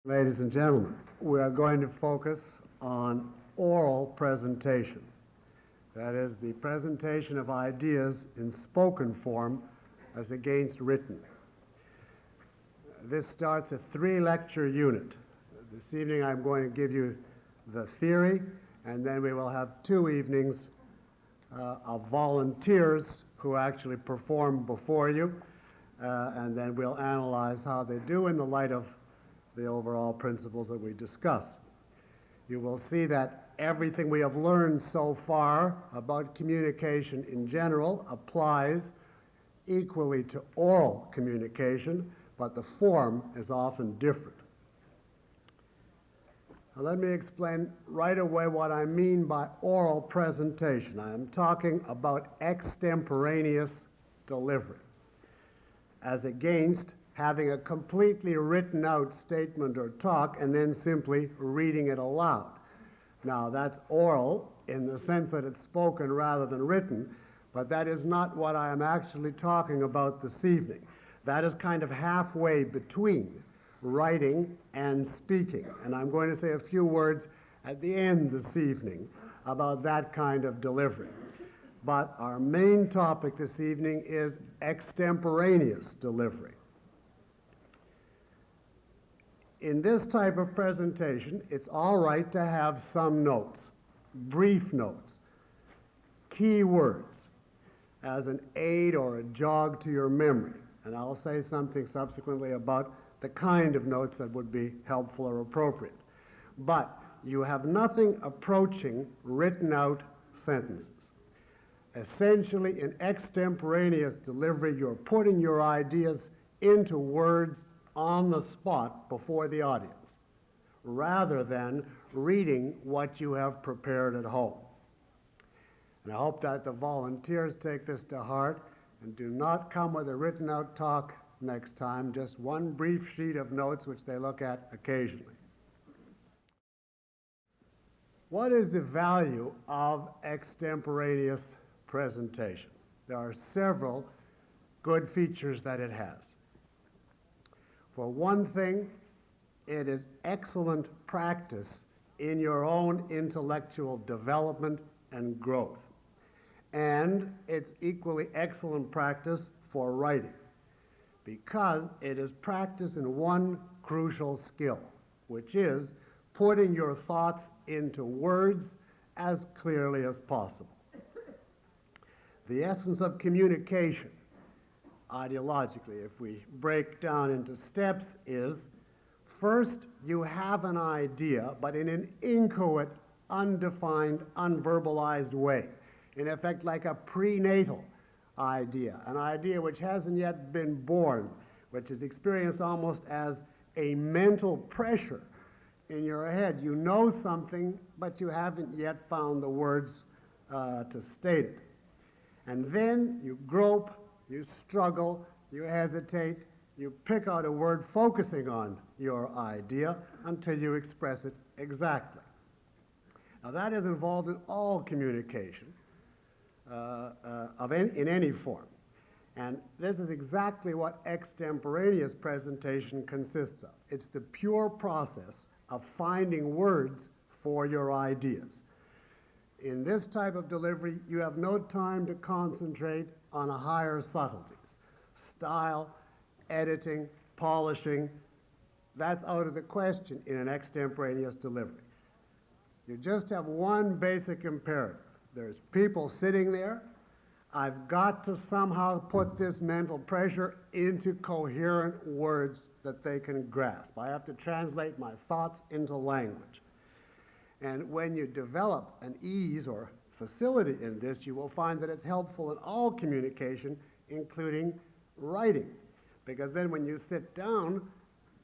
Ladies and gentlemen, we are going to focus on oral presentation. That is, the presentation of ideas in spoken form as against written. This starts a 3-lecture unit. This evening I'm going to give you the theory, and then we will have 2 evenings of volunteers who actually perform before you, and then we'll analyze how they do in the light of the overall principles that we discuss. You will see that everything we have learned so far about communication in general applies equally to oral communication, but the form is often different. Now let me explain right away what I mean by oral presentation. I am talking about extemporaneous delivery, as against having a completely written out statement or talk and then simply reading it aloud. Now that's oral in the sense that it's spoken rather than written, but that is not what I am actually talking about this evening. That is kind of halfway between writing and speaking, and I'm going to say a few words at the end this evening about that kind of delivery. But our main topic this evening is extemporaneous delivery. In this type of presentation, it's all right to have some notes, brief notes, key words, as an aid or a jog to your memory. And I'll say something subsequently about the kind of notes that would be helpful or appropriate. But you have nothing approaching written out sentences. Essentially, in extemporaneous delivery, you're putting your ideas into words on the spot before the audience, rather than reading what you have prepared at home. And I hope that the volunteers take this to heart and do not come with a written out talk next time, just one brief sheet of notes which they look at occasionally. What is the value of extemporaneous presentation? There are several good features that it has. For one thing, it is excellent practice in your own intellectual development and growth. And it's equally excellent practice for writing, because it is practice in one crucial skill, which is putting your thoughts into words as clearly as possible. The essence of communication, ideologically, if we break down into steps, is first you have an idea, but in an inchoate, undefined, unverbalized way. In effect, like a prenatal idea, an idea which hasn't yet been born, which is experienced almost as a mental pressure in your head. You know something, but you haven't yet found the words to state it. And then you grope, you struggle, you hesitate, you pick out a word focusing on your idea until you express it exactly. Now that is involved in all communication in any form. And this is exactly what extemporaneous presentation consists of. It's the pure process of finding words for your ideas. In this type of delivery, you have no time to concentrate on higher subtleties. Style, editing, polishing, that's out of the question in an extemporaneous delivery. You just have one basic imperative. There's people sitting there. I've got to somehow put this mental pressure into coherent words that they can grasp. I have to translate my thoughts into language. And when you develop an ease or facility in this, you will find that it's helpful in all communication, including writing. Because then when you sit down,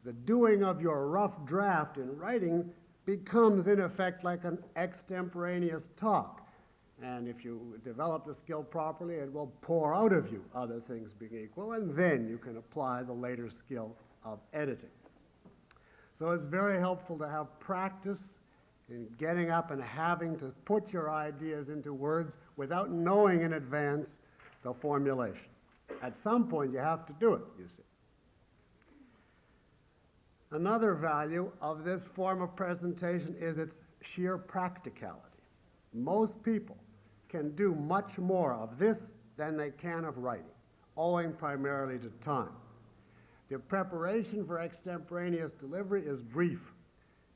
the doing of your rough draft in writing becomes, in effect, like an extemporaneous talk. And if you develop the skill properly, it will pour out of you, other things being equal, and then you can apply the later skill of editing. So it's very helpful to have practice in getting up and having to put your ideas into words without knowing in advance the formulation. At some point, you have to do it, you see. Another value of this form of presentation is its sheer practicality. Most people can do much more of this than they can of writing, owing primarily to time. The preparation for extemporaneous delivery is brief.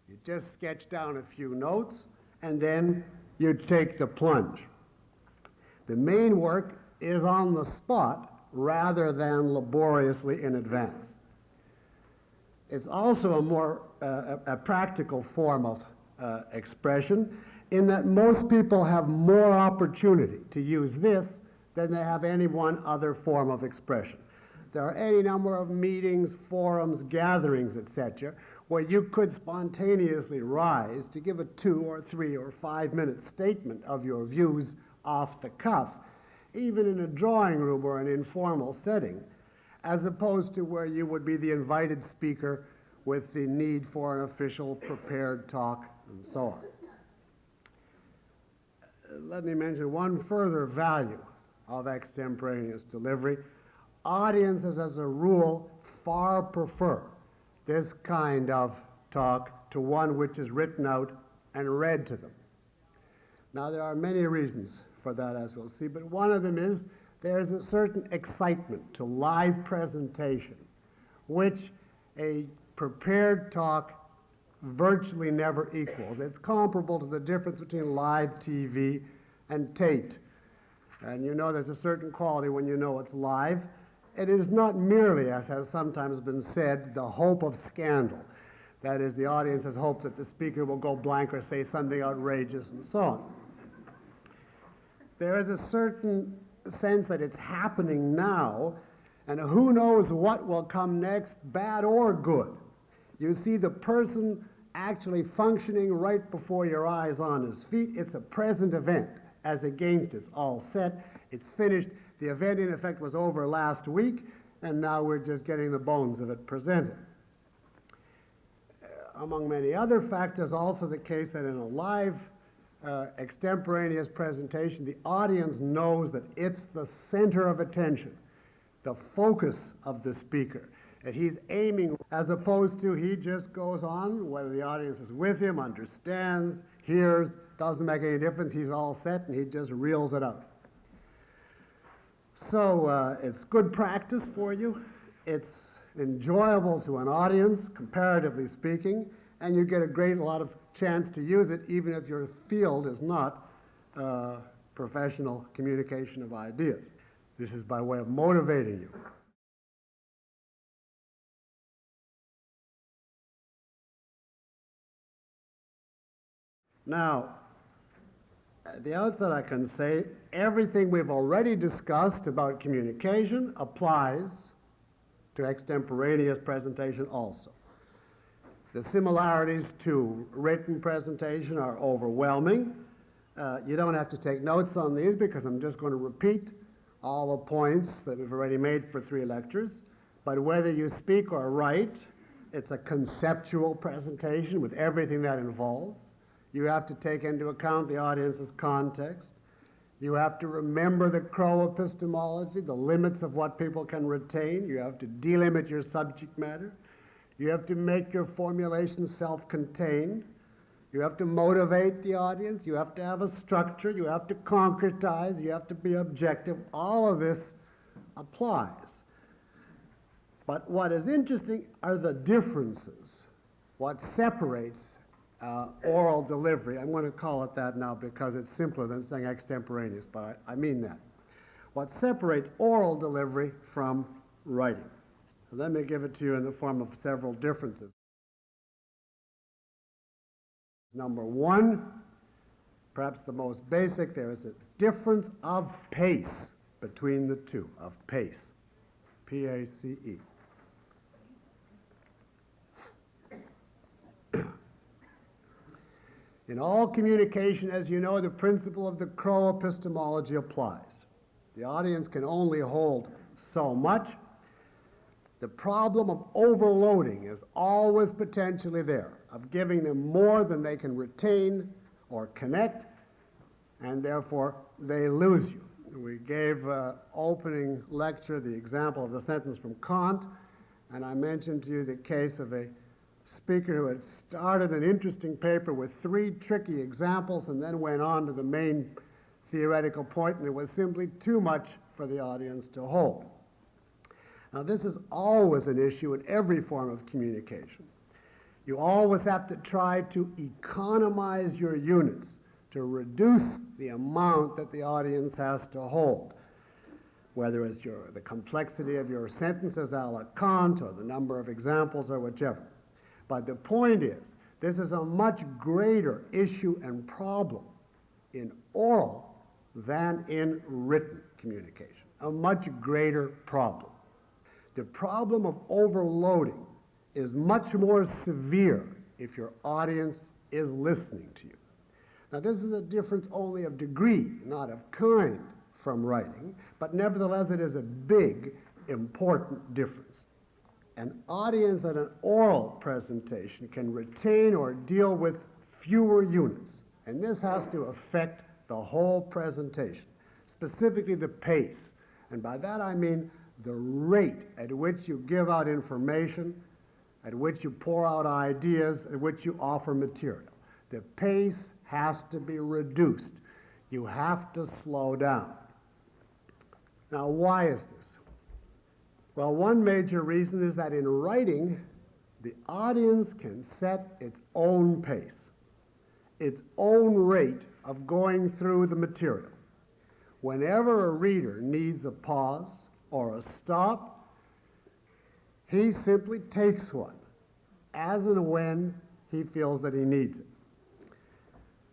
You just sketch down a few notes, and then you take the plunge. The main work is on the spot rather than laboriously in advance. It's also a more a practical form of expression in that most people have more opportunity to use this than they have any one other form of expression. There are any number of meetings, forums, gatherings, etc., where you could spontaneously rise to give a 2 or 3 or 5 minute statement of your views off the cuff, even in a drawing room or an informal setting, as opposed to where you would be the invited speaker with the need for an official prepared talk and so on. Let me mention one further value of extemporaneous delivery. Audiences, as a rule, far prefer this kind of talk to one which is written out and read to them. Now, there are many reasons for that, as we'll see, but one of them is there's a certain excitement to live presentation, which a prepared talk virtually never equals. It's comparable to the difference between live TV and taped. And you know there's a certain quality when you know it's live. It is not merely, as has sometimes been said, the hope of scandal. That is, the audience has hope that the speaker will go blank or say something outrageous and so on. There is a certain sense that it's happening now, and who knows what will come next, bad or good. You see the person actually functioning right before your eyes on his feet. It's a present event, as against it's all set, it's finished. The event, in effect, was over last week, and now we're just getting the bones of it presented. Among many other factors, also the case that in a live extemporaneous presentation, the audience knows that it's the center of attention, the focus of the speaker, that he's aiming, as opposed to he just goes on, whether the audience is with him, understands, hears, doesn't make any difference, he's all set and he just reels it out. So it's good practice for you, it's enjoyable to an audience, comparatively speaking, and you get a great lot of chance to use it even if your field is not professional communication of ideas. This is by way of motivating you. Now, at the outset I can say everything we've already discussed about communication applies to extemporaneous presentation also. The similarities to written presentation are overwhelming. You don't have to take notes on these because I'm just going to repeat all the points that we've already made for 3 lectures. But whether you speak or write, it's a conceptual presentation with everything that involves. You have to take into account the audience's context. You have to remember the Crow epistemology, the limits of what people can retain. You have to delimit your subject matter. You have to make your formulation self-contained. You have to motivate the audience. You have to have a structure. You have to concretize. You have to be objective. All of this applies. But what is interesting are the differences, what separates oral delivery. I'm going to call it that now because it's simpler than saying extemporaneous, but I mean that. What separates oral delivery from writing. So let me give it to you in the form of several differences. Number 1, perhaps the most basic, there is a difference of pace between the two, of pace, P-A-C-E. In all communication, as you know, the principle of the Crow epistemology applies. The audience can only hold so much. The problem of overloading is always potentially there, of giving them more than they can retain or connect, and therefore they lose you. We gave opening lecture the example of the sentence from Kant, and I mentioned to you the case of a speaker who had started an interesting paper with 3 tricky examples and then went on to the main theoretical point, and it was simply too much for the audience to hold. Now, this is always an issue in every form of communication. You always have to try to economize your units, to reduce the amount that the audience has to hold, whether it's the complexity of your sentences a la Kant or the number of examples or whichever. But the point is, this is a much greater issue and problem in oral than in written communication, a much greater problem. The problem of overloading is much more severe if your audience is listening to you. Now, this is a difference only of degree, not of kind, from writing, but nevertheless it is a big, important difference. An audience at an oral presentation can retain or deal with fewer units, and this has to affect the whole presentation, specifically the pace. And by that I mean the rate at which you give out information, at which you pour out ideas, at which you offer material. The pace has to be reduced. You have to slow down. Now, why is this? Well, one major reason is that in writing, the audience can set its own pace, its own rate of going through the material. Whenever a reader needs a pause or a stop, he simply takes one, as and when he feels that he needs it.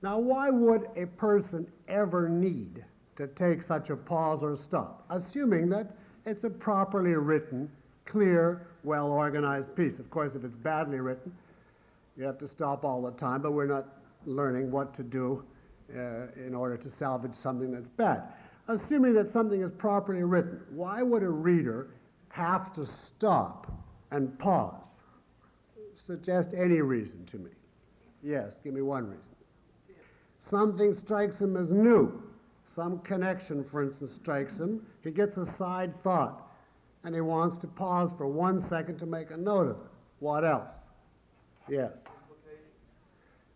Now, why would a person ever need to take such a pause or stop, assuming that it's a properly written, clear, well-organized piece? Of course, if it's badly written, you have to stop all the time, but we're not learning what to do in order to salvage something that's bad. Assuming that something is properly written, why would a reader have to stop and pause? Suggest any reason to me. Yes, give me one reason. Something strikes him as new. Some connection, for instance, strikes him. He gets a side thought, and he wants to pause for 1 second to make a note of it. What else? Yes.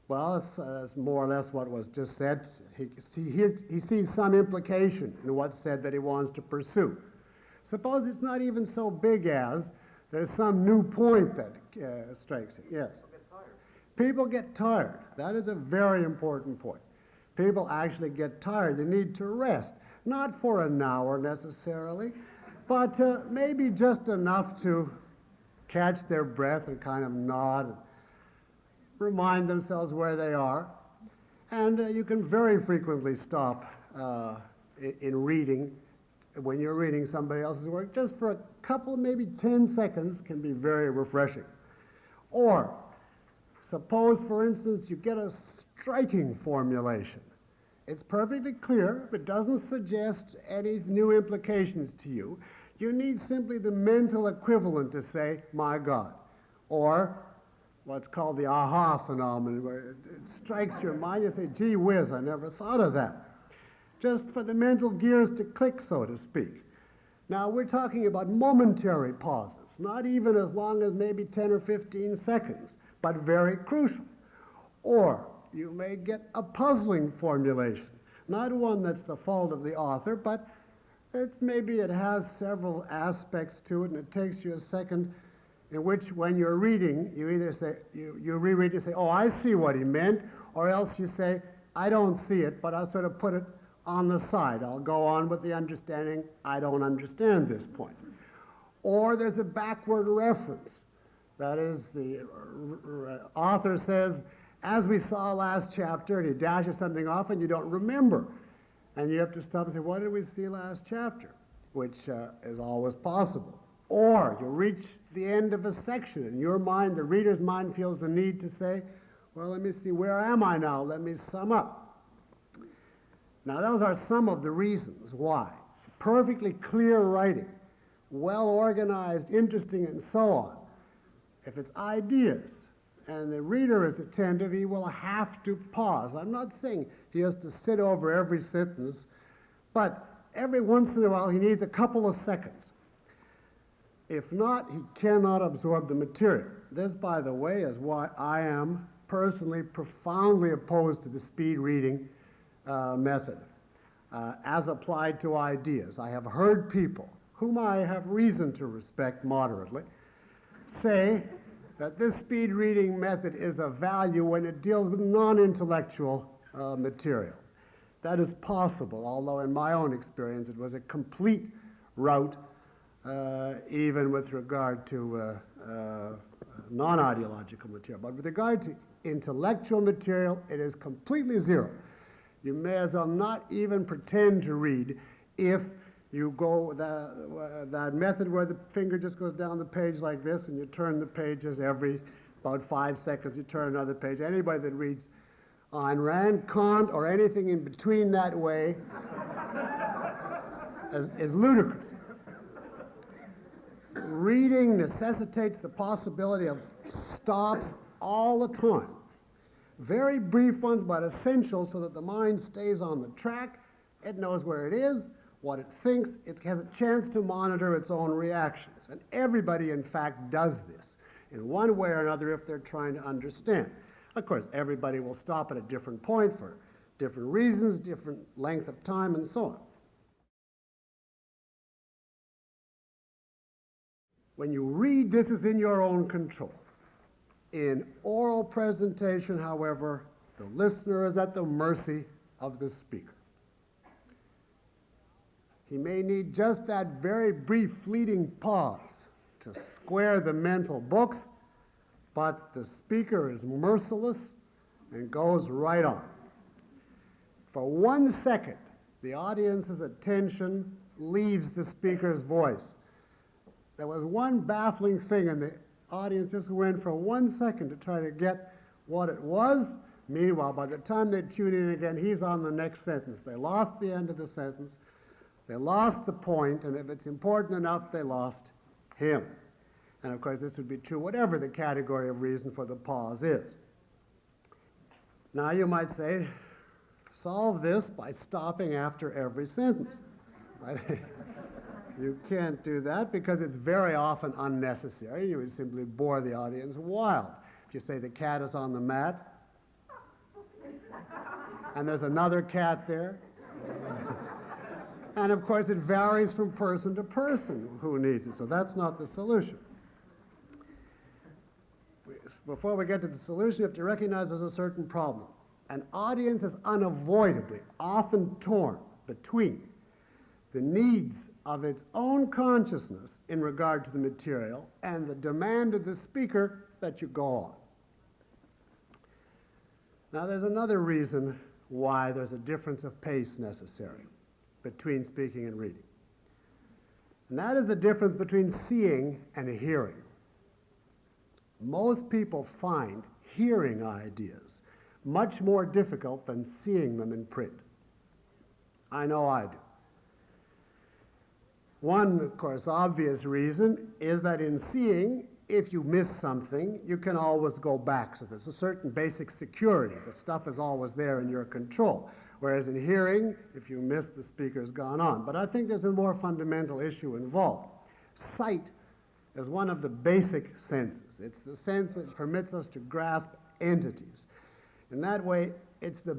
Well, it's more or less what was just said. He sees some implication in what's said that he wants to pursue. Suppose it's not even so big as there's some new point that strikes him. Yes. People get tired. That is a very important point. People actually get tired. They need to rest. Not for an hour necessarily, but maybe just enough to catch their breath and kind of nod and remind themselves where they are. And you can very frequently stop in reading, when you're reading somebody else's work, just for a couple, maybe 10 seconds can be very refreshing. Or suppose, for instance, you get a striking formulation. It's perfectly clear, but doesn't suggest any new implications to you. You need simply the mental equivalent to say, my God, or what's called the aha phenomenon, where it strikes your mind, you say, gee whiz, I never thought of that. Just for the mental gears to click, so to speak. Now, we're talking about momentary pauses, not even as long as maybe 10 or 15 seconds, but very crucial. Or you may get a puzzling formulation, not one that's the fault of the author, but maybe it has several aspects to it, and it takes you a second, in which when you're reading, you either say, you reread, you say, oh, I see what he meant, or else you say, I don't see it, but I'll sort of put it on the side. I'll go on with the understanding, I don't understand this point. Or there's a backward reference. That is, the author says, as we saw last chapter, and he dashes something off and you don't remember. And you have to stop and say, what did we see last chapter? Which is always possible. Or you reach the end of a section, and your mind, the reader's mind, feels the need to say, well, let me see, where am I now? Let me sum up. Now, those are some of the reasons why. Perfectly clear writing, well organized, interesting, and so on. If it's ideas, and the reader is attentive, he will have to pause. I'm not saying he has to sit over every sentence, but every once in a while he needs a couple of seconds. If not, he cannot absorb the material. This, by the way, is why I am personally profoundly opposed to the speed reading method as applied to ideas. I have heard people, whom I have reason to respect moderately, say that this speed reading method is of value when it deals with non-intellectual material. That is possible, although in my own experience it was a complete rout, even with regard to non-ideological material. But with regard to intellectual material, it is completely zero. You may as well not even pretend to read if you go that method where the finger just goes down the page like this and you turn the pages every about 5 seconds, you turn another page. Anybody that reads Ayn Rand, Kant, or anything in between that way is ludicrous. Reading necessitates the possibility of stops all the time. Very brief ones, but essential so that the mind stays on the track. It knows where it is, what it thinks. It has a chance to monitor its own reactions. And everybody, in fact, does this in one way or another if they're trying to understand. Of course, everybody will stop at a different point for different reasons, different length of time, and so on. When you read, this is in your own control. In oral presentation, however, the listener is at the mercy of the speaker. He may need just that very brief, fleeting pause to square the mental books, but the speaker is merciless and goes right on. For 1 second, the audience's attention leaves the speaker's voice. There was one baffling thing, and the audience just went for 1 second to try to get what it was. Meanwhile, by the time they tune in again, he's on the next sentence. They lost the end of the sentence. They lost the point, and if it's important enough, they lost him. And of course, this would be true whatever the category of reason for the pause is. Now, you might say, solve this by stopping after every sentence. Right? You can't do that because it's very often unnecessary. You would simply bore the audience wild. If you say the cat is on the mat, and there's another cat there, and of course it varies from person to person who needs it, so that's not the solution. Before we get to the solution, you have to recognize there's a certain problem. An audience is unavoidably often torn between the needs of its own consciousness in regard to the material and the demand of the speaker that you go on. Now, there's another reason why there's a difference of pace necessary between speaking and reading. And that is the difference between seeing and hearing. Most people find hearing ideas much more difficult than seeing them in print. I know I do. One, of course, obvious reason is that in seeing, if you miss something, you can always go back. So there's a certain basic security. The stuff is always there in your control. Whereas in hearing, if you miss, the speaker's gone on. But I think there's a more fundamental issue involved. Sight is one of the basic senses. It's the sense which permits us to grasp entities. In that way, it's the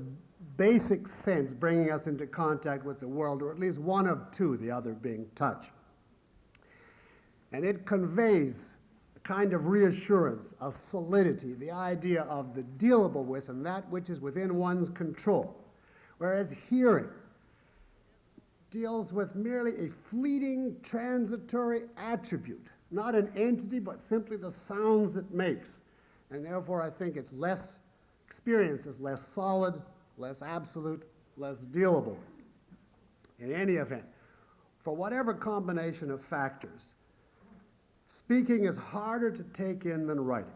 basic sense bringing us into contact with the world, or at least one of two, the other being touch. And it conveys a kind of reassurance, a solidity, the idea of the dealable with and that which is within one's control. Whereas hearing deals with merely a fleeting, transitory attribute, not an entity, but simply the sounds it makes. And therefore, I think its experience is less solid, less absolute, less dealable. In any event, for whatever combination of factors, speaking is harder to take in than writing.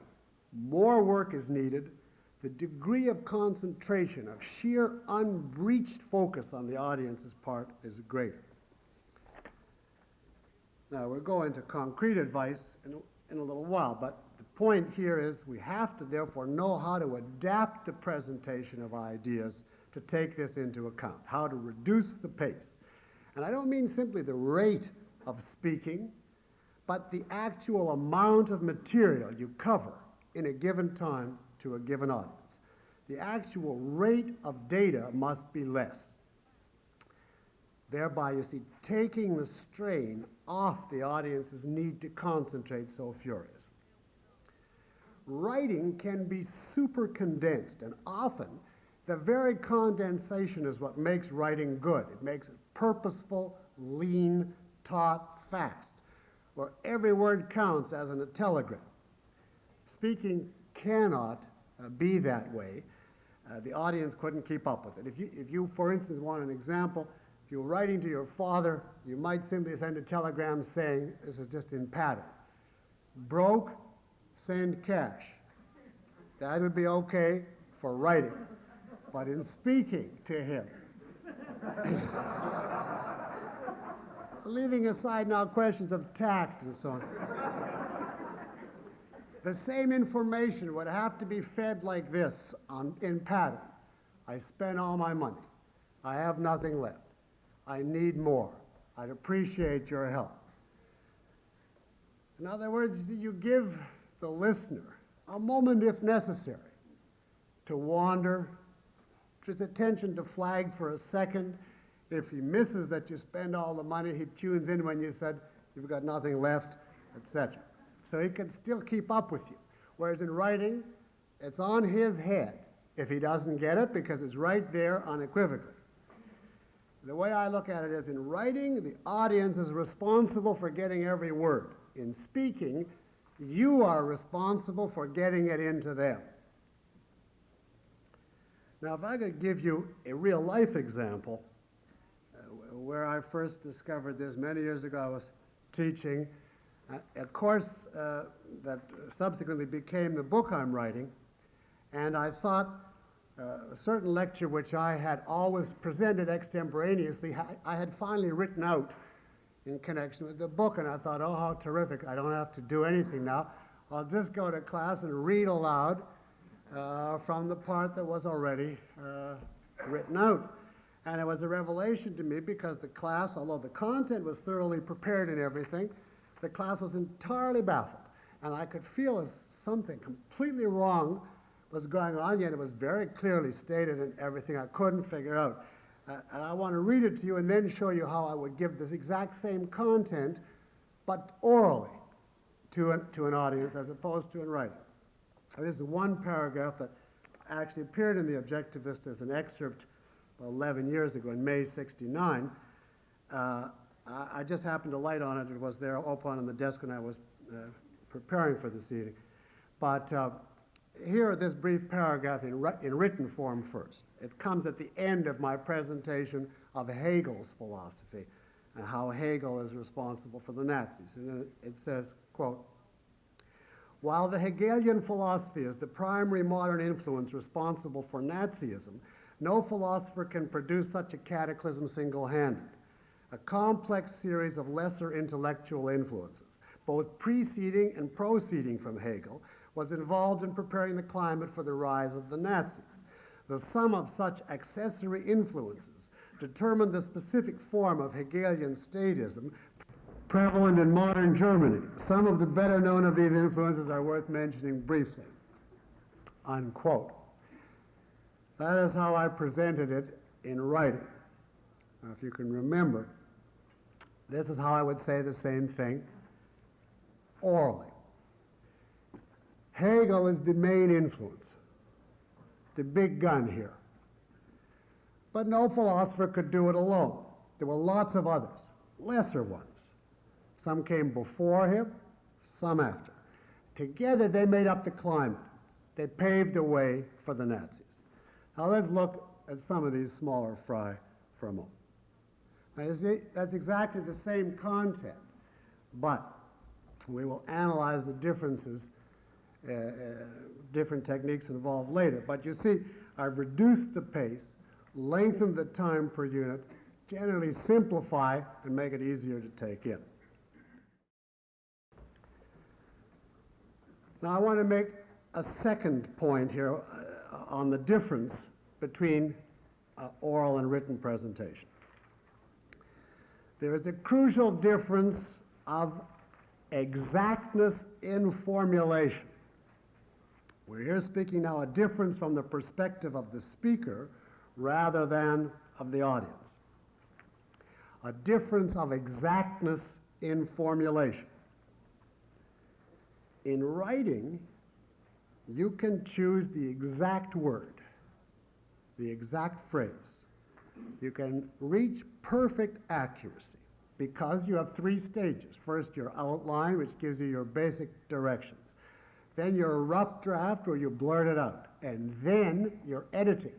More work is needed. The degree of concentration, of sheer unbreached focus on the audience's part is greater. Now, we'll go into concrete advice in a little while, but the point here is we have to therefore know how to adapt the presentation of ideas to take this into account, how to reduce the pace. And I don't mean simply the rate of speaking, but the actual amount of material you cover in a given time to a given audience. The actual rate of data must be less. Thereby, you see, taking the strain off the audience's need to concentrate so furiously. Writing can be super condensed, and often the very condensation is what makes writing good. It makes it purposeful, lean, taut, fast, where every word counts as in a telegram. Speaking cannot be that way. The audience couldn't keep up with it. If you, for instance, want an example, if you're writing to your father, you might simply send a telegram saying, this is just in pattern, broke, send cash. That would be okay for writing. But in speaking to him, leaving aside now questions of tact and so on, the same information would have to be fed like this in pattern. I spent all my money. I have nothing left. I need more. I'd appreciate your help. In other words, you give the listener a moment, if necessary, to wander, his attention to flag for a second. If he misses that you spend all the money, he tunes in when you said, you've got nothing left, etc. So he can still keep up with you. Whereas in writing, it's on his head if he doesn't get it, because it's right there unequivocally. The way I look at it is, in writing, the audience is responsible for getting every word. In speaking, you are responsible for getting it into them. Now, if I could give you a real-life example, where I first discovered this many years ago, I was teaching a course that subsequently became the book I'm writing, and I thought a certain lecture which I had always presented extemporaneously, I had finally written out in connection with the book, and I thought, oh, how terrific, I don't have to do anything now. I'll just go to class and read aloud from the part that was already written out. And it was a revelation to me, because the class, although the content was thoroughly prepared and everything, the class was entirely baffled. And I could feel as something completely wrong was going on, yet it was very clearly stated and everything I couldn't figure out. And I want to read it to you and then show you how I would give this exact same content, but orally, to an audience as opposed to in writing. This is one paragraph that actually appeared in the Objectivist as an excerpt 11 years ago, in May '69. I just happened to light on it. It was there open on the desk when I was preparing for this evening. But here, this brief paragraph in written form first. It comes at the end of my presentation of Hegel's philosophy and how Hegel is responsible for the Nazis. And it says, quote, "While the Hegelian philosophy is the primary modern influence responsible for Nazism, no philosopher can produce such a cataclysm single-handed. A complex series of lesser intellectual influences, both preceding and proceeding from Hegel, was involved in preparing the climate for the rise of the Nazis. The sum of such accessory influences determined the specific form of Hegelian statism prevalent in modern Germany. Some of the better known of these influences are worth mentioning briefly." Unquote. That is how I presented it in writing. Now, if you can remember, this is how I would say the same thing orally. Hegel is the main influence, the big gun here. But no philosopher could do it alone. There were lots of others, lesser ones. Some came before him, some after. Together they made up the climate. They paved the way for the Nazis. Now let's look at some of these smaller fry for a moment. Now you see, that's exactly the same content, but we will analyze the differences, different techniques involved later. But you see, I've reduced the pace, lengthened the time per unit, generally simplify and make it easier to take in. Now I want to make a second point here on the difference between oral and written presentation. There is a crucial difference of exactness in formulation. We're here speaking now a difference from the perspective of the speaker rather than of the audience. A difference of exactness in formulation. In writing, you can choose the exact word, the exact phrase. You can reach perfect accuracy because you have three stages. First, your outline, which gives you your basic directions. Then your rough draft, where you blurt it out. And then your editing,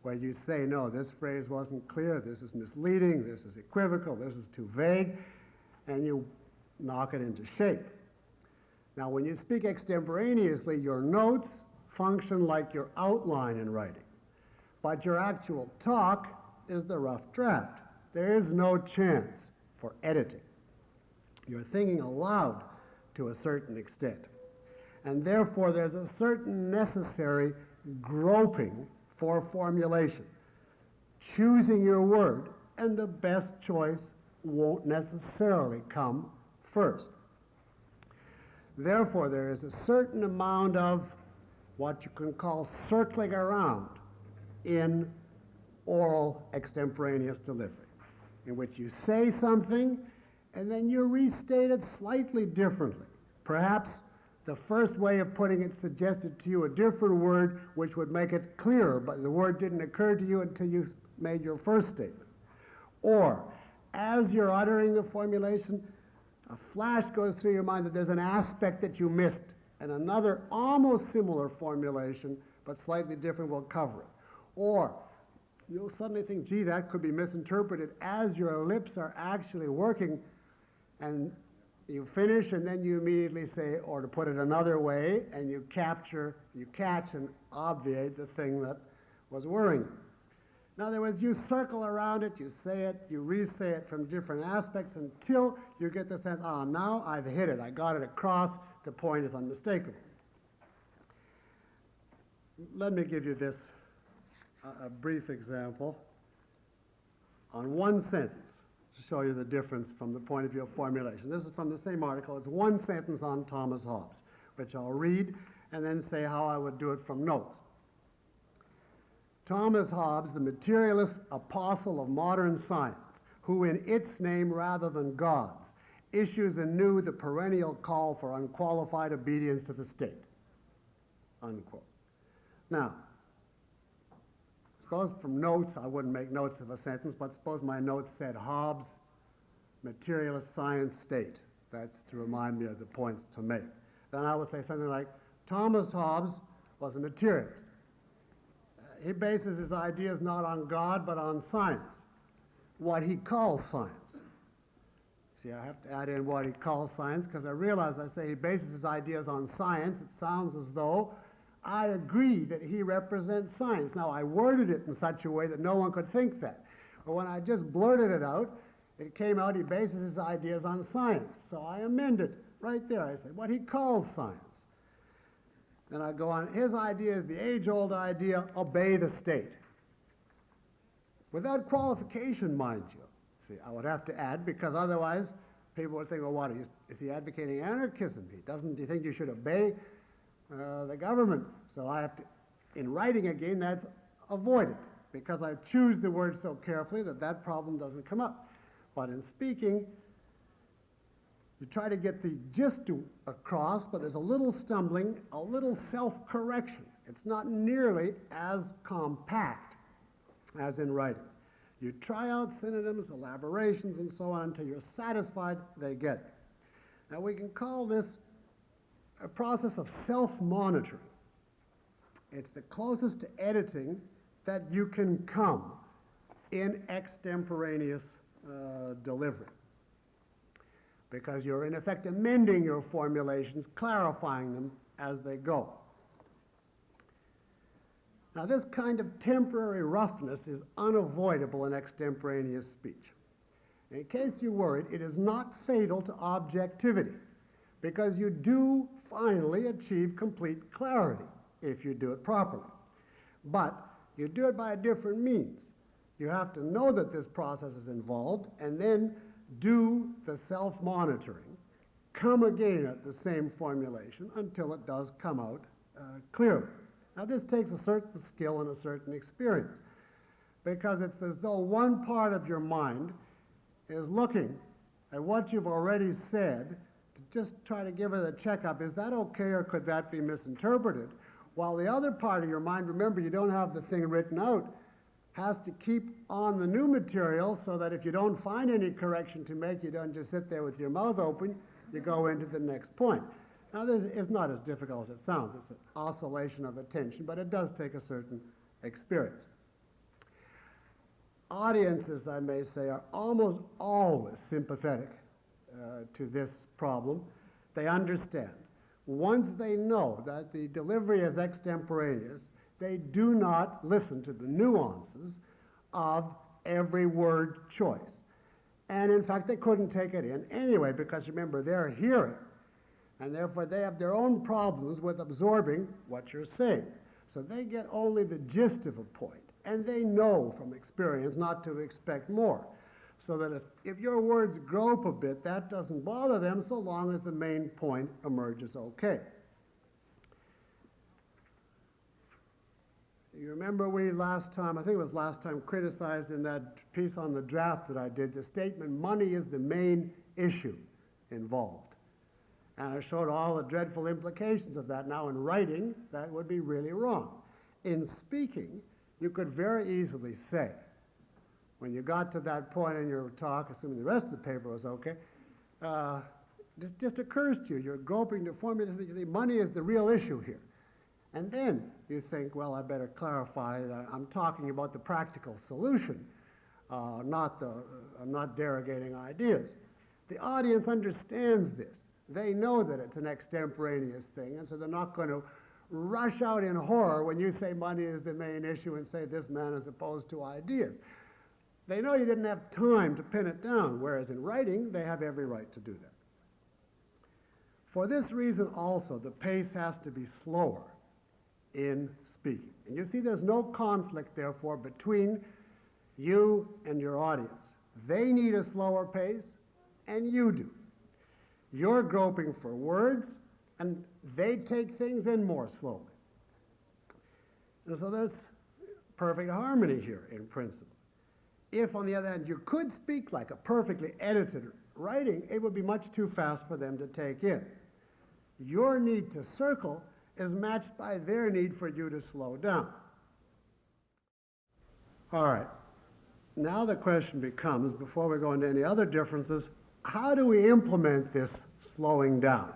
where you say, no, this phrase wasn't clear, this is misleading, this is equivocal, this is too vague, and you knock it into shape. Now, when you speak extemporaneously, your notes function like your outline in writing, but your actual talk is the rough draft. There is no chance for editing. You're thinking aloud to a certain extent, and therefore there's a certain necessary groping for formulation, choosing your word, and the best choice won't necessarily come first. Therefore, there is a certain amount of what you can call circling around in oral extemporaneous delivery, in which you say something and then you restate it slightly differently. Perhaps the first way of putting it suggested to you a different word which would make it clearer, but the word didn't occur to you until you made your first statement. Or, as you're uttering the formulation, a flash goes through your mind that there's an aspect that you missed, and another almost similar formulation, but slightly different, will cover it. Or you'll suddenly think, gee, that could be misinterpreted as your lips are actually working, and you finish, and then you immediately say, or to put it another way, and you catch and obviate the thing that was worrying you. In other words, you circle around it, you say it, you re-say it from different aspects until you get the sense, now I've hit it, I got it across, the point is unmistakable. Let me give you this, a brief example on one sentence to show you the difference from the point of view of formulation. This is from the same article. It's one sentence on Thomas Hobbes, which I'll read and then say how I would do it from notes. Thomas Hobbes, the materialist apostle of modern science, who in its name rather than God's, issues anew the perennial call for unqualified obedience to the state, unquote. Now, suppose from notes, I wouldn't make notes of a sentence, but suppose my notes said Hobbes, materialist science state. That's to remind me of the points to make. Then I would say something like, Thomas Hobbes was a materialist. He bases his ideas not on God, but on science, what he calls science. See, I have to add in what he calls science, because I realize I say he bases his ideas on science. It sounds as though I agree that he represents science. Now, I worded it in such a way that no one could think that. But when I just blurted it out, it came out he bases his ideas on science. So I amended right there. I said, what he calls science. Then I go on, his idea is the age-old idea, obey the state. Without qualification, mind you. See, I would have to add, because otherwise people would think, well, what, is he advocating anarchism? Do you think you should obey the government? So I have to, in writing again, that's avoided, because I choose the word so carefully that that problem doesn't come up. But in speaking, you try to get the gist across, but there's a little stumbling, a little self-correction. It's not nearly as compact as in writing. You try out synonyms, elaborations, and so on until you're satisfied they get it. Now, we can call this a process of self-monitoring. It's the closest to editing that you can come in extemporaneous delivery, because you're in effect amending your formulations, clarifying them as they go. Now, this kind of temporary roughness is unavoidable in extemporaneous speech. In case you're worried, it is not fatal to objectivity, because you do finally achieve complete clarity if you do it properly. But you do it by a different means. You have to know that this process is involved, and then do the self-monitoring, come again at the same formulation until it does come out clearly. Now this takes a certain skill and a certain experience, because it's as though one part of your mind is looking at what you've already said to just try to give it a checkup. Is that okay, or could that be misinterpreted? While the other part of your mind, remember, you don't have the thing written out, has to keep on the new material so that if you don't find any correction to make, you don't just sit there with your mouth open, you go into the next point. Now, this is not as difficult as it sounds. It's an oscillation of attention, but it does take a certain experience. Audiences, I may say, are almost always sympathetic to this problem. They understand. Once they know that the delivery is extemporaneous, they do not listen to the nuances of every word choice. And in fact, they couldn't take it in anyway, because remember, they're hearing. And therefore, they have their own problems with absorbing what you're saying. So they get only the gist of a point. And they know from experience not to expect more. So that if your words grope a bit, that doesn't bother them so long as the main point emerges okay. You remember we last time, I think it was last time, criticized in that piece on the draft that I did, the statement, money is the main issue involved. And I showed all the dreadful implications of that. Now in writing, that would be really wrong. In speaking, you could very easily say, when you got to that point in your talk, assuming the rest of the paper was okay, just occurs to you, you're groping to formulate, you think money is the real issue here. And then you think, well, I better clarify that I'm talking about the practical solution, I'm not derogating ideas. The audience understands this. They know that it's an extemporaneous thing, and so they're not going to rush out in horror when you say money is the main issue and say this man is opposed to ideas. They know you didn't have time to pin it down, whereas in writing, they have every right to do that. For this reason also, the pace has to be slower in speaking. And you see there's no conflict, therefore, between you and your audience. They need a slower pace, and you do. You're groping for words, and they take things in more slowly. And so there's perfect harmony here in principle. If, on the other hand, you could speak like a perfectly edited writing, it would be much too fast for them to take in. Your need to circle is matched by their need for you to slow down. All right. Now the question becomes, before we go into any other differences, how do we implement this slowing down?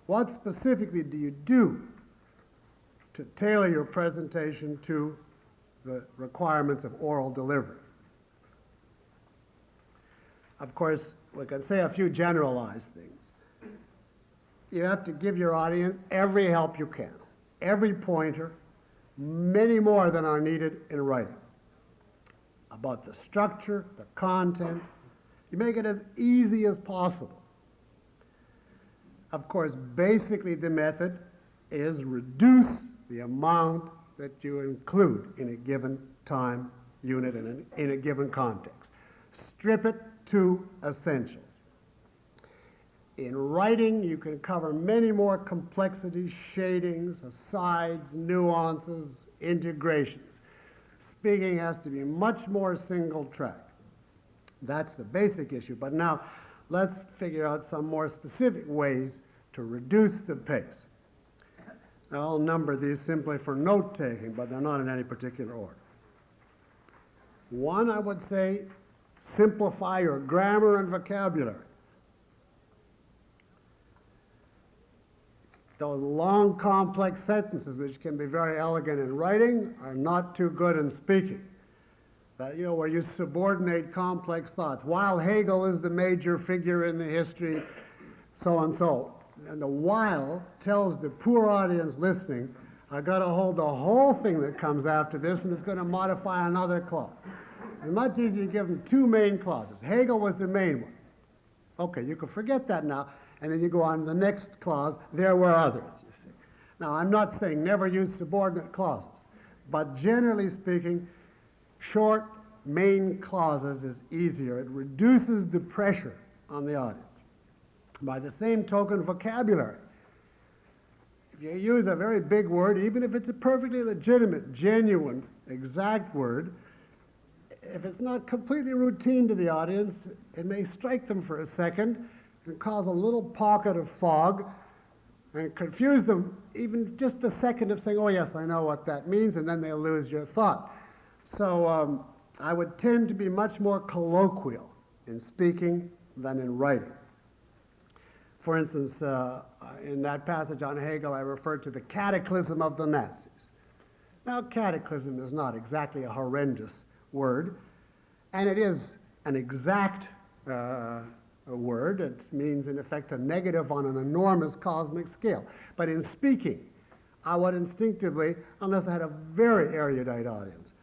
What specifically do you do to tailor your presentation to the requirements of oral delivery? Of course, we can say a few generalized things. You have to give your audience every help you can, every pointer, many more than are needed in writing, about the structure, the content. You make it as easy as possible. Of course, basically the method is reduce the amount that you include in a given time unit and in a given context. Strip it to essentials. In writing, you can cover many more complexities, shadings, asides, nuances, integrations. Speaking has to be much more single track. That's the basic issue. But now, let's figure out some more specific ways to reduce the pace. Now, I'll number these simply for note-taking, but they're not in any particular order. One, I would say, simplify your grammar and vocabulary. Those long, complex sentences, which can be very elegant in writing, are not too good in speaking. Where you subordinate complex thoughts. While Hegel is the major figure in the history, so and so. And the while tells the poor audience listening, I've got to hold the whole thing that comes after this, and it's going to modify another clause. It's much easier to give them two main clauses. Hegel was the main one. Okay, you can forget that now, and then you go on to the next clause. There were others, you see. Now, I'm not saying never use subordinate clauses, but generally speaking, short main clauses is easier. It reduces the pressure on the audience. By the same token, vocabulary. If you use a very big word, even if it's a perfectly legitimate, genuine, exact word, if it's not completely routine to the audience, it may strike them for a second and cause a little pocket of fog and confuse them even just the second of saying, oh yes, I know what that means, and then they'll lose your thought. So I would tend to be much more colloquial in speaking than in writing. For instance, in that passage on Hegel, I referred to the cataclysm of the Nazis. Now, cataclysm is not exactly a horrendous word, and it is an exact word. It means, in effect, a negative on an enormous cosmic scale. But in speaking, I would instinctively, unless I had a very erudite audience,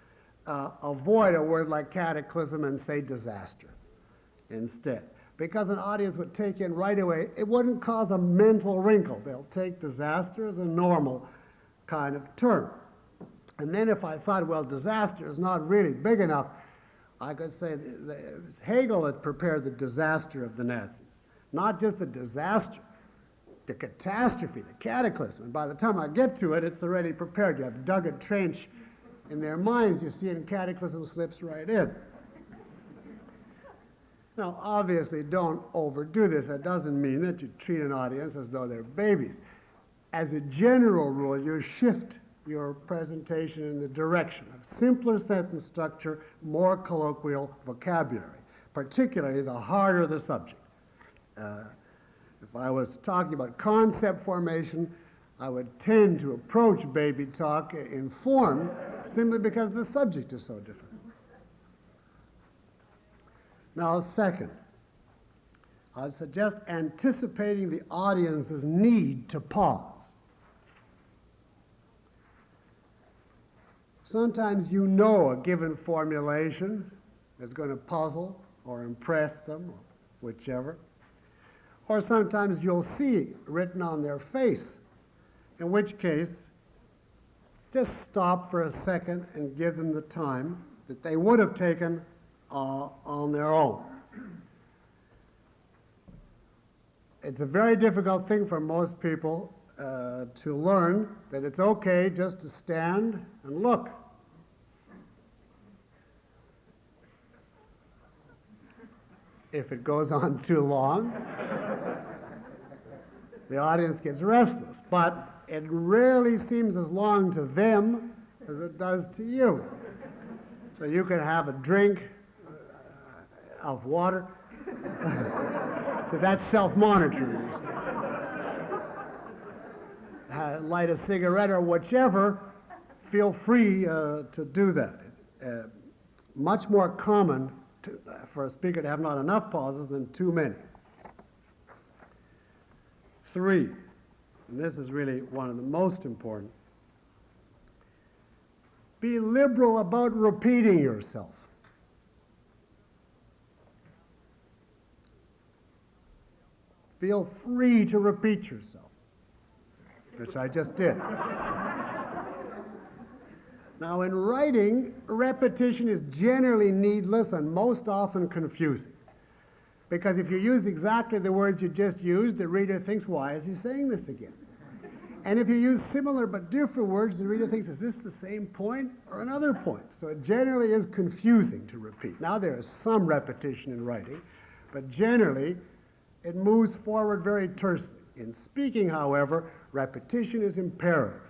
avoid a word like cataclysm and say disaster instead. Because an audience would take in right away, it wouldn't cause a mental wrinkle. They'll take disaster as a normal kind of term. And then if I thought, well, disaster is not really big enough, I could say it's Hegel that prepared the disaster of the Nazis. Not just the disaster, the catastrophe, the cataclysm. And by the time I get to it, it's already prepared. You have dug a trench in their minds. You see it, and cataclysm slips right in. Now, obviously, don't overdo this. That doesn't mean that you treat an audience as though they're babies. As a general rule, you shift your presentation in the direction of simpler sentence structure, more colloquial vocabulary, particularly the harder the subject. If I was talking about concept formation, I would tend to approach baby talk in form simply because the subject is so different. Now, second, I suggest anticipating the audience's need to pause. Sometimes you know a given formulation is going to puzzle or impress them, or whichever. Or sometimes you'll see written on their face, in which case, just stop for a second and give them the time that they would have taken on their own. It's a very difficult thing for most people to learn that it's okay just to stand and look. If it goes on too long, the audience gets restless, but it rarely seems as long to them as it does to you. So you can have a drink of water. So that's self-monitoring. Light a cigarette or whichever, feel free to do that. Much more common for a speaker to have not enough pauses than too many. 3, and this is really one of the most important, be liberal about repeating yourself. Feel free to repeat yourself, which I just did. Now, in writing, repetition is generally needless and most often confusing. Because if you use exactly the words you just used, the reader thinks, why is he saying this again? And if you use similar but different words, the reader thinks, is this the same point or another point? So it generally is confusing to repeat. Now, there is some repetition in writing, but generally, it moves forward very tersely. In speaking, however, repetition is imperative.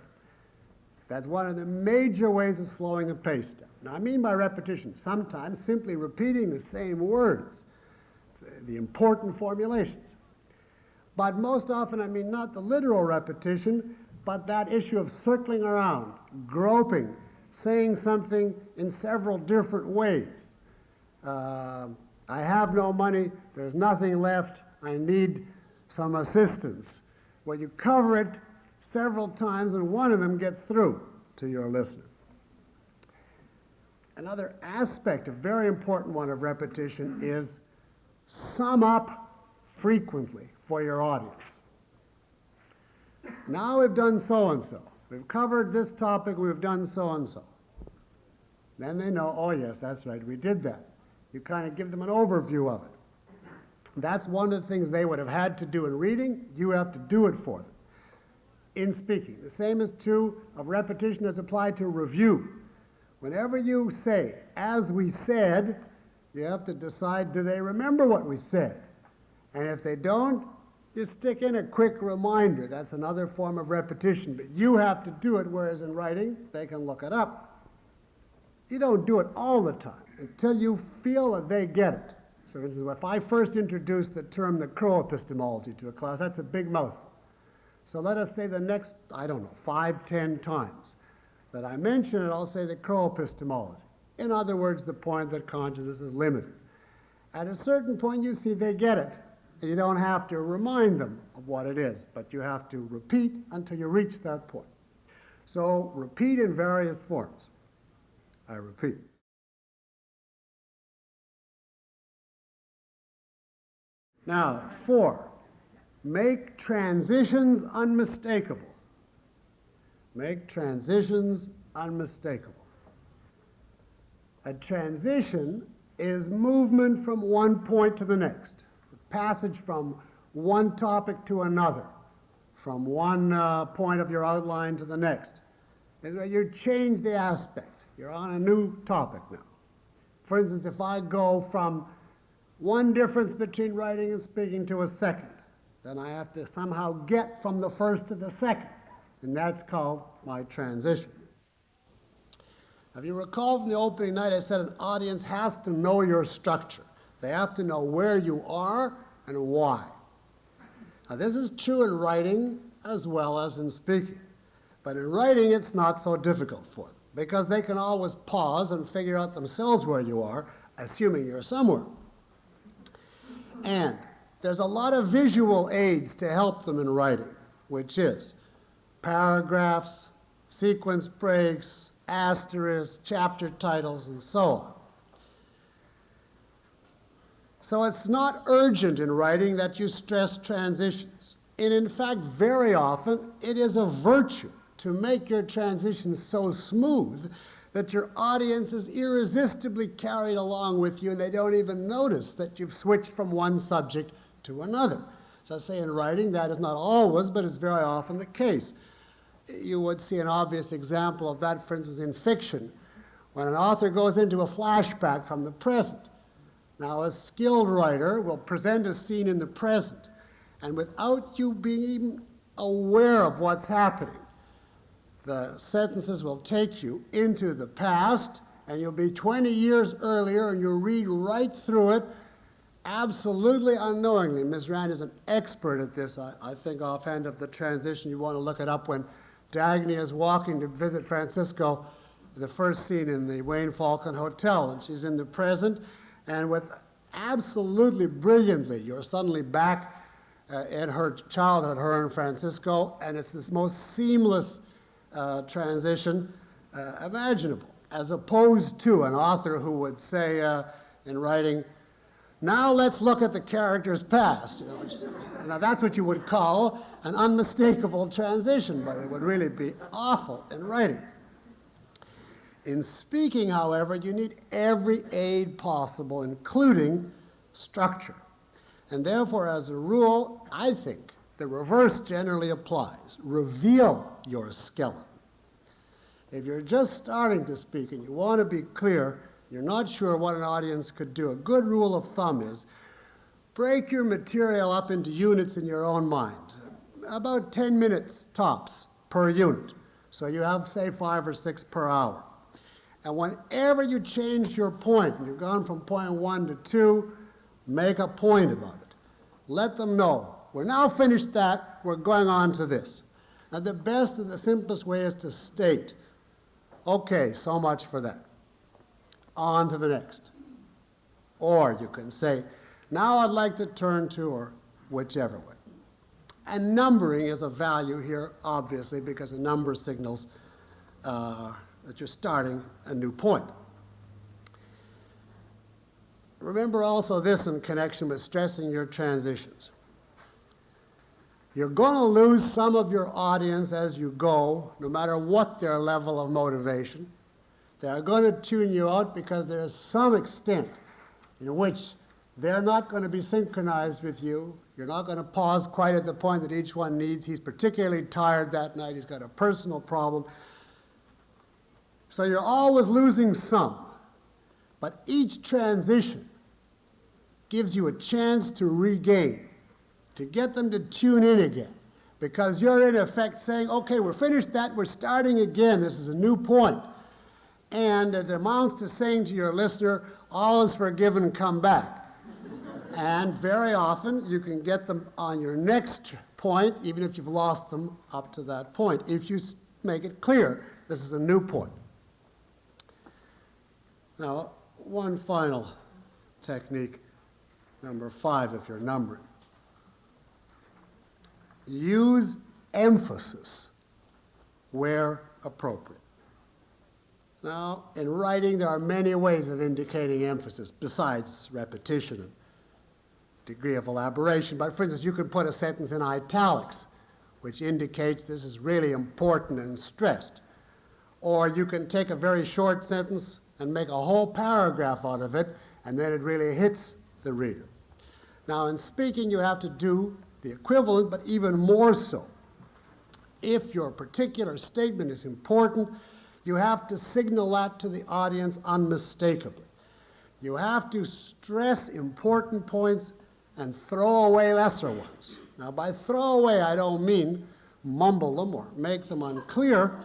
That's one of the major ways of slowing the pace down. Now, I mean by repetition, sometimes simply repeating the same words, the important formulations. But most often, I mean not the literal repetition, but that issue of circling around, groping, saying something in several different ways. I have no money, there's nothing left, I need some assistance. Well, you cover it several times and one of them gets through to your listener. Another aspect, a very important one of repetition, is sum up frequently for your audience. Now we've done so-and-so. We've covered this topic, we've done so-and-so. Then they know, oh yes, that's right, we did that. You kind of give them an overview of it. That's one of the things they would have had to do in reading. You have to do it for them in speaking. The same is true of repetition as applied to review. Whenever you say, as we said, you have to decide, do they remember what we said? And if they don't, you stick in a quick reminder. That's another form of repetition, but you have to do it, whereas in writing, they can look it up. You don't do it all the time until you feel that they get it. So for instance, if I first introduce the term the Crow epistemology to a class, that's a big mouthful. So let us say the next, 5, 10 times that I mention it, I'll say the Crow epistemology. In other words, the point that consciousness is limited. At a certain point, you see they get it. And you don't have to remind them of what it is, but you have to repeat until you reach that point. So repeat in various forms. I repeat. Now, 4. Make transitions unmistakable. Make transitions unmistakable. A transition is movement from one point to the next, passage from one topic to another, from one point of your outline to the next. You change the aspect. You're on a new topic now. For instance, if I go from one difference between writing and speaking to a second, then I have to somehow get from the first to the second, and that's called my transition. If you recall from the opening night, I said an audience has to know your structure. They have to know where you are and why. Now, this is true in writing as well as in speaking. But in writing, it's not so difficult for them, because they can always pause and figure out themselves where you are, assuming you're somewhere. And there's a lot of visual aids to help them in writing, which is paragraphs, sequence breaks, asterisks, chapter titles, and so on. So it's not urgent in writing that you stress transitions. And in fact, very often, it is a virtue to make your transitions so smooth that your audience is irresistibly carried along with you and they don't even notice that you've switched from one subject to another. So I say in writing, that is not always, but it's very often the case. You would see an obvious example of that, for instance, in fiction, when an author goes into a flashback from the present. Now, a skilled writer will present a scene in the present, and without you being even aware of what's happening, the sentences will take you into the past, and you'll be 20 years earlier, and you'll read right through it, absolutely unknowingly. Ms. Rand is an expert at this. I think offhand of the transition. You want to look it up when Dagny is walking to visit Francisco, the first scene in the Wayne Falkland Hotel, and she's in the present, and with absolutely brilliantly, you're suddenly back in her childhood, her and Francisco, and it's this most seamless transition imaginable, as opposed to an author who would say in writing, now let's look at the character's past. Now that's what you would call an unmistakable transition, but it would really be awful in writing. In speaking, however, you need every aid possible, including structure. And therefore, as a rule, I think the reverse generally applies. Reveal your skeleton. If you're just starting to speak and you want to be clear, you're not sure what an audience could do, a good rule of thumb is break your material up into units in your own mind, about 10 minutes tops per unit. So you have, say, 5 or 6 per hour. And whenever you change your point, and you've gone from point 1 to 2, make a point about it. Let them know, we're now finished that, we're going on to this. And the best and the simplest way is to state, okay, so much for that. On to the next. Or you can say, now I'd like to turn to, or whichever way. And numbering is a value here, obviously, because a number signals that you're starting a new point. Remember also this in connection with stressing your transitions. You're going to lose some of your audience as you go, no matter what their level of motivation. They are going to tune you out because there is some extent in which They're not going to be synchronized with you. You're not going to pause quite at the point that each one needs. He's particularly tired that night. He's got a personal problem. So you're always losing some. But each transition gives you a chance to regain, to get them to tune in again. Because you're in effect saying, okay, we're finished that, we're starting again. This is a new point. And it amounts to saying to your listener, all is forgiven, come back. And very often you can get them on your next point, even if you've lost them up to that point, if you make it clear this is a new point. Now, one final technique, number 5 if you're numbering. Use emphasis where appropriate. Now, in writing, there are many ways of indicating emphasis besides repetition and degree of elaboration. But for instance, you could put a sentence in italics, which indicates this is really important and stressed. Or you can take a very short sentence and make a whole paragraph out of it, and then it really hits the reader. Now, in speaking, you have to do the equivalent, but even more so. If your particular statement is important, you have to signal that to the audience unmistakably. You have to stress important points and throw away lesser ones. Now, by throw away, I don't mean mumble them or make them unclear,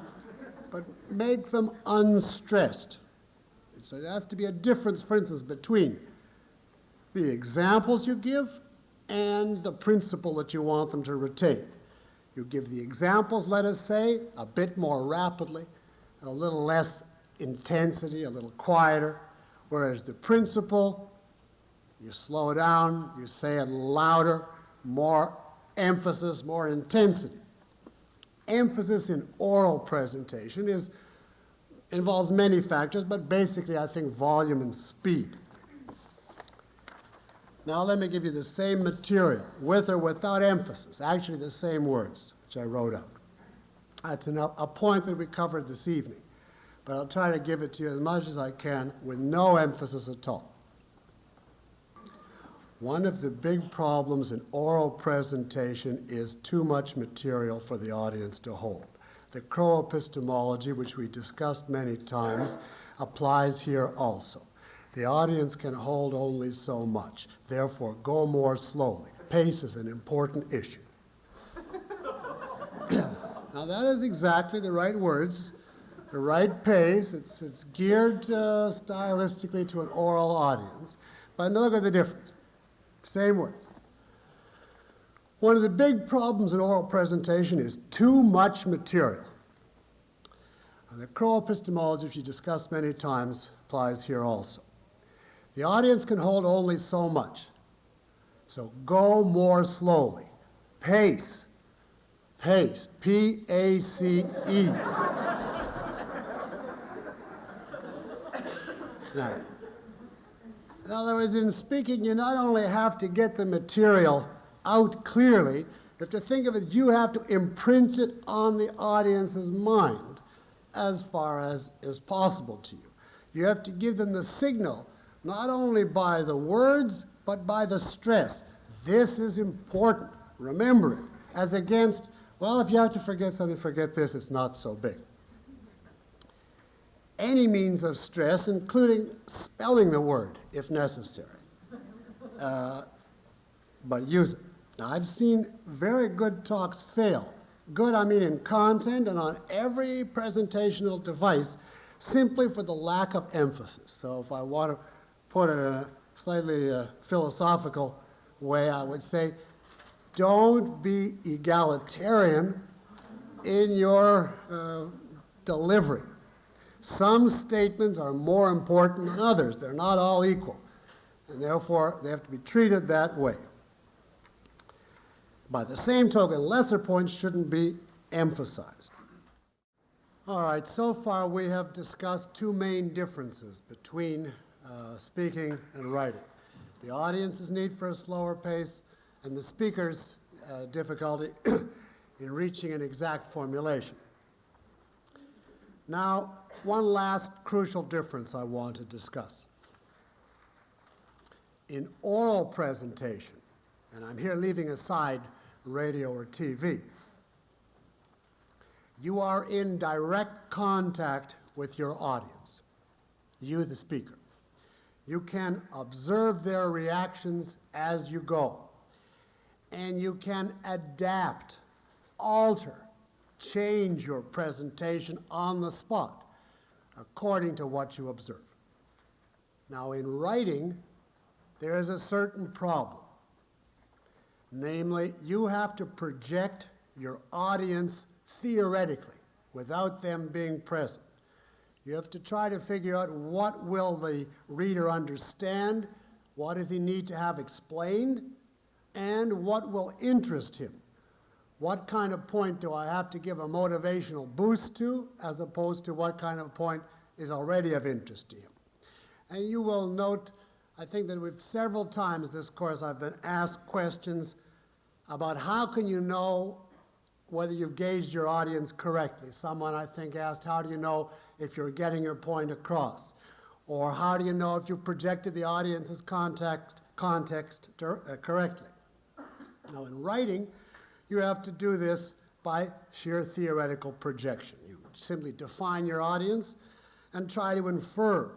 but make them unstressed. So there has to be a difference, for instance, between the examples you give and the principle that you want them to retain. You give the examples, let us say, a bit more rapidly, a little less intensity, a little quieter, whereas the principle, you slow down, you say it louder, more emphasis, more intensity. Emphasis in oral presentation involves many factors, but basically I think volume and speed. Now let me give you the same material, with or without emphasis, actually the same words, which I wrote up. That's a point that we covered this evening, but I'll try to give it to you as much as I can with no emphasis at all. One of the big problems in oral presentation is too much material for the audience to hold. The Crow epistemology, which we discussed many times, applies here also. The audience can hold only so much. Therefore, go more slowly. Pace is an important issue. Now, that is exactly the right words, the right pace. It's geared stylistically to an oral audience. But look at the difference. Same words. One of the big problems in oral presentation is too much material. The Crow epistemology, which you discussed many times, applies here also. The audience can hold only so much. So go more slowly. Pace. Pace. P-A-C-E. Now, in other words, in speaking, you not only have to get the material out clearly, you have to think of it, you have to imprint it on the audience's mind as far as is possible to you. You have to give them the signal, not only by the words, but by the stress. This is important. Remember it. As against, well, if you have to forget something, forget this, it's not so big. Any means of stress, including spelling the word, if necessary. But use it. Now, I've seen very good talks fail. Good, I mean in content and on every presentational device, simply for the lack of emphasis. So if I want to put it in a slightly philosophical way, I would say, don't be egalitarian in your delivery. Some statements are more important than others. They're not all equal, and therefore they have to be treated that way. By the same token, lesser points shouldn't be emphasized. All right, so far we have discussed two main differences between speaking and writing. The audience's need for a slower pace and the speaker's difficulty in reaching an exact formulation. Now, one last crucial difference I want to discuss. In oral presentation, and I'm here leaving aside radio or TV, you are in direct contact with your audience, you the speaker. You can observe their reactions as you go, and you can adapt, alter, change your presentation on the spot according to what you observe. Now, in writing, there is a certain problem. Namely, you have to project your audience theoretically without them being present. You have to try to figure out what will the reader understand, what does he need to have explained, and what will interest him. What kind of point do I have to give a motivational boost to, as opposed to what kind of point is already of interest to him. And you will note, I think that we've several times this course I've been asked questions about how can you know whether you've gauged your audience correctly. Someone, I think, asked, how do you know if you're getting your point across? Or how do you know if you've projected the audience's context correctly? Now, in writing, you have to do this by sheer theoretical projection. You simply define your audience and try to infer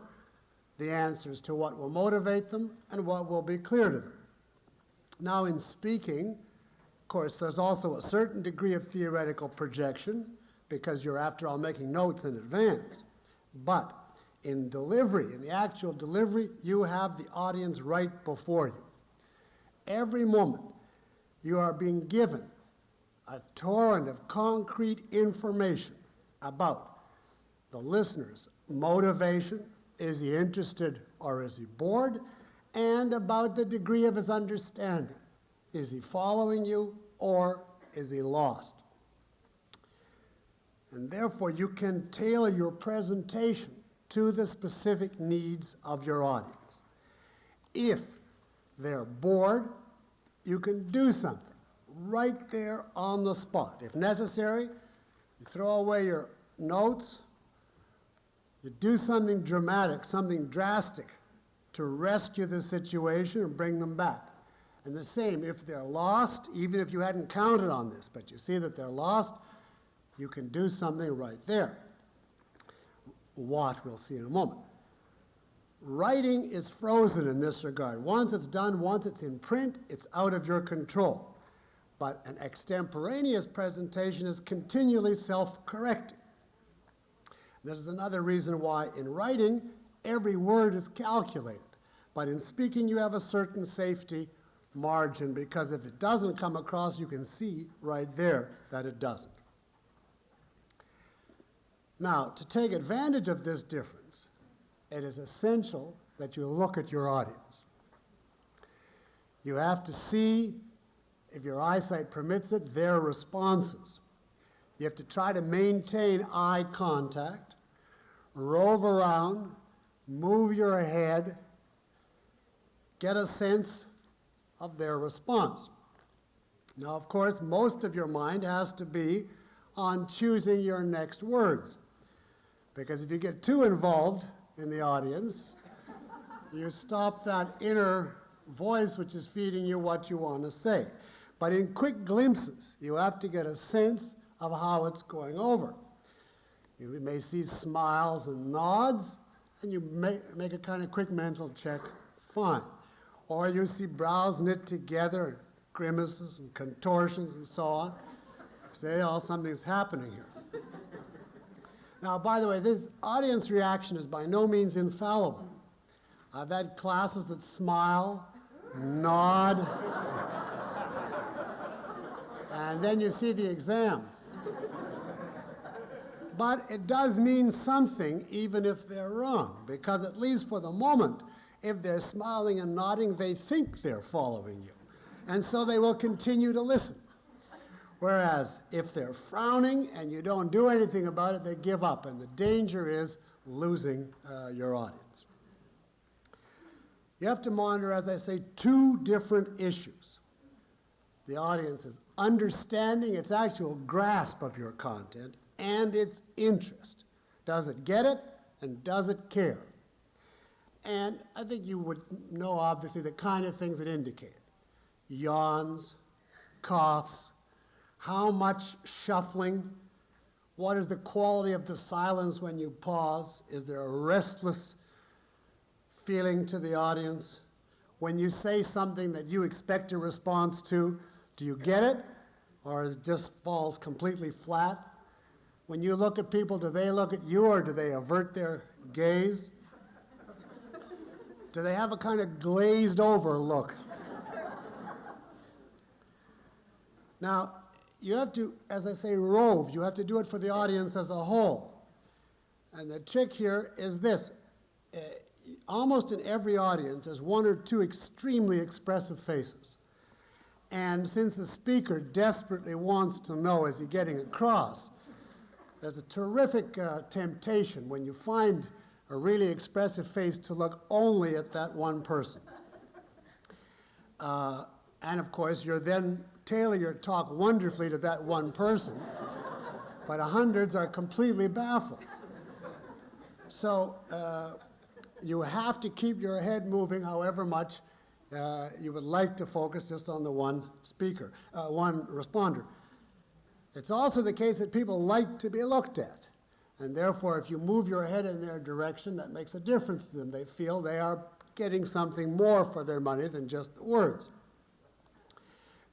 the answers to what will motivate them and what will be clear to them. Now, in speaking, of course, there's also a certain degree of theoretical projection because you're, after all, making notes in advance. But in delivery, in the actual delivery, you have the audience right before you. Every moment, you are being given a torrent of concrete information about the listener's motivation, is he interested or is he bored, and about the degree of his understanding. Is he following you or is he lost? And therefore, you can tailor your presentation to the specific needs of your audience. If they're bored, you can do something right there on the spot. If necessary, you throw away your notes, you do something dramatic, something drastic to rescue the situation and bring them back. And the same, if they're lost, even if you hadn't counted on this, but you see that they're lost, you can do something right there. What, we'll see in a moment. Writing is frozen in this regard. Once it's done, once it's in print, it's out of your control. But an extemporaneous presentation is continually self-correcting. This is another reason why in writing, every word is calculated. But in speaking, you have a certain safety margin, because if it doesn't come across, you can see right there that it doesn't. Now, to take advantage of this difference, it is essential that you look at your audience. You have to see, if your eyesight permits it, their responses. You have to try to maintain eye contact, rove around, move your head, get a sense of their response. Now, of course, most of your mind has to be on choosing your next words, because if you get too involved in the audience, you stop that inner voice which is feeding you what you want to say. But in quick glimpses, you have to get a sense of how it's going over. You may see smiles and nods, and you make a kind of quick mental check, fine. Or you see brows knit together, grimaces and contortions and so on. Say, oh, something's happening here. Now, by the way, this audience reaction is by no means infallible. I've had classes that smile, nod, and then you see the exam. But it does mean something even if they're wrong, because at least for the moment, if they're smiling and nodding, they think they're following you. And so they will continue to listen. Whereas if they're frowning and you don't do anything about it, they give up, and the danger is losing your audience. You have to monitor, as I say, two different issues. The audience's understanding, its actual grasp of your content, and its interest. Does it get it, and does it care? And I think you would know, obviously, the kind of things it indicated. Yawns, coughs, how much shuffling, what is the quality of the silence when you pause? Is there a restless feeling to the audience? When you say something that you expect a response to, do you get it? Or it just falls completely flat? When you look at people, do they look at you or do they avert their gaze? Do they have a kind of glazed over look? Now, you have to, as I say, rove. You have to do it for the audience as a whole. And the trick here is this. Almost in every audience, there's one or two extremely expressive faces. And since the speaker desperately wants to know, is he getting across, there's a terrific temptation when you find a really expressive face to look only at that one person. And of course, you're then tailor your talk wonderfully to that one person, but hundreds are completely baffled. So you have to keep your head moving however much you would like to focus just on the one speaker, one responder. It's also the case that people like to be looked at. And therefore, if you move your head in their direction, that makes a difference to them. They feel they are getting something more for their money than just the words.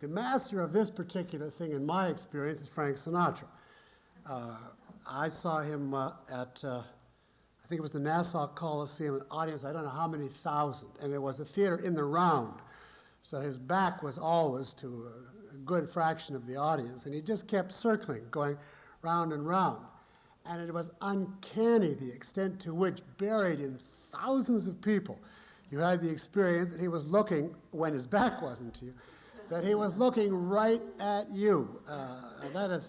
The master of this particular thing, in my experience, is Frank Sinatra. I saw him at, I think it was the Nassau Coliseum, an audience, I don't know how many thousand, and it was a theater in the round. So his back was always to a good fraction of the audience, and he just kept circling, going round and round. And it was uncanny the extent to which, buried in thousands of people, you had the experience that he was looking, when his back wasn't to you, that he was looking right at you.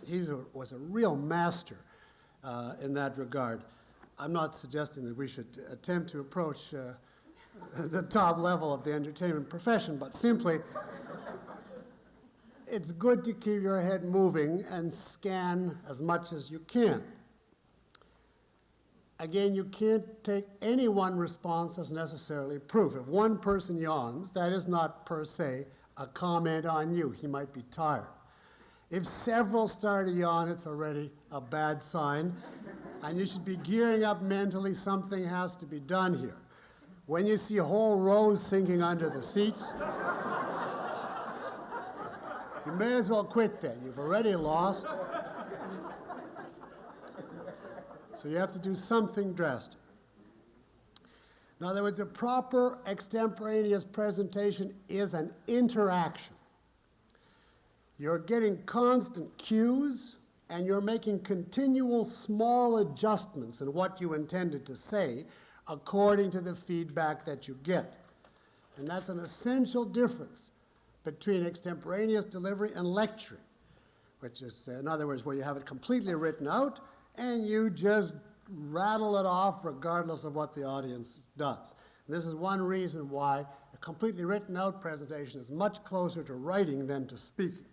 He was a real master in that regard. I'm not suggesting that we should attempt to approach the top level of the entertainment profession, but simply, it's good to keep your head moving and scan as much as you can. Again, you can't take any one response as necessarily proof. If one person yawns, that is not per se a comment on you. He might be tired. If several start to yawn, it's already a bad sign, and you should be gearing up mentally. Something has to be done here. When you see whole rows sinking under the seats, you may as well quit then. You've already lost. So you have to do something drastic. In other words, a proper extemporaneous presentation is an interaction. You're getting constant cues, and you're making continual small adjustments in what you intended to say according to the feedback that you get. And that's an essential difference between extemporaneous delivery and lecturing, which is, in other words, where you have it completely written out and you just rattle it off regardless of what the audience does. And this is one reason why a completely written out presentation is much closer to writing than to speaking.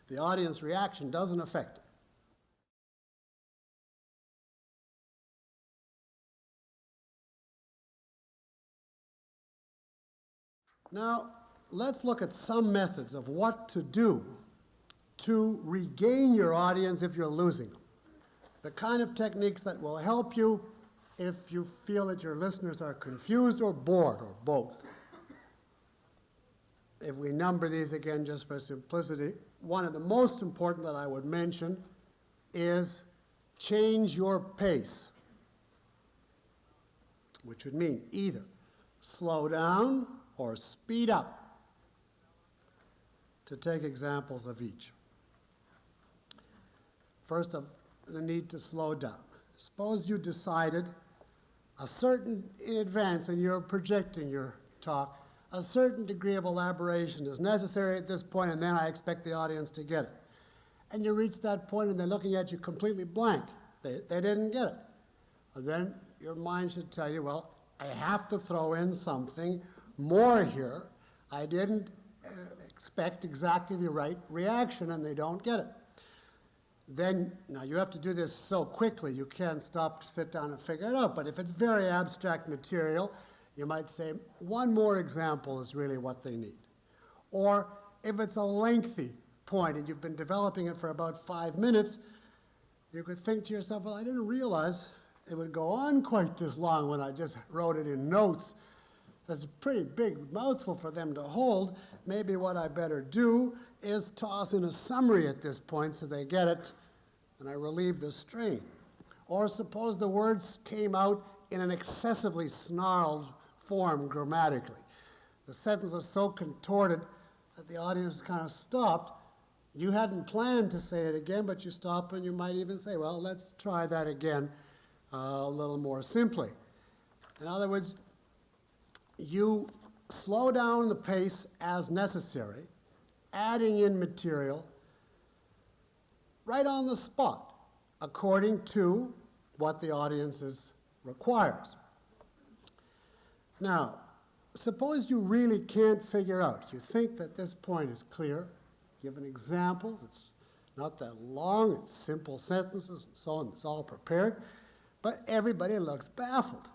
The audience reaction doesn't affect it. Now, let's look at some methods of what to do to regain your audience if you're losing them. The kind of techniques that will help you if you feel that your listeners are confused or bored, or both. If we number these again just for simplicity, one of the most important that I would mention is change your pace, which would mean either slow down or speed up, to take examples of each. First, of the need to slow down. Suppose you decided in advance when you're projecting your talk, a certain degree of elaboration is necessary at this point, and then I expect the audience to get it. And you reach that point and they're looking at you completely blank. They didn't get it. And then your mind should tell you, well, I have to throw in something more here. I didn't expect exactly the right reaction, and they don't get it. Then, now you have to do this so quickly, you can't stop to sit down and figure it out. But if it's very abstract material, you might say, one more example is really what they need. Or if it's a lengthy point and you've been developing it for about 5 minutes, you could think to yourself, well, I didn't realize it would go on quite this long when I just wrote it in notes. That's a pretty big mouthful for them to hold. Maybe what I better do is toss in a summary at this point so they get it, and I relieve the strain. Or suppose the words came out in an excessively snarled form grammatically. The sentence was so contorted that the audience kind of stopped. You hadn't planned to say it again, but you stop and you might even say, well, let's try that again a little more simply. In other words, you slow down the pace as necessary, adding in material right on the spot, according to what the audience requires. Now, suppose you really can't figure out. You think that this point is clear. Give an example. It's not that long. It's simple sentences and so on. It's all prepared. But everybody looks baffled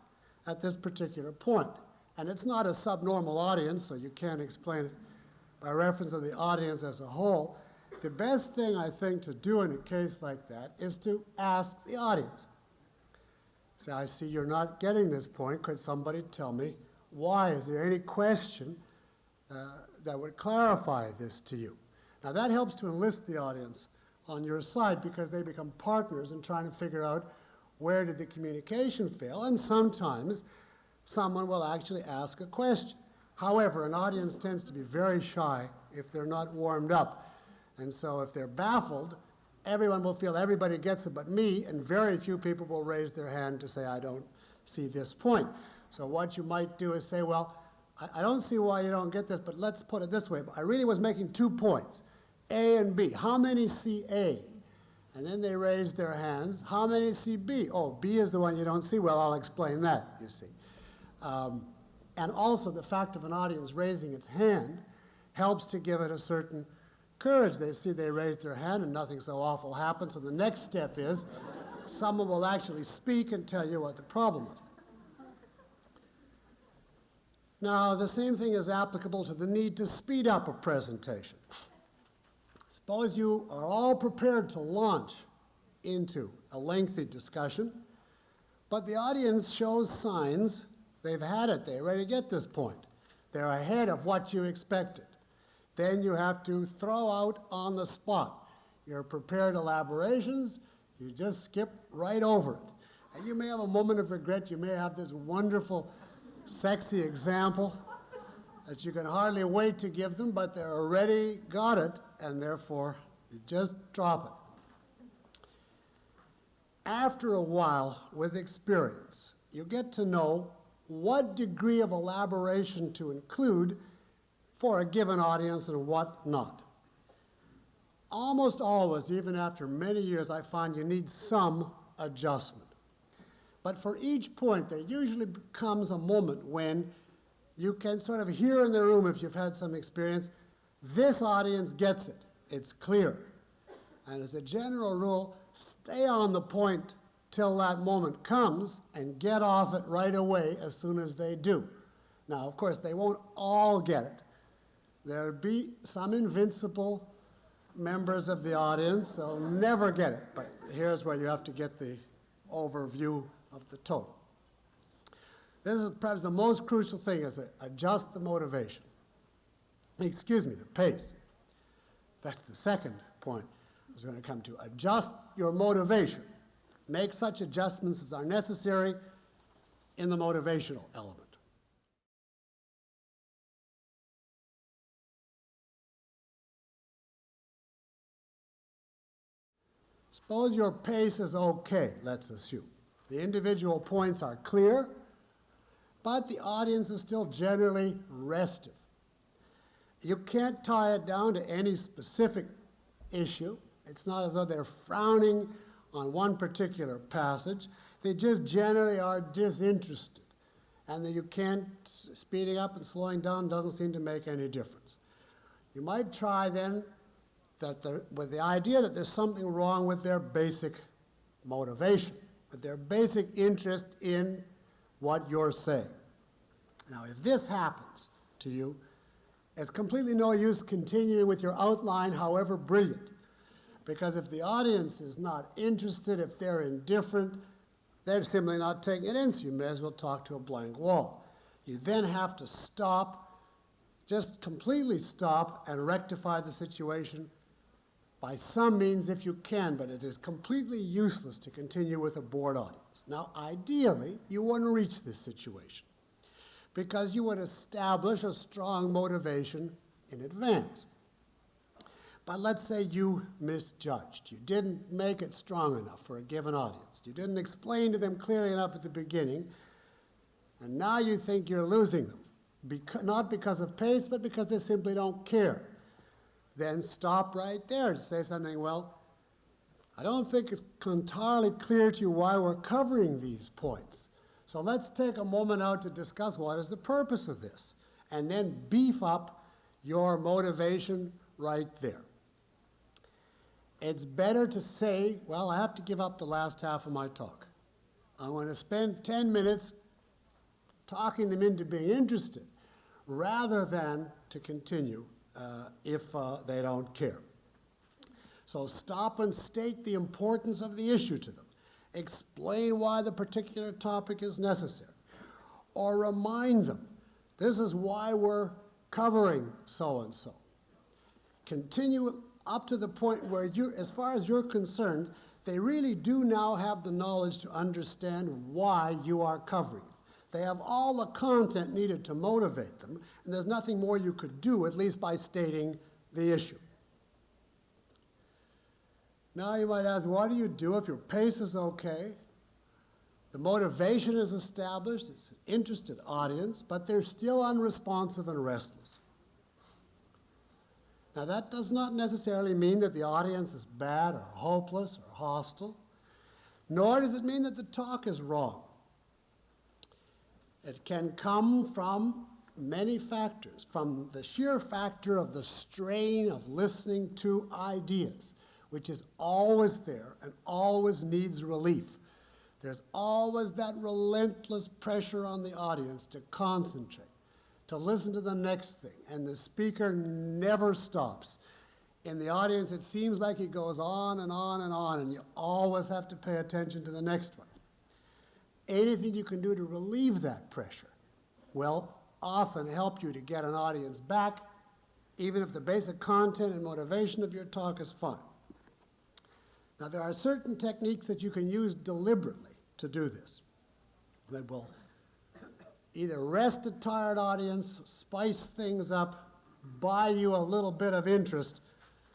at this particular point. And it's not a subnormal audience, so you can't explain it by reference to the audience as a whole. The best thing, I think, to do in a case like that is to ask the audience. Say, I see you're not getting this point. Could somebody tell me why? Is there any question that would clarify this to you? Now, that helps to enlist the audience on your side because they become partners in trying to figure out where did the communication fail, and sometimes someone will actually ask a question. However, an audience tends to be very shy if they're not warmed up. And so if they're baffled, everyone will feel everybody gets it but me, and very few people will raise their hand to say, I don't see this point. So what you might do is say, well, I don't see why you don't get this, but let's put it this way. I really was making 2 points, A and B. How many see A? And then they raise their hands. How many see B? Oh, B is the one you don't see. Well, I'll explain that, you see. And also the fact of an audience raising its hand helps to give it a certain courage. They see they raised their hand and nothing so awful happens. So the next step is someone will actually speak and tell you what the problem is. Now, the same thing is applicable to the need to speed up a presentation. Suppose you are all prepared to launch into a lengthy discussion, but the audience shows signs they've had it. They're ready to get this point. They're ahead of what you expected. Then you have to throw out on the spot your prepared elaborations. You just skip right over it. And you may have a moment of regret. You may have this wonderful, sexy example that you can hardly wait to give them, but they already got it, and therefore you just drop it. After a while, with experience, you get to know what degree of elaboration to include for a given audience and what not. Almost always, even after many years, I find you need some adjustment. But for each point, there usually comes a moment when you can sort of hear in the room, if you've had some experience, this audience gets it. It's clear. And as a general rule, stay on the point till that moment comes and get off it right away as soon as they do. Now, of course, they won't all get it. There'll be some invincible members of the audience that'll never get it. But here's where you have to get the overview of the total. This is perhaps the most crucial thing, is to adjust the motivation. Excuse me, the pace. That's the second point I was going to come to. Adjust your motivation. Make such adjustments as are necessary in the motivational element. Suppose your pace is okay, let's assume. The individual points are clear, but the audience is still generally restive. You can't tie it down to any specific issue. It's not as though they're frowning on one particular passage. They just generally are disinterested. And that you can't, speeding up and slowing down doesn't seem to make any difference. You might try then with the idea that there's something wrong with their basic motivation, with their basic interest in what you're saying. Now, if this happens to you, it's completely no use continuing with your outline, however brilliant, because if the audience is not interested, if they're indifferent, they're simply not taking it in, so you may as well talk to a blank wall. You then have to stop, just completely stop, and rectify the situation by some means if you can, but it is completely useless to continue with a bored audience. Now, ideally, you wouldn't reach this situation because you would establish a strong motivation in advance. But let's say you misjudged. You didn't make it strong enough for a given audience. You didn't explain to them clearly enough at the beginning, and now you think you're losing them, not because of pace, but because they simply don't care. Then stop right there to say something, well, I don't think it's entirely clear to you why we're covering these points. So let's take a moment out to discuss what is the purpose of this, and then beef up your motivation right there. It's better to say, well, I have to give up the last half of my talk. I'm going to spend 10 minutes talking them into being interested, rather than to continue if they don't care. So stop and state the importance of the issue to them. Explain why the particular topic is necessary. Or remind them, this is why we're covering so-and-so. Continue up to the point where you, as far as you're concerned, they really do now have the knowledge to understand why you are covering. They have all the content needed to motivate them, and there's nothing more you could do, at least by stating the issue. Now you might ask, what do you do if your pace is okay? The motivation is established, it's an interested audience, but they're still unresponsive and restless. Now that does not necessarily mean that the audience is bad or hopeless or hostile, nor does it mean that the talk is wrong. It can come from many factors, from the sheer factor of the strain of listening to ideas, which is always there and always needs relief. There's always that relentless pressure on the audience to concentrate, to listen to the next thing, and the speaker never stops. In the audience, it seems like he goes on and on and on, and you always have to pay attention to the next one. Anything you can do to relieve that pressure will often help you to get an audience back, even if the basic content and motivation of your talk is fine. Now, there are certain techniques that you can use deliberately to do this that will either rest a tired audience, spice things up, buy you a little bit of interest.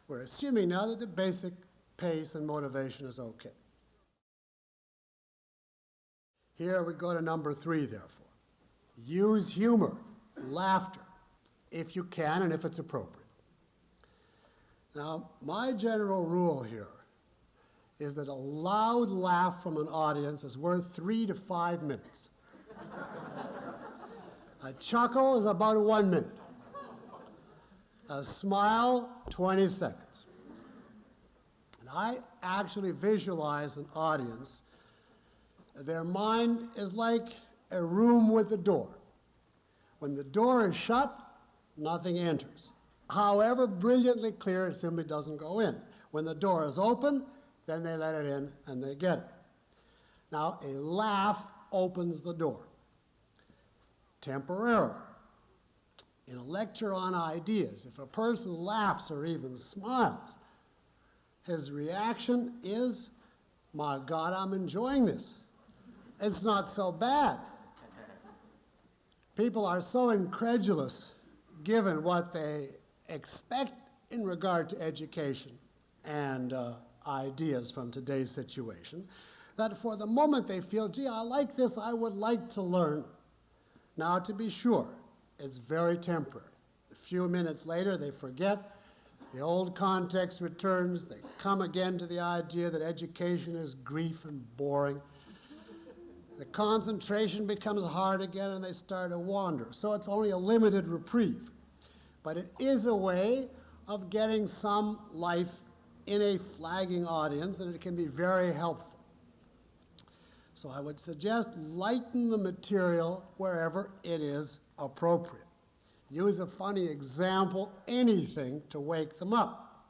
We're assuming now that the basic pace and motivation is okay. Here we go to number 3, therefore. Use humor, laughter, if you can and if it's appropriate. Now, my general rule here is that a loud laugh from an audience is worth 3 to 5 minutes. A chuckle is about 1 minute. A smile, 20 seconds. And I actually visualize an audience. Their mind is like a room with a door. When the door is shut, nothing enters. However brilliantly clear, it simply doesn't go in. When the door is open, then they let it in and they get it. Now, a laugh opens the door, temporarily. In a lecture on ideas, if a person laughs or even smiles, his reaction is, my God, I'm enjoying this. It's not so bad. People are so incredulous given what they expect in regard to education and ideas from today's situation, that for the moment they feel, gee, I like this, I would like to learn. Now, to be sure, it's very temporary. A few minutes later, they forget, the old context returns, they come again to the idea that education is grief and boring. The concentration becomes hard again and they start to wander. So it's only a limited reprieve. But it is a way of getting some life in a flagging audience, and it can be very helpful. So I would suggest lighten the material wherever it is appropriate. Use a funny example, anything to wake them up.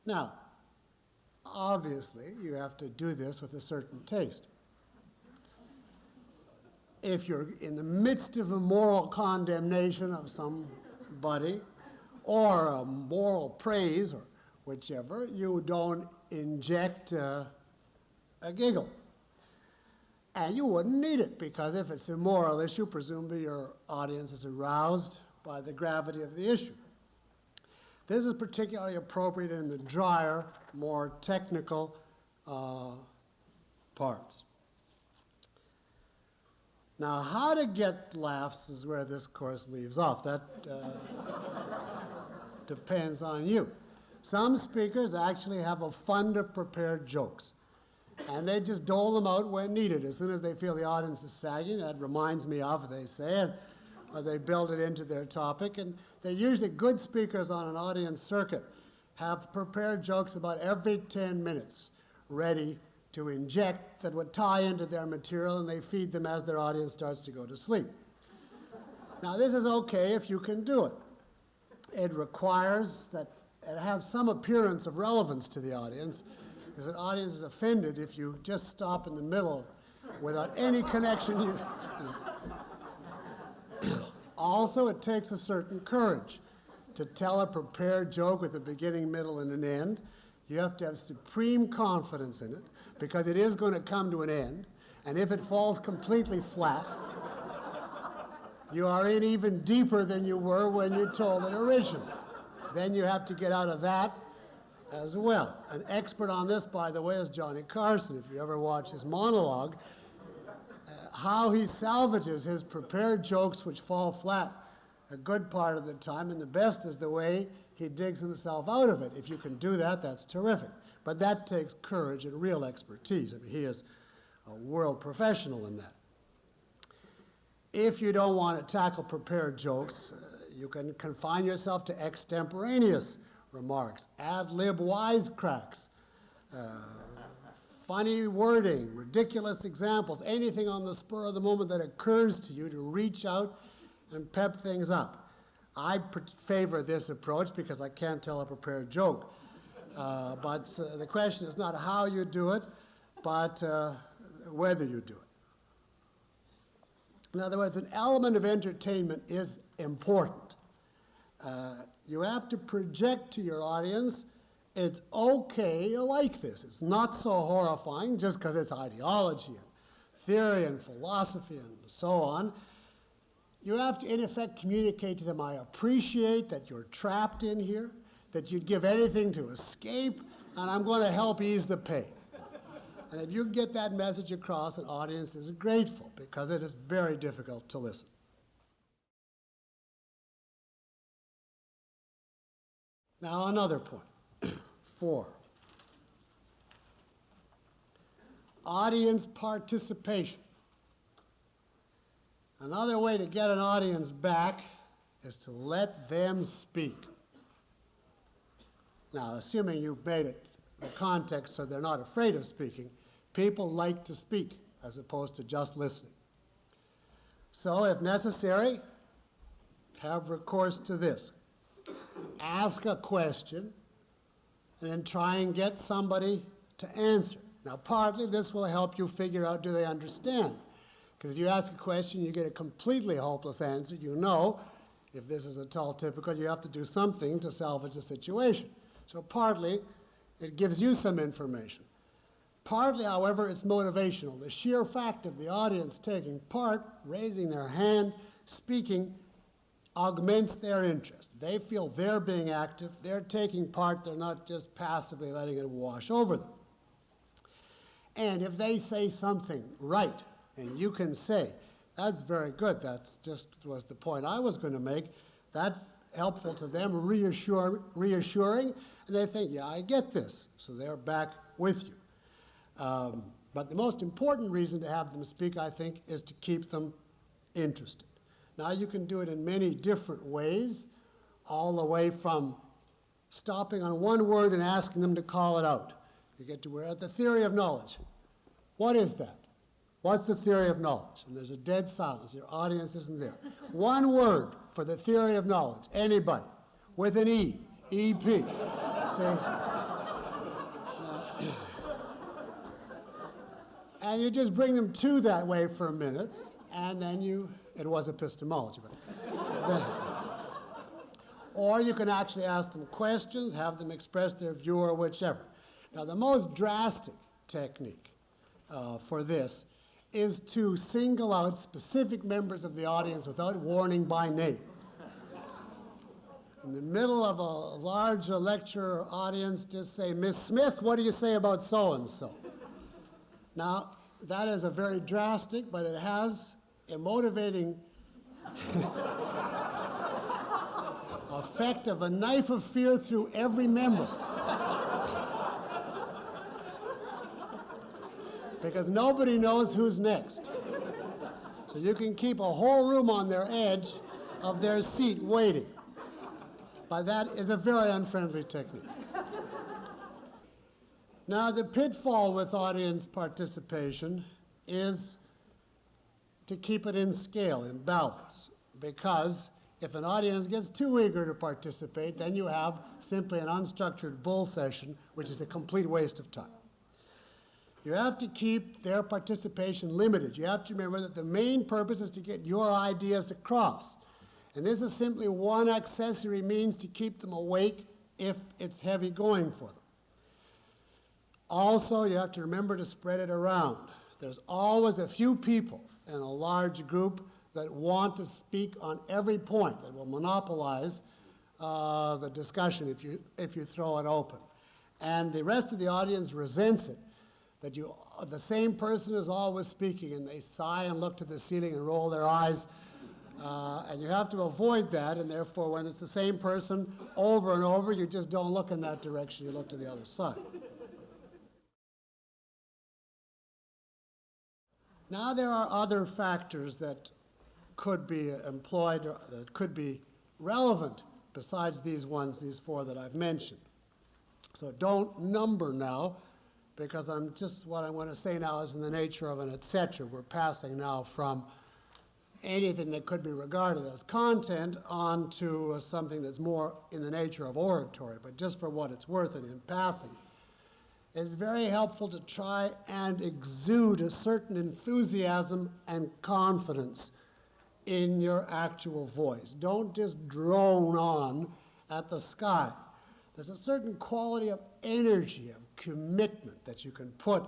Now, obviously, you have to do this with a certain taste. If you're in the midst of a moral condemnation of somebody, or a moral praise, or whichever, you don't inject a giggle. And you wouldn't need it, because if it's a moral issue, presumably your audience is aroused by the gravity of the issue. This is particularly appropriate in the drier, more technical parts. Now, how to get laughs is where this course leaves off. That depends on you. Some speakers actually have a fund of prepared jokes, and they just dole them out when needed. As soon as they feel the audience is sagging, that reminds me of, they say it, or they build it into their topic. And they're usually good speakers on an audience circuit, have prepared jokes about every 10 minutes, ready to inject that would tie into their material, and they feed them as their audience starts to go to sleep. Now, this is okay if you can do it. It requires that it have some appearance of relevance to the audience, because an audience is offended if you just stop in the middle without any connection. Also, it takes a certain courage to tell a prepared joke with a beginning, middle, and an end. You have to have supreme confidence in it, because it is going to come to an end, and if it falls completely flat, you are in even deeper than you were when you told it originally. Then you have to get out of that as well. An expert on this, by the way, is Johnny Carson. If you ever watch his monologue, how he salvages his prepared jokes which fall flat a good part of the time, and the best is the way he digs himself out of it. If you can do that, that's terrific. But that takes courage and real expertise. I mean, he is a world professional in that. If you don't want to tackle prepared jokes, you can confine yourself to extemporaneous remarks, ad-lib wisecracks, funny wording, ridiculous examples, anything on the spur of the moment that occurs to you to reach out and pep things up. I favor this approach because I can't tell a prepared joke. But the question is not how you do it, but whether you do it. In other words, an element of entertainment is important. You have to project to your audience, it's okay to like this. It's not so horrifying just because it's ideology and theory and philosophy and so on. You have to, in effect, communicate to them, I appreciate that you're trapped in here, that you'd give anything to escape, and I'm going to help ease the pain. And if you get that message across, an audience is grateful, because it is very difficult to listen. Now, another point, 4. Audience participation. Another way to get an audience back is to let them speak. Now, assuming you've made it the context so they're not afraid of speaking, people like to speak as opposed to just listening. So, if necessary, have recourse to this. Ask a question and then try and get somebody to answer. Now, partly this will help you figure out, do they understand? Because if you ask a question, you get a completely hopeless answer, you know, if this is at all typical, you have to do something to salvage the situation. So partly, it gives you some information. Partly, however, it's motivational. The sheer fact of the audience taking part, raising their hand, speaking, augments their interest. They feel they're being active, they're taking part, they're not just passively letting it wash over them. And if they say something right, and you can say, that's very good, that's just was the point I was going to make, that's helpful to them, reassuring, and they think, yeah, I get this, so they're back with you. But the most important reason to have them speak, I think, is to keep them interested. Now, you can do it in many different ways, all the way from stopping on one word and asking them to call it out. You get to where the theory of knowledge. What is that? What's the theory of knowledge? And there's a dead silence. Your audience isn't there. One word for the theory of knowledge. Anybody. With an E. EP. See? And you just bring them to that way for a minute, and then it was epistemology. Or you can actually ask them questions, have them express their view, or whichever. Now, the most drastic technique for this is to single out specific members of the audience without warning by name. In the middle of a large lecture audience, just say, Miss Smith, what do you say about so-and-so? Now, that is a very drastic, but it has a motivating effect of a knife of fear through every member. Because nobody knows who's next. So you can keep a whole room on their edge of their seat waiting. But that is a very unfriendly technique. Now, the pitfall with audience participation is to keep it in scale, in balance, because if an audience gets too eager to participate, then you have simply an unstructured bull session, which is a complete waste of time. You have to keep their participation limited. You have to remember that the main purpose is to get your ideas across. And this is simply one accessory means to keep them awake if it's heavy going for them. Also, you have to remember to spread it around. There's always a few people in a large group that want to speak on every point, that will monopolize the discussion if you throw it open. And the rest of the audience resents it, that the same person is always speaking, and they sigh and look to the ceiling and roll their eyes. And you have to avoid that, and therefore when it's the same person over and over, you just don't look in that direction, you look to the other side. Now there are other factors that could be employed, or that could be relevant besides these four that I've mentioned. So don't number now, because what I'm going to say now is in the nature of an et cetera. We're passing now from anything that could be regarded as content onto something that's more in the nature of oratory, but just for what it's worth and in passing. It's very helpful to try and exude a certain enthusiasm and confidence in your actual voice. Don't just drone on at the sky. There's a certain quality of energy, of commitment that you can put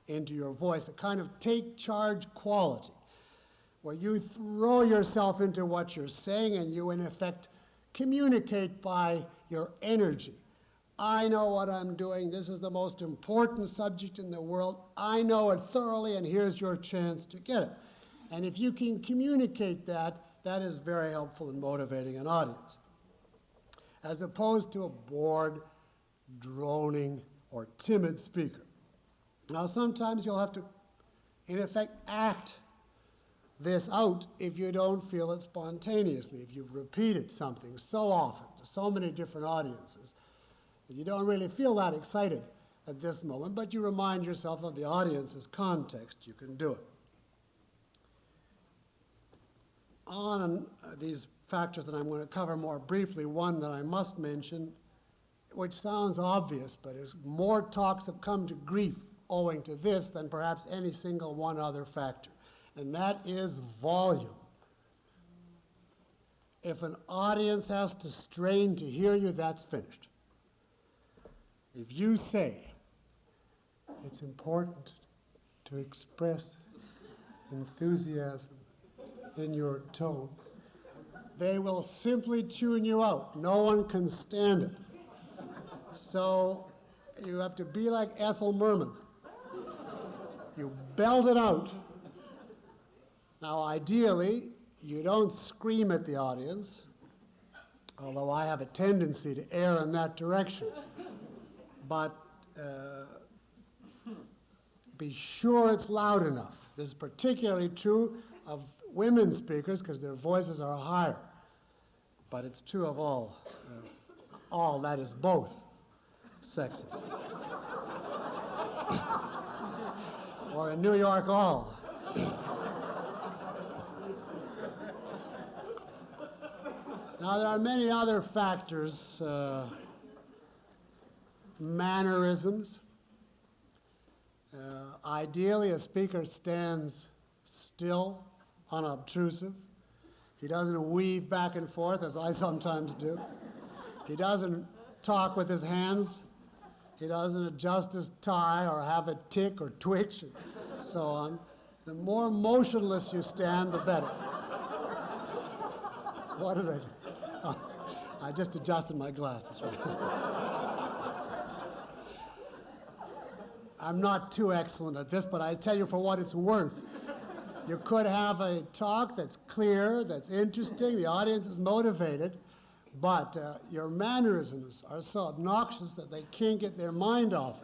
into your voice, a kind of take charge quality, where you throw yourself into what you're saying and you, in effect, communicate by your energy. I know what I'm doing. This is the most important subject in the world. I know it thoroughly, and here's your chance to get it. And if you can communicate that, that is very helpful in motivating an audience, as opposed to a bored, droning, or timid speaker. Now, sometimes you'll have to, in effect, act this out if you don't feel it spontaneously, if you've repeated something so often to so many different audiences that you don't really feel that excited at this moment, but you remind yourself of the audience's context, you can do it. On these factors that I'm going to cover more briefly, one that I must mention, which sounds obvious, but is more talks have come to grief owing to this than perhaps any single one other factor, and that is volume. If an audience has to strain to hear you, that's finished. If you say, it's important to express enthusiasm in your tone, they will simply tune you out. No one can stand it. So you have to be like Ethel Merman. You belt it out. Now, ideally, you don't scream at the audience, although I have a tendency to err in that direction. But be sure it's loud enough. This is particularly true of women speakers because their voices are higher. But it's true of all, that is both sexes. Or in New York, all. Now, there are many other factors, mannerisms. Ideally, a speaker stands still, unobtrusive. He doesn't weave back and forth, as I sometimes do. He doesn't talk with his hands. He doesn't adjust his tie or have a tick or twitch and so on. The more motionless you stand, the better. What did I do? Oh, I just adjusted my glasses. I'm not too excellent at this, but I tell you for what it's worth. You could have a talk that's clear, that's interesting, the audience is motivated, but your mannerisms are so obnoxious that they can't get their mind off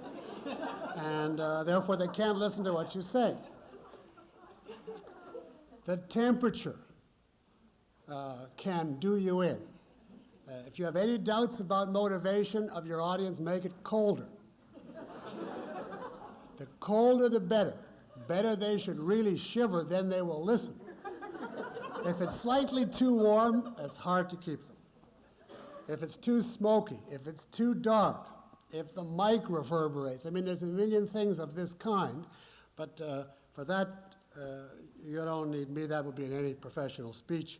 it. And therefore they can't listen to what you say. The temperature can do you in. If you have any doubts about motivation of your audience, make it colder. The colder the better. Better they should really shiver, then they will listen. If it's slightly too warm, it's hard to keep them. If it's too smoky, if it's too dark, if the mic reverberates. I mean, there's a million things of this kind, but for that, you don't need me. That would be in any professional speech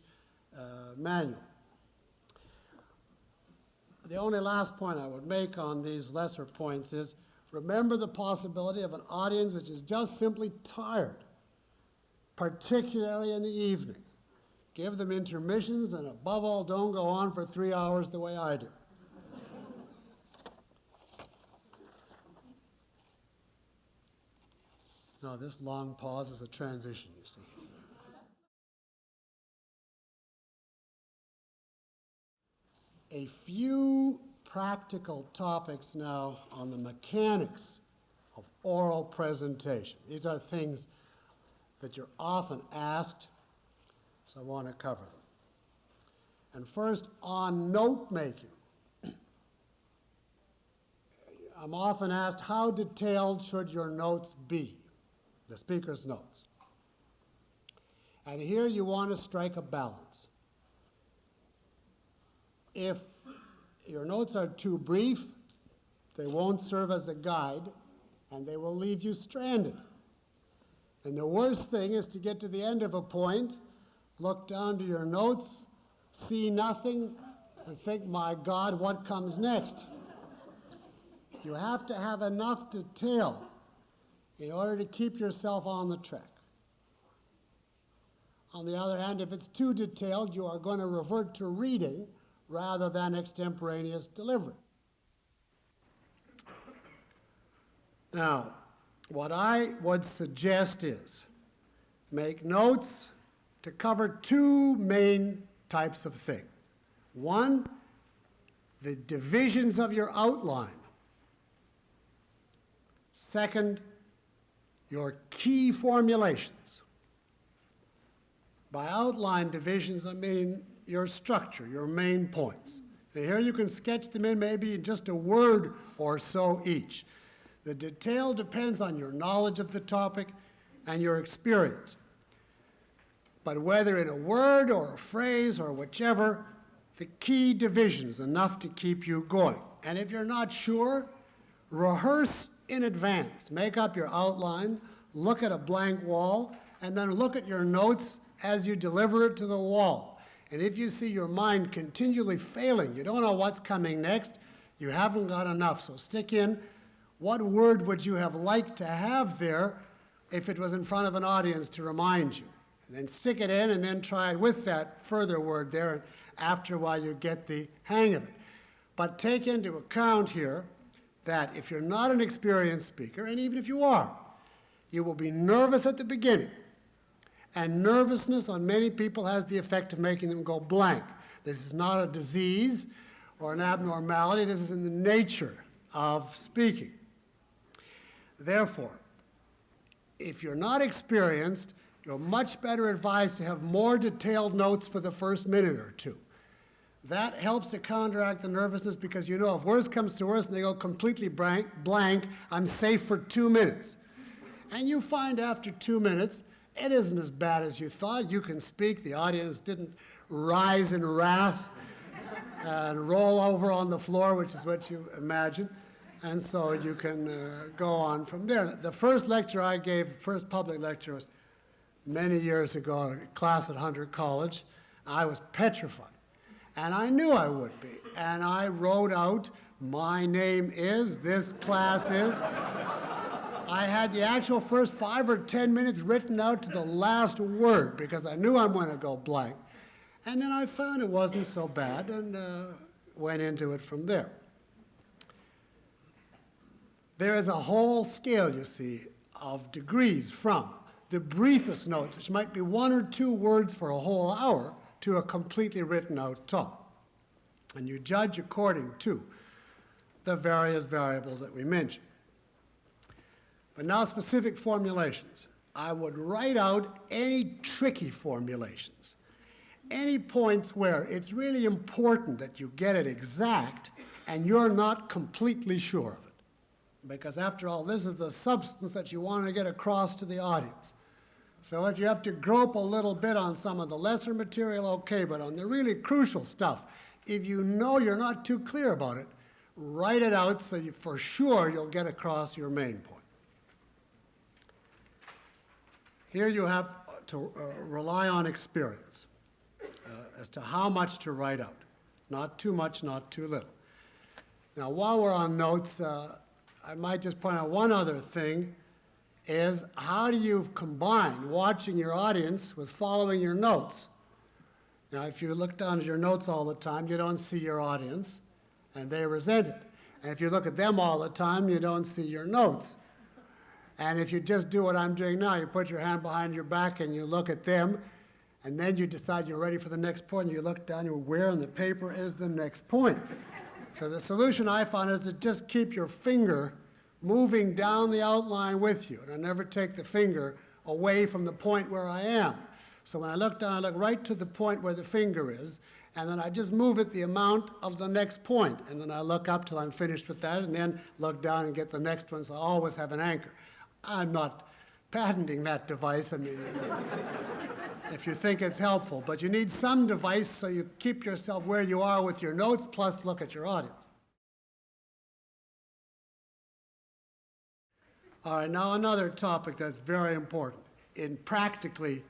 manual. The only last point I would make on these lesser points is remember the possibility of an audience which is just simply tired, particularly in the evening. Give them intermissions, and above all, don't go on for 3 hours the way I do. Now, this long pause is a transition, you see. A few practical topics now on the mechanics of oral presentation. These are things that you're often asked, so I want to cover them. And first, on note making. I'm often asked, how detailed should your notes be, the speaker's notes? And here you want to strike a balance. If your notes are too brief, they won't serve as a guide, and they will leave you stranded. And the worst thing is to get to the end of a point, look down to your notes, see nothing, and think, my God, what comes next? You have to have enough detail in order to keep yourself on the track. On the other hand, if it's too detailed, you are going to revert to reading rather than extemporaneous delivery. Now, what I would suggest is make notes to cover two main types of thing. One, the divisions of your outline. Second, your key formulations. By outline divisions, I mean your structure, your main points. And here you can sketch them in maybe in just a word or so each. The detail depends on your knowledge of the topic and your experience. But whether in a word or a phrase or whichever, the key division is enough to keep you going. And if you're not sure, rehearse in advance. Make up your outline, look at a blank wall, and then look at your notes as you deliver it to the wall. And if you see your mind continually failing, you don't know what's coming next, you haven't got enough. So stick in, what word would you have liked to have there if it was in front of an audience to remind you? And then stick it in and then try it with that further word there, and after a while you get the hang of it. But take into account here that if you're not an experienced speaker, and even if you are, you will be nervous at the beginning. And nervousness on many people has the effect of making them go blank. This is not a disease or an abnormality. This is in the nature of speaking. Therefore, if you're not experienced, you're much better advised to have more detailed notes for the first minute or two. That helps to counteract the nervousness because you know if worse comes to worse and they go completely blank, I'm safe for 2 minutes. And you find after 2 minutes, it isn't as bad as you thought. You can speak. The audience didn't rise in wrath and roll over on the floor, which is what you imagine. And so you can go on from there. The first lecture I gave, first public lecture, was many years ago, a class at Hunter College. I was petrified. And I knew I would be. And I wrote out, my name is, this class is. I had the actual first 5 or 10 minutes written out to the last word because I knew I'm going to go blank. And then I found it wasn't so bad and went into it from there. There is a whole scale, you see, of degrees from the briefest notes, which might be 1 or 2 words for a whole hour, to a completely written out talk. And you judge according to the various variables that we mentioned. But now specific formulations. I would write out any tricky formulations, any points where it's really important that you get it exact and you're not completely sure of it. Because after all, this is the substance that you want to get across to the audience. So if you have to grope a little bit on some of the lesser material, okay, but on the really crucial stuff, if you know you're not too clear about it, write it out so you, for sure you'll get across your main point. Here you have to rely on experience as to how much to write out. Not too much, not too little. Now, while we're on notes, I might just point out one other thing, is how do you combine watching your audience with following your notes? Now, if you look down at your notes all the time, you don't see your audience, and they resent it. And if you look at them all the time, you don't see your notes. And if you just do what I'm doing now, you put your hand behind your back and you look at them, and then you decide you're ready for the next point, and you look down, you're where in the paper is the next point. So the solution I found is to just keep your finger moving down the outline with you, and I never take the finger away from the point where I am. So when I look down, I look right to the point where the finger is, and then I just move it the amount of the next point, and then I look up till I'm finished with that, and then look down and get the next one, so I always have an anchor. I'm not patenting that device, I mean, if you think it's helpful, but you need some device so you keep yourself where you are with your notes, plus look at your audience. All right, now another topic that's very important in practically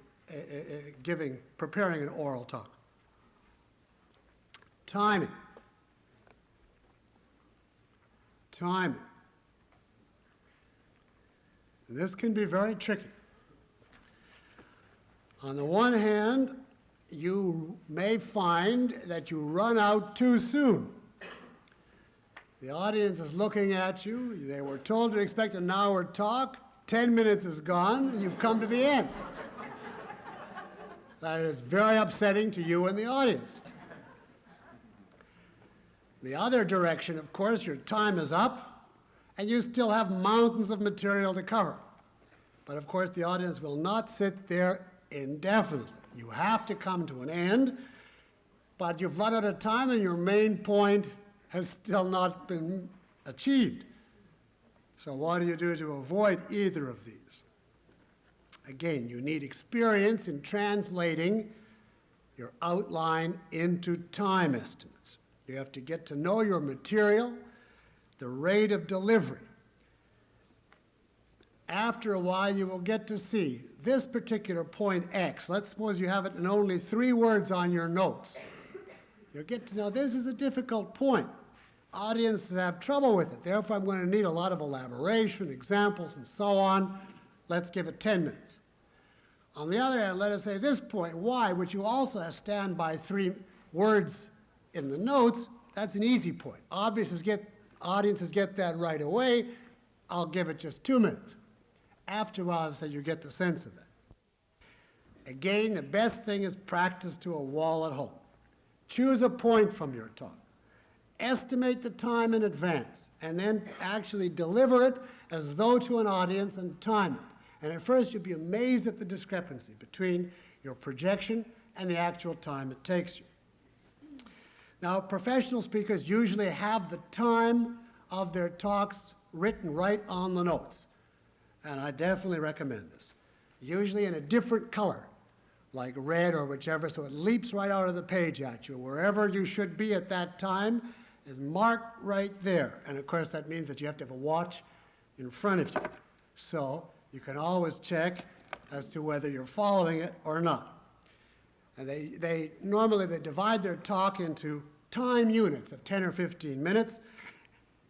preparing an oral talk. Timing. Timing. And this can be very tricky. On the one hand, you may find that you run out too soon. The audience is looking at you. They were told to expect an hour talk. 10 minutes is gone, and you've come to the end. That is very upsetting to you and the audience. The other direction, of course, your time is up, and you still have mountains of material to cover. But of course, the audience will not sit there indefinitely. You have to come to an end, but you've run out of time, and your main point has still not been achieved. So what do you do to avoid either of these? Again, you need experience in translating your outline into time estimates. You have to get to know your material, the rate of delivery. After a while, you will get to see this particular point X. Let's suppose you have it in only 3 words on your notes. You'll get to know this is a difficult point. Audiences have trouble with it. Therefore, I'm going to need a lot of elaboration, examples, and so on. Let's give it 10 minutes. On the other hand, let us say this point, Y, which you also stand by 3 words in the notes, that's an easy point. Audiences get that right away. I'll give it just 2 minutes. After a while, so you get the sense of that. Again, the best thing is practice to a wall at home. Choose a point from your talk. Estimate the time in advance, and then actually deliver it as though to an audience and time it. And at first, you'll be amazed at the discrepancy between your projection and the actual time it takes you. Now, professional speakers usually have the time of their talks written right on the notes, and I definitely recommend this. usually in a different color, like red or whichever, so it leaps right out of the page at you. Wherever you should be at that time is marked right there. And of course that means that you have to have a watch in front of you. So you can always check as to whether you're following it or not. And they normally divide their talk into time units of 10 or 15 minutes,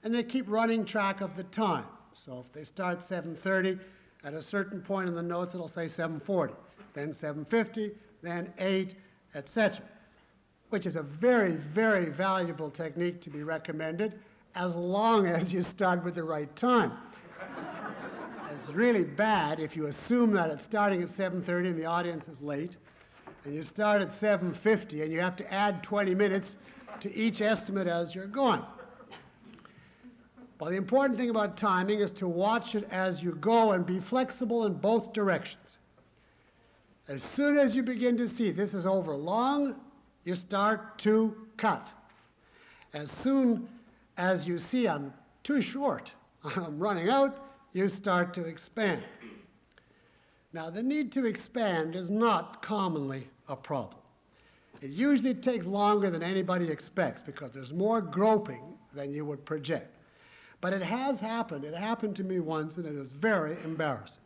and they keep running track of the time. So if they start 7:30, at a certain point in the notes it'll say 7:40, then 7:50, then 8, etc., which is a very, very valuable technique to be recommended as long as you start with the right time. It's really bad if you assume that it's starting at 7:30 and the audience is late, and you start at 7:50 and you have to add 20 minutes to each estimate as you're going. Well, the important thing about timing is to watch it as you go and be flexible in both directions. As soon as you begin to see this is over long, you start to cut. As soon as you see I'm too short, I'm running out, you start to expand. Now, the need to expand is not commonly a problem. It usually takes longer than anybody expects because there's more groping than you would project. But it has happened. It happened to me once, and it is very embarrassing.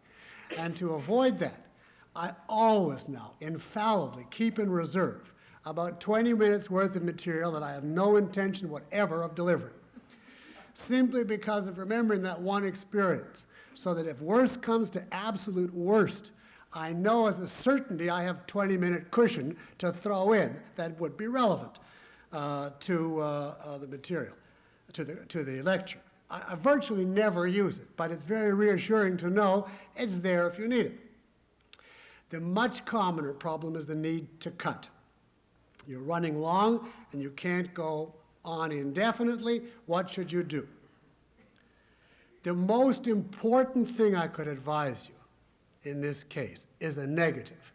And to avoid that, I always now infallibly keep in reserve about 20 minutes worth of material that I have no intention whatever of delivering, simply because of remembering that one experience, so that if worst comes to absolute worst, I know as a certainty I have 20-minute cushion to throw in that would be relevant to the material, to the lecture. I virtually never use it, but it's very reassuring to know it's there if you need it. The much commoner problem is the need to cut. You're running long and you can't go on indefinitely. What should you do? The most important thing I could advise you in this case is a negative.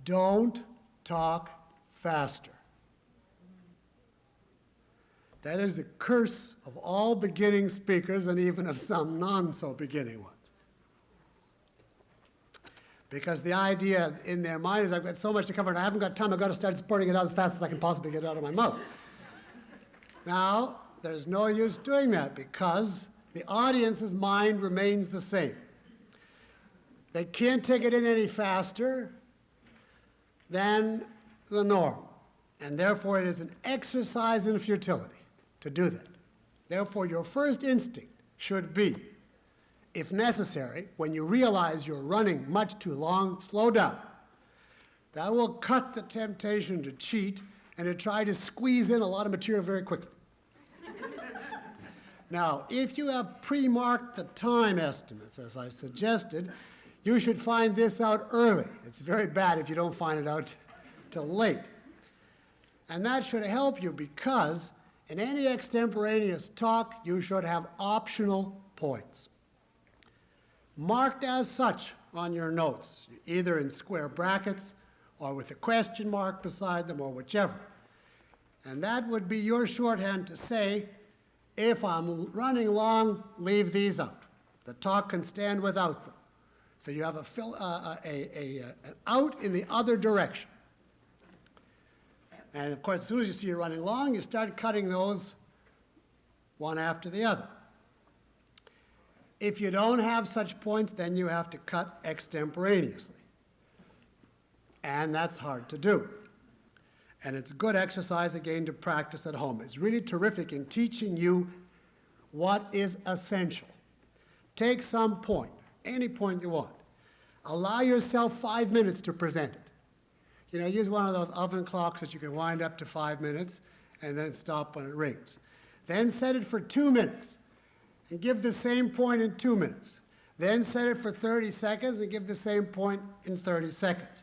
Don't talk faster. That is the curse of all beginning speakers and even of some non-so-beginning ones. Because the idea in their mind is I've got so much to cover and I haven't got time, I've got to start spurting it out as fast as I can possibly get it out of my mouth. Now, there's no use doing that because the audience's mind remains the same. They can't take it in any faster than the norm, and therefore it is an exercise in futility to do that. Therefore, your first instinct should be, if necessary, when you realize you're running much too long, slow down. That will cut the temptation to cheat and to try to squeeze in a lot of material very quickly. Now, if you have pre-marked the time estimates, as I suggested, you should find this out early. It's very bad if you don't find it out till late. And that should help you because in any extemporaneous talk, you should have optional points, marked as such on your notes, either in square brackets or with a question mark beside them or whichever. And that would be your shorthand to say, if I'm running long, leave these out. The talk can stand without them. So you have an out in the other direction. And of course, as soon as you see you're running long, you start cutting those one after the other. If you don't have such points, then you have to cut extemporaneously. And that's hard to do. And it's good exercise, again, to practice at home. It's really terrific in teaching you what is essential. Take some point, any point you want. Allow yourself 5 minutes to present it. You know, use one of those oven clocks that you can wind up to 5 minutes and then stop when it rings. Then set it for 2 minutes and give the same point in 2 minutes. Then set it for 30 seconds and give the same point in 30 seconds.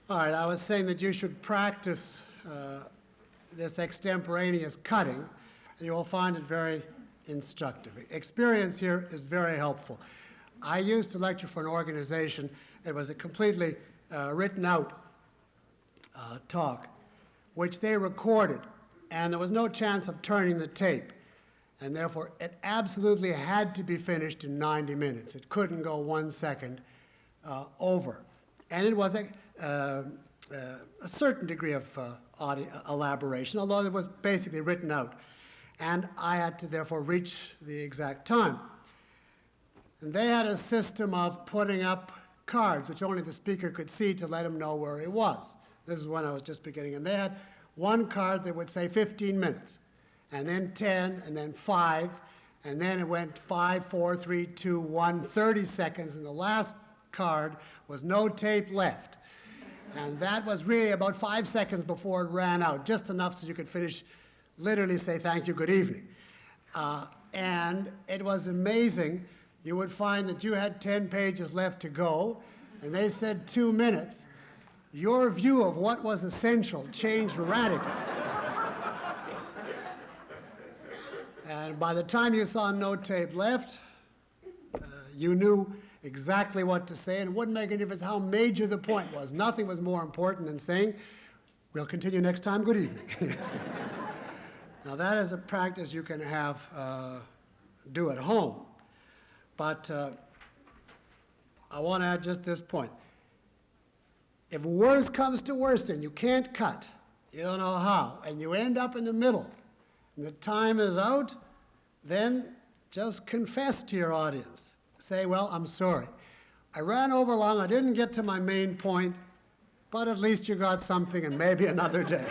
All right, I was saying that you should practice this extemporaneous cutting, and you will find it very instructive. Experience here is very helpful. I used to lecture for an organization. It was a completely written out talk, which they recorded, and there was no chance of turning the tape. And therefore, it absolutely had to be finished in 90 minutes. It couldn't go 1 second over. And it was a certain degree of elaboration, although it was basically written out. And I had to therefore reach the exact time. And they had a system of putting up cards, which only the speaker could see to let him know where he was. This is when I was just beginning. And they had one card that would say 15 minutes, and then 10, and then 5, and then it went 5, 4, 3, 2, 1, 30 seconds, and the last card was no tape left. And that was really about 5 seconds before it ran out, just enough so you could finish, literally say thank you, good evening. And it was amazing. You would find that you had 10 pages left to go, and they said 2 minutes. Your view of what was essential changed radically. And by the time you saw no tape left, you knew exactly what to say, and it wouldn't make any difference how major the point was. Nothing was more important than saying, we'll continue next time, good evening. Now that is a practice you can have, do at home. But I want to add just this point. If worst comes to worst and you can't cut, you don't know how, and you end up in the middle, and the time is out, then just confess to your audience. Say, well, I'm sorry. I ran over long, I didn't get to my main point, but at least you got something, and maybe another day.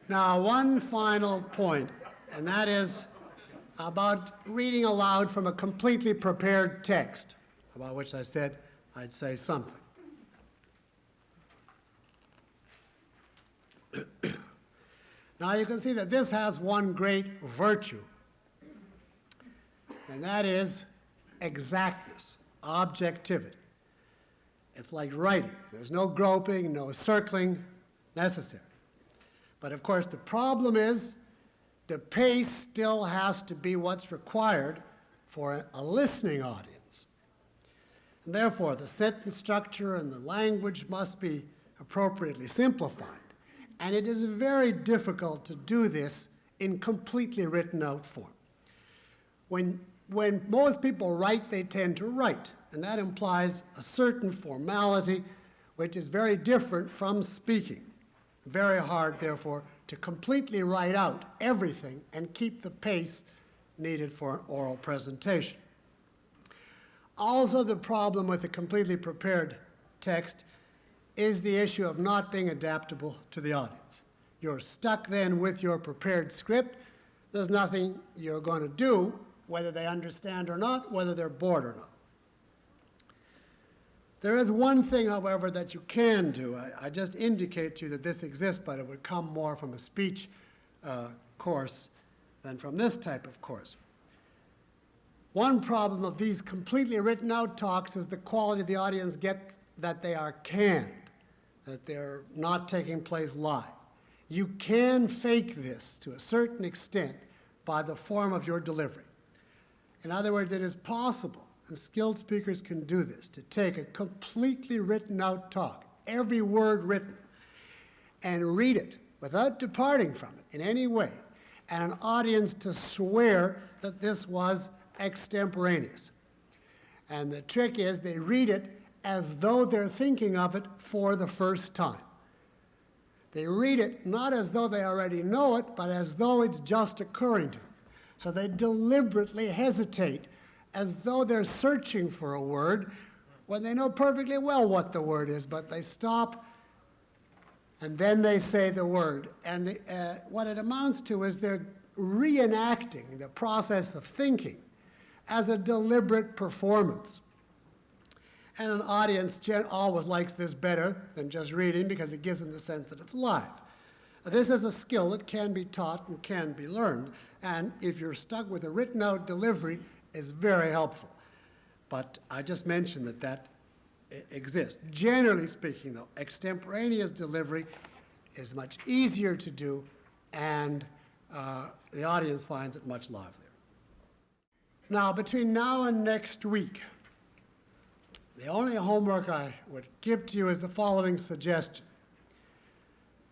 Now, one final point, and that is about reading aloud from a completely prepared text, about which I said I'd say something. Now you can see that this has one great virtue, and that is exactness, objectivity. It's like writing. There's no groping, no circling necessary. But of course the problem is the pace still has to be what's required for a listening audience. And therefore the sentence structure and the language must be appropriately simplified. And it is very difficult to do this in completely written out form. When most people write, they tend to write, and that implies a certain formality which is very different from speaking. Very hard, therefore, to completely write out everything and keep the pace needed for an oral presentation. Also, the problem with a completely prepared text is the issue of not being adaptable to the audience. You're stuck then with your prepared script. There's nothing you're going to do, whether they understand or not, whether they're bored or not. There is one thing, however, that you can do. I just indicate to you that this exists, but it would come more from a speech course than from this type of course. One problem of these completely written out talks is the quality the audience get that they are canned, that they're not taking place live. You can fake this to a certain extent by the form of your delivery. In other words, it is possible, and skilled speakers can do this, to take a completely written out talk, every word written, and read it without departing from it in any way, and an audience to swear that this was extemporaneous. And the trick is they read it as though they're thinking of it for the first time. They read it not as though they already know it, but as though it's just occurring to them. So they deliberately hesitate as though they're searching for a word when they know perfectly well what the word is, but they stop and then they say the word. And what it amounts to is they're reenacting the process of thinking as a deliberate performance. And an audience always likes this better than just reading because it gives them the sense that it's live. This is a skill that can be taught and can be learned, and if you're stuck with a written out delivery, is very helpful. But I just mentioned that exists. Generally speaking, though, extemporaneous delivery is much easier to do, and the audience finds it much livelier. Now, between now and next week, the only homework I would give to you is the following suggestion.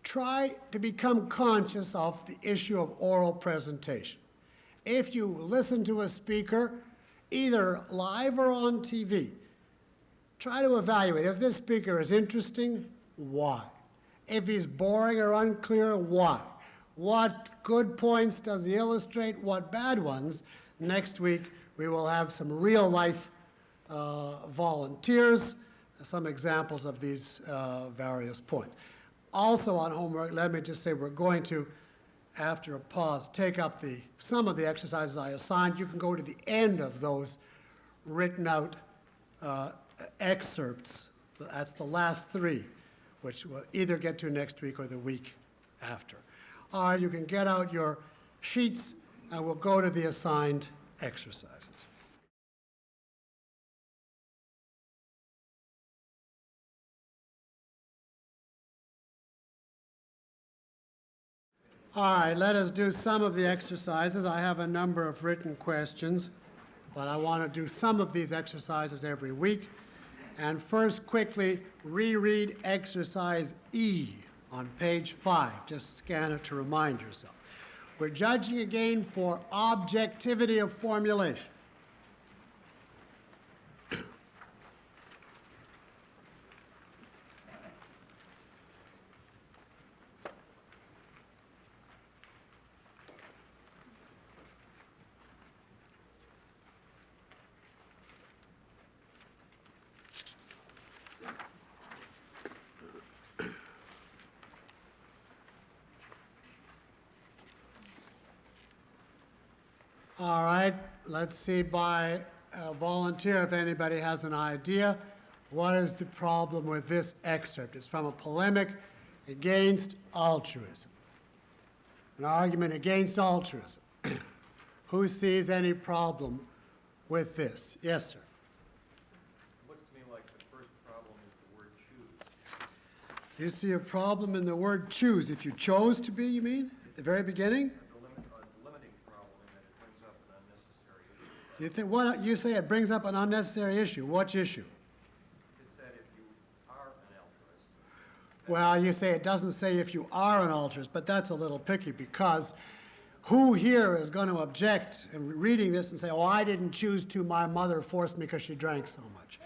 try to become conscious of the issue of oral presentation. If you listen to a speaker, either live or on TV, try to evaluate if this speaker is interesting, why? If he's boring or unclear, why? What good points does he illustrate, what bad ones? Next week, we will have some real-life volunteers, some examples of these various points. Also on homework, let me just say we're going to, after a pause, take up some of the exercises I assigned. You can go to the end of those written out excerpts. That's the last three, which we'll either get to next week or the week after. Or you can get out your sheets and we'll go to the assigned exercises. All right, let us do some of the exercises. I have a number of written questions, but I want to do some of these exercises every week. And first, quickly reread exercise E on page 5. Just scan it to remind yourself. We're judging again for objectivity of formulation. All right, let's see by volunteer if anybody has an idea. What is the problem with this excerpt? It's from a polemic against altruism. An argument against altruism. Who sees any problem with this? Yes, sir. It looks to me like the first problem is the word choose. You see a problem in the word choose. If you chose to be, you mean, at the very beginning? The limiting problem in that it brings up an unnecessary issue. You think what you say it brings up an unnecessary issue. What issue? It said if you are an altruist. Well, you say it doesn't say if you are an altruist, but that's a little picky because who here is going to object and reading this and say, oh, I didn't choose to, my mother forced me because she drank so much,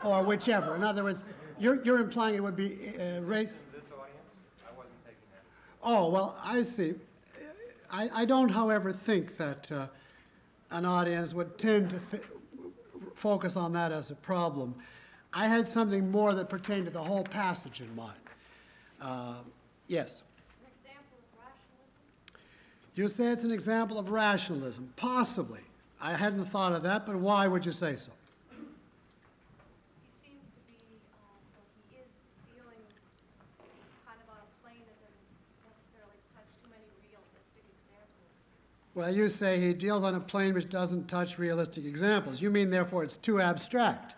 or whichever. In other words, you're implying it would be race. In this audience, I wasn't taking that. Oh, well, I see. I don't, however, think that an audience would tend to focus on that as a problem. I had something more that pertained to the whole passage in mind. Yes? An example of rationalism? You say it's an example of rationalism. Possibly. I hadn't thought of that, but why would you say so? He seems to be, he is dealing kind of on a plane that doesn't necessarily touch too many realistic examples. Well, you say he deals on a plane which doesn't touch realistic examples. You mean, therefore, it's too abstract.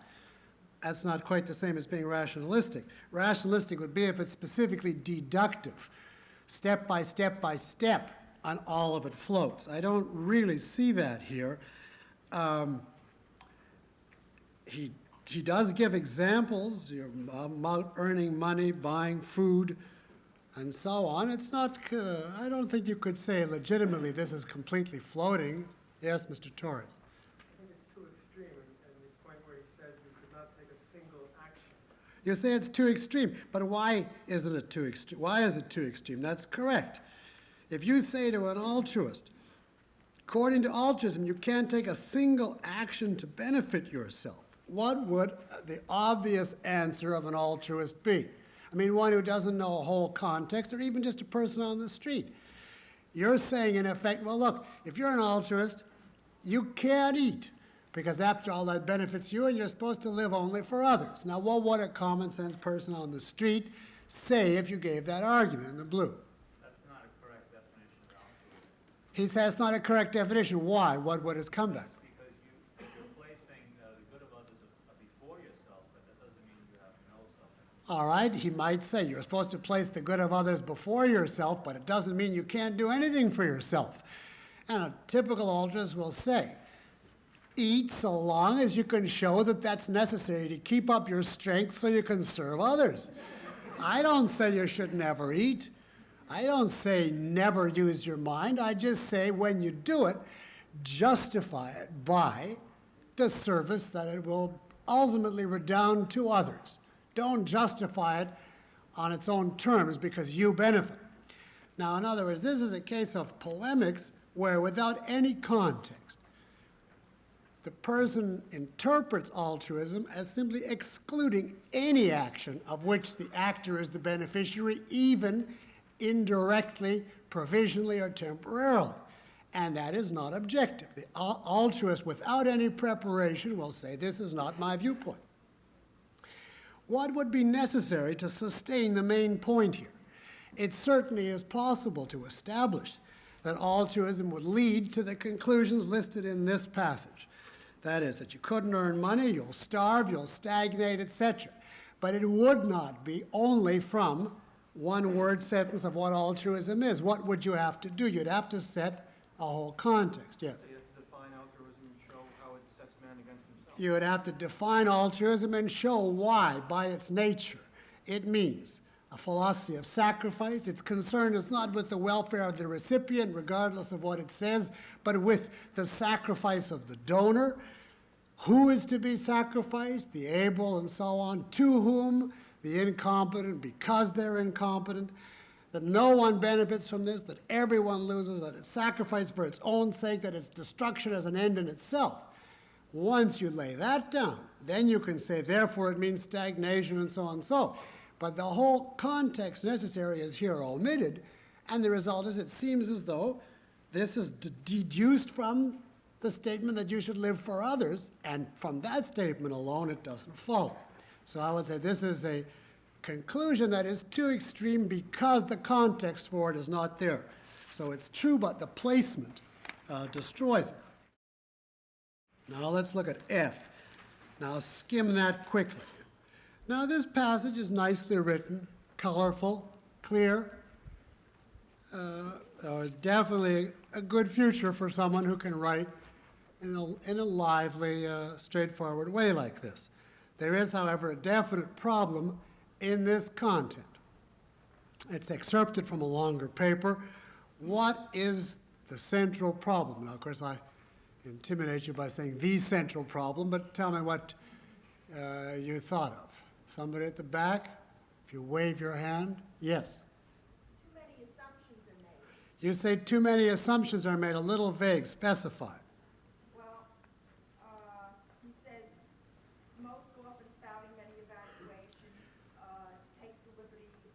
That's not quite the same as being rationalistic. Rationalistic would be if it's specifically deductive, step by step by step, on all of it floats. I don't really see that here. He does give examples about earning money, buying food, and so on. It's not, I don't think you could say legitimately this is completely floating. Yes, Mr. Torres. I think it's too extreme, and the point where he says you could not take a single action. You say it's too extreme, but why isn't it too extreme? Why is it too extreme? That's correct. If you say to an altruist, according to altruism, you can't take a single action to benefit yourself, what would the obvious answer of an altruist be? I mean, one who doesn't know a whole context, or even just a person on the street. You're saying, in effect, well, look, if you're an altruist, you can't eat, because after all, that benefits you, and you're supposed to live only for others. Now, what would a common sense person on the street say if you gave that argument in the blue? That's not a correct definition of altruism. He says it's not a correct definition. Why? What would his comeback? Because you're placing the good of others before yourself, but that doesn't mean you have no self. All right, he might say you're supposed to place the good of others before yourself, but it doesn't mean you can't do anything for yourself. And a typical altruist will say, eat so long as you can show that that's necessary to keep up your strength so you can serve others. I don't say you should never eat. I don't say never use your mind. I just say when you do it, justify it by the service that it will ultimately redound to others. Don't justify it on its own terms because you benefit. Now, in other words, this is a case of polemics where without any context, the person interprets altruism as simply excluding any action of which the actor is the beneficiary, even indirectly, provisionally, or temporarily. And that is not objective. The altruist, without any preparation, will say, this is not my viewpoint. What would be necessary to sustain the main point here? It certainly is possible to establish that altruism would lead to the conclusions listed in this passage. That is, that you couldn't earn money, you'll starve, you'll stagnate, etc. But it would not be only from one-word sentence of what altruism is. What would you have to do? You'd have to set a whole context, yes. So you have to define altruism and show how it sets man against himself. You would have to define altruism and show why, by its nature, it means a philosophy of sacrifice. Its concern is not with the welfare of the recipient, regardless of what it says, but with the sacrifice of the donor. Who is to be sacrificed? The able and so on. To whom? The incompetent, because they're incompetent. That no one benefits from this, that everyone loses, that it's sacrificed for its own sake, that it's destruction as an end in itself. Once you lay that down, then you can say, therefore it means stagnation and so on and so. But the whole context necessary is here omitted, and the result is it seems as though this is deduced from the statement that you should live for others, and from that statement alone it doesn't follow. So I would say this is a conclusion that is too extreme because the context for it is not there. So it's true, but the placement destroys it. Now let's look at F. Now skim that quickly. Now this passage is nicely written, colorful, clear. It's definitely a good future for someone who can write in a lively, straightforward way like this. There is, however, a definite problem in this content. It's excerpted from a longer paper. What is the central problem? Now, of course, I intimidate you by saying the central problem, but tell me what you thought of. Somebody at the back, if you wave your hand, yes. Too many assumptions are made. You say too many assumptions are made, a little vague, specify. Well, he says, most go up and spouting many evaluations, takes the liberty to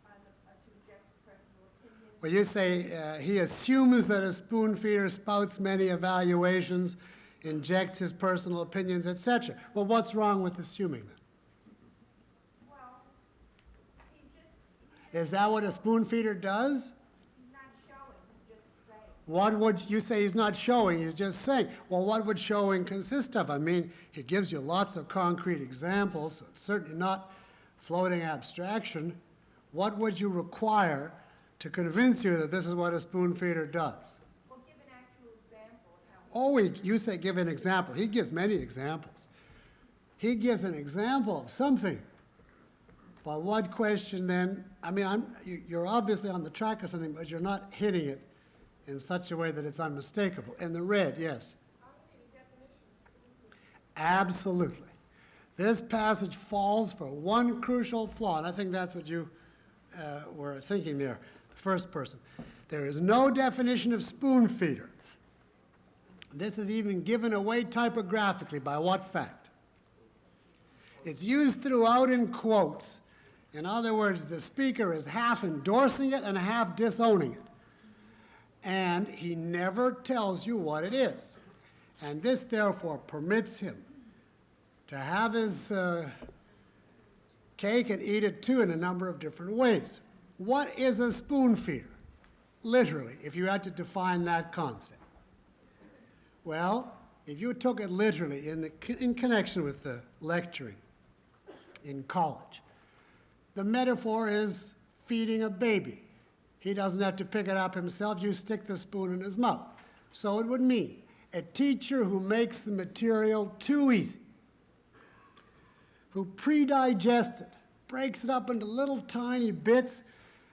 reject personal opinions. Well, you say he assumes that a spoon feeder spouts many evaluations, injects his personal opinions, etc. Well, what's wrong with assuming that? Well, he's Is that what a spoon feeder does? not showing, he's just saying. What would you say he's not showing? He's just saying. Well, what would showing consist of? I mean, he gives you lots of concrete examples, so it's certainly not floating abstraction. What would you require to convince you that this is what a spoon feeder does? Well, give an actual example of how. Oh, you say give an example. He gives many examples. He gives an example of something. But what question then? I mean, you're obviously on the track of something, but you're not hitting it in such a way that it's unmistakable. In the red, yes. Absolutely. This passage falls for one crucial flaw, and I think that's what you were thinking there, the first person. There is no definition of spoon feeder. This is even given away typographically. By what fact? It's used throughout in quotes. In other words, the speaker is half endorsing it and half disowning it. And he never tells you what it is. And this, therefore, permits him to have his cake and eat it too in a number of different ways. What is a spoon feeder? Literally, if you had to define that concept. Well, if you took it literally in connection with the lecturing in college, the metaphor is feeding a baby. He doesn't have to pick it up himself. You stick the spoon in his mouth. So it would mean a teacher who makes the material too easy, who pre-digests it, breaks it up into little tiny bits,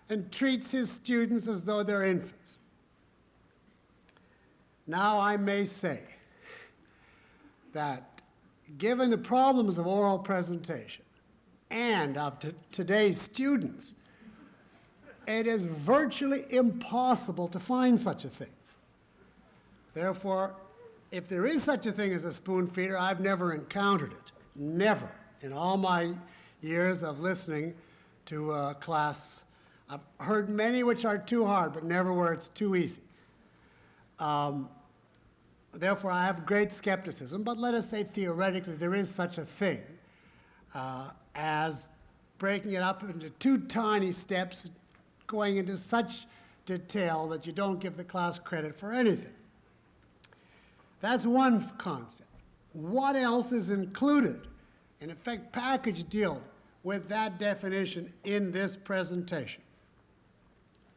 and treats his students as though they're infants. Now I may say that given the problems of oral presentation and of today's students, it is virtually impossible to find such a thing. Therefore, if there is such a thing as a spoon feeder, I've never encountered it. Never. In all my years of listening to class, I've heard many which are too hard, but never where it's too easy. Therefore, I have great skepticism, but let us say theoretically there is such a thing as breaking it up into two tiny steps, going into such detail that you don't give the class credit for anything. That's one concept. What else is included, in effect package deal with that definition in this presentation?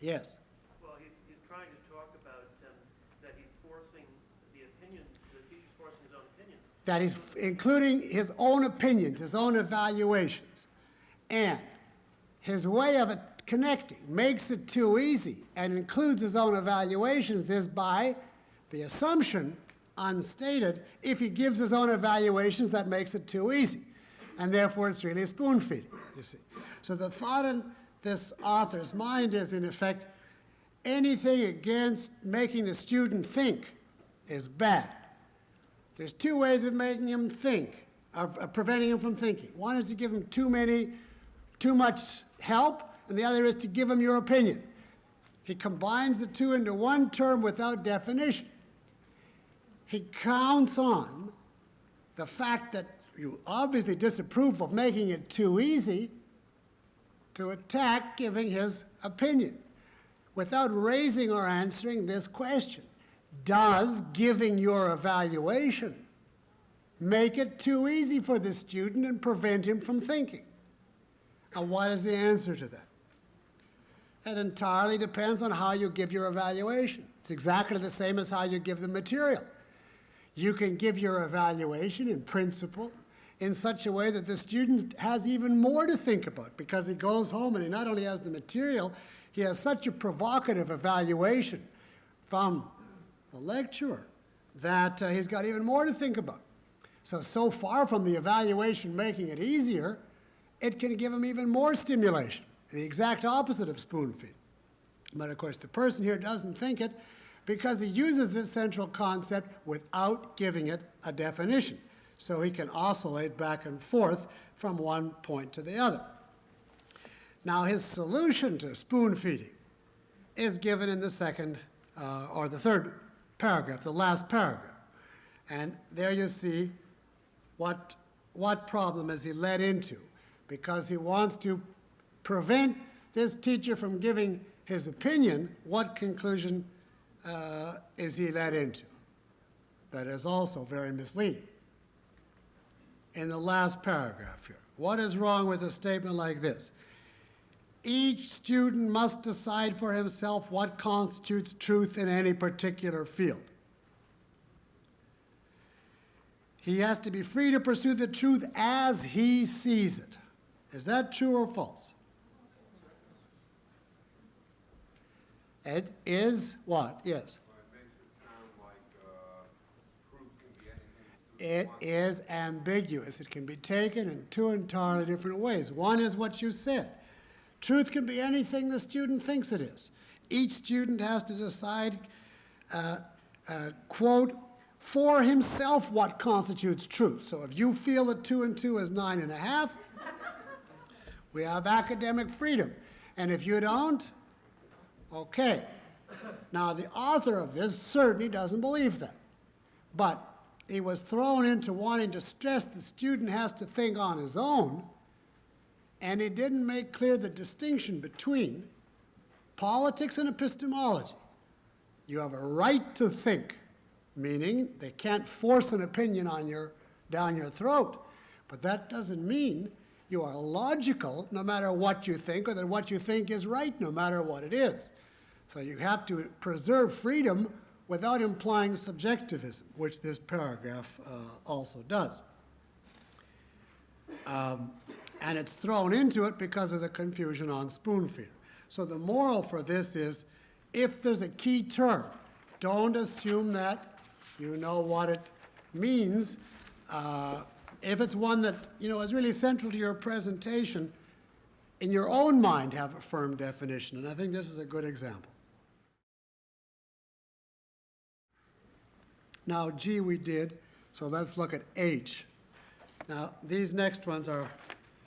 Yes? Well, he's trying to talk about that he's forcing the opinions, the teacher's forcing his own opinions. That he's including his own opinions, his own evaluations. And his way of it connecting makes it too easy and includes his own evaluations is by the assumption, unstated, if he gives his own evaluations, that makes it too easy. And therefore, it's really a spoon feeding, you see. So the thought in this author's mind is, in effect, anything against making the student think is bad. There's two ways of making him think, of preventing him from thinking. One is to give him too much help, and the other is to give him your opinion. He combines the two into one term without definition. He counts on the fact that you obviously disapprove of making it too easy to attack giving his opinion without raising or answering this question. Does giving your evaluation make it too easy for the student and prevent him from thinking? And what is the answer to that? It entirely depends on how you give your evaluation. It's exactly the same as how you give the material. You can give your evaluation in principle in such a way that the student has even more to think about, because he goes home and he not only has the material, he has such a provocative evaluation from the lecturer that he's got even more to think about. So far from the evaluation making it easier, it can give him even more stimulation, the exact opposite of spoon feed. But of course, the person here doesn't think it because he uses this central concept without giving it a definition. So he can oscillate back and forth from one point to the other. Now, his solution to spoon feeding is given in the second or the third paragraph, the last paragraph. And there you see what problem is he led into, because he wants to prevent this teacher from giving his opinion. What conclusion is he led into? That is also very misleading. In the last paragraph here, what is wrong with a statement like this? Each student must decide for himself what constitutes truth in any particular field. He has to be free to pursue the truth as he sees it. Is that true or false? It is what? Yes. Well, it makes it sound like truth can be anything. It is ambiguous. It can be taken in two entirely different ways. One is what you said. Truth can be anything the student thinks it is. Each student has to decide, quote, for himself what constitutes truth. So if you feel that 2 and 2 is 9.5, we have academic freedom. And if you don't, okay. Now, the author of this certainly doesn't believe that. But he was thrown into wanting to stress the student has to think on his own, and he didn't make clear the distinction between politics and epistemology. You have a right to think, meaning they can't force an opinion on down your throat. But that doesn't mean you are logical no matter what you think, or that what you think is right no matter what it is. So you have to preserve freedom without implying subjectivism, which this paragraph also does. And it's thrown into it because of the confusion on spoon feeder. So the moral for this is, if there's a key term, don't assume that you know what it means. If it's one that is really central to your presentation, in your own mind have a firm definition, and I think this is a good example. Now, G we did, so let's look at H. Now, these next ones are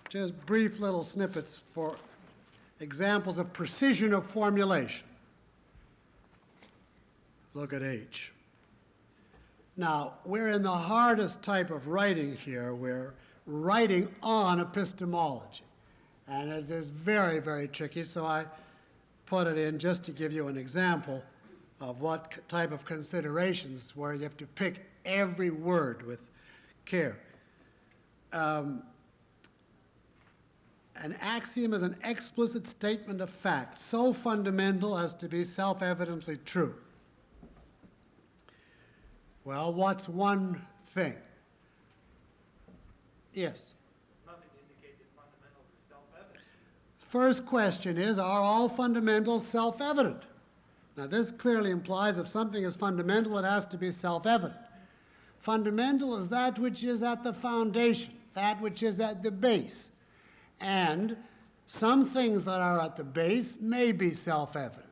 just brief little snippets for examples of precision of formulation. Look at H. Now, we're in the hardest type of writing here. We're writing on epistemology. And it is very, very tricky, so I put it in just to give you an example of what type of considerations where you have to pick every word with care. An axiom is an explicit statement of fact, so fundamental as to be self-evidently true. Well, what's one thing? Yes? Nothing to indicate that fundamentals are self-evident. First question is, are all fundamentals self-evident? Now, this clearly implies if something is fundamental, it has to be self-evident. Fundamental is that which is at the foundation, that which is at the base. And some things that are at the base may be self-evident.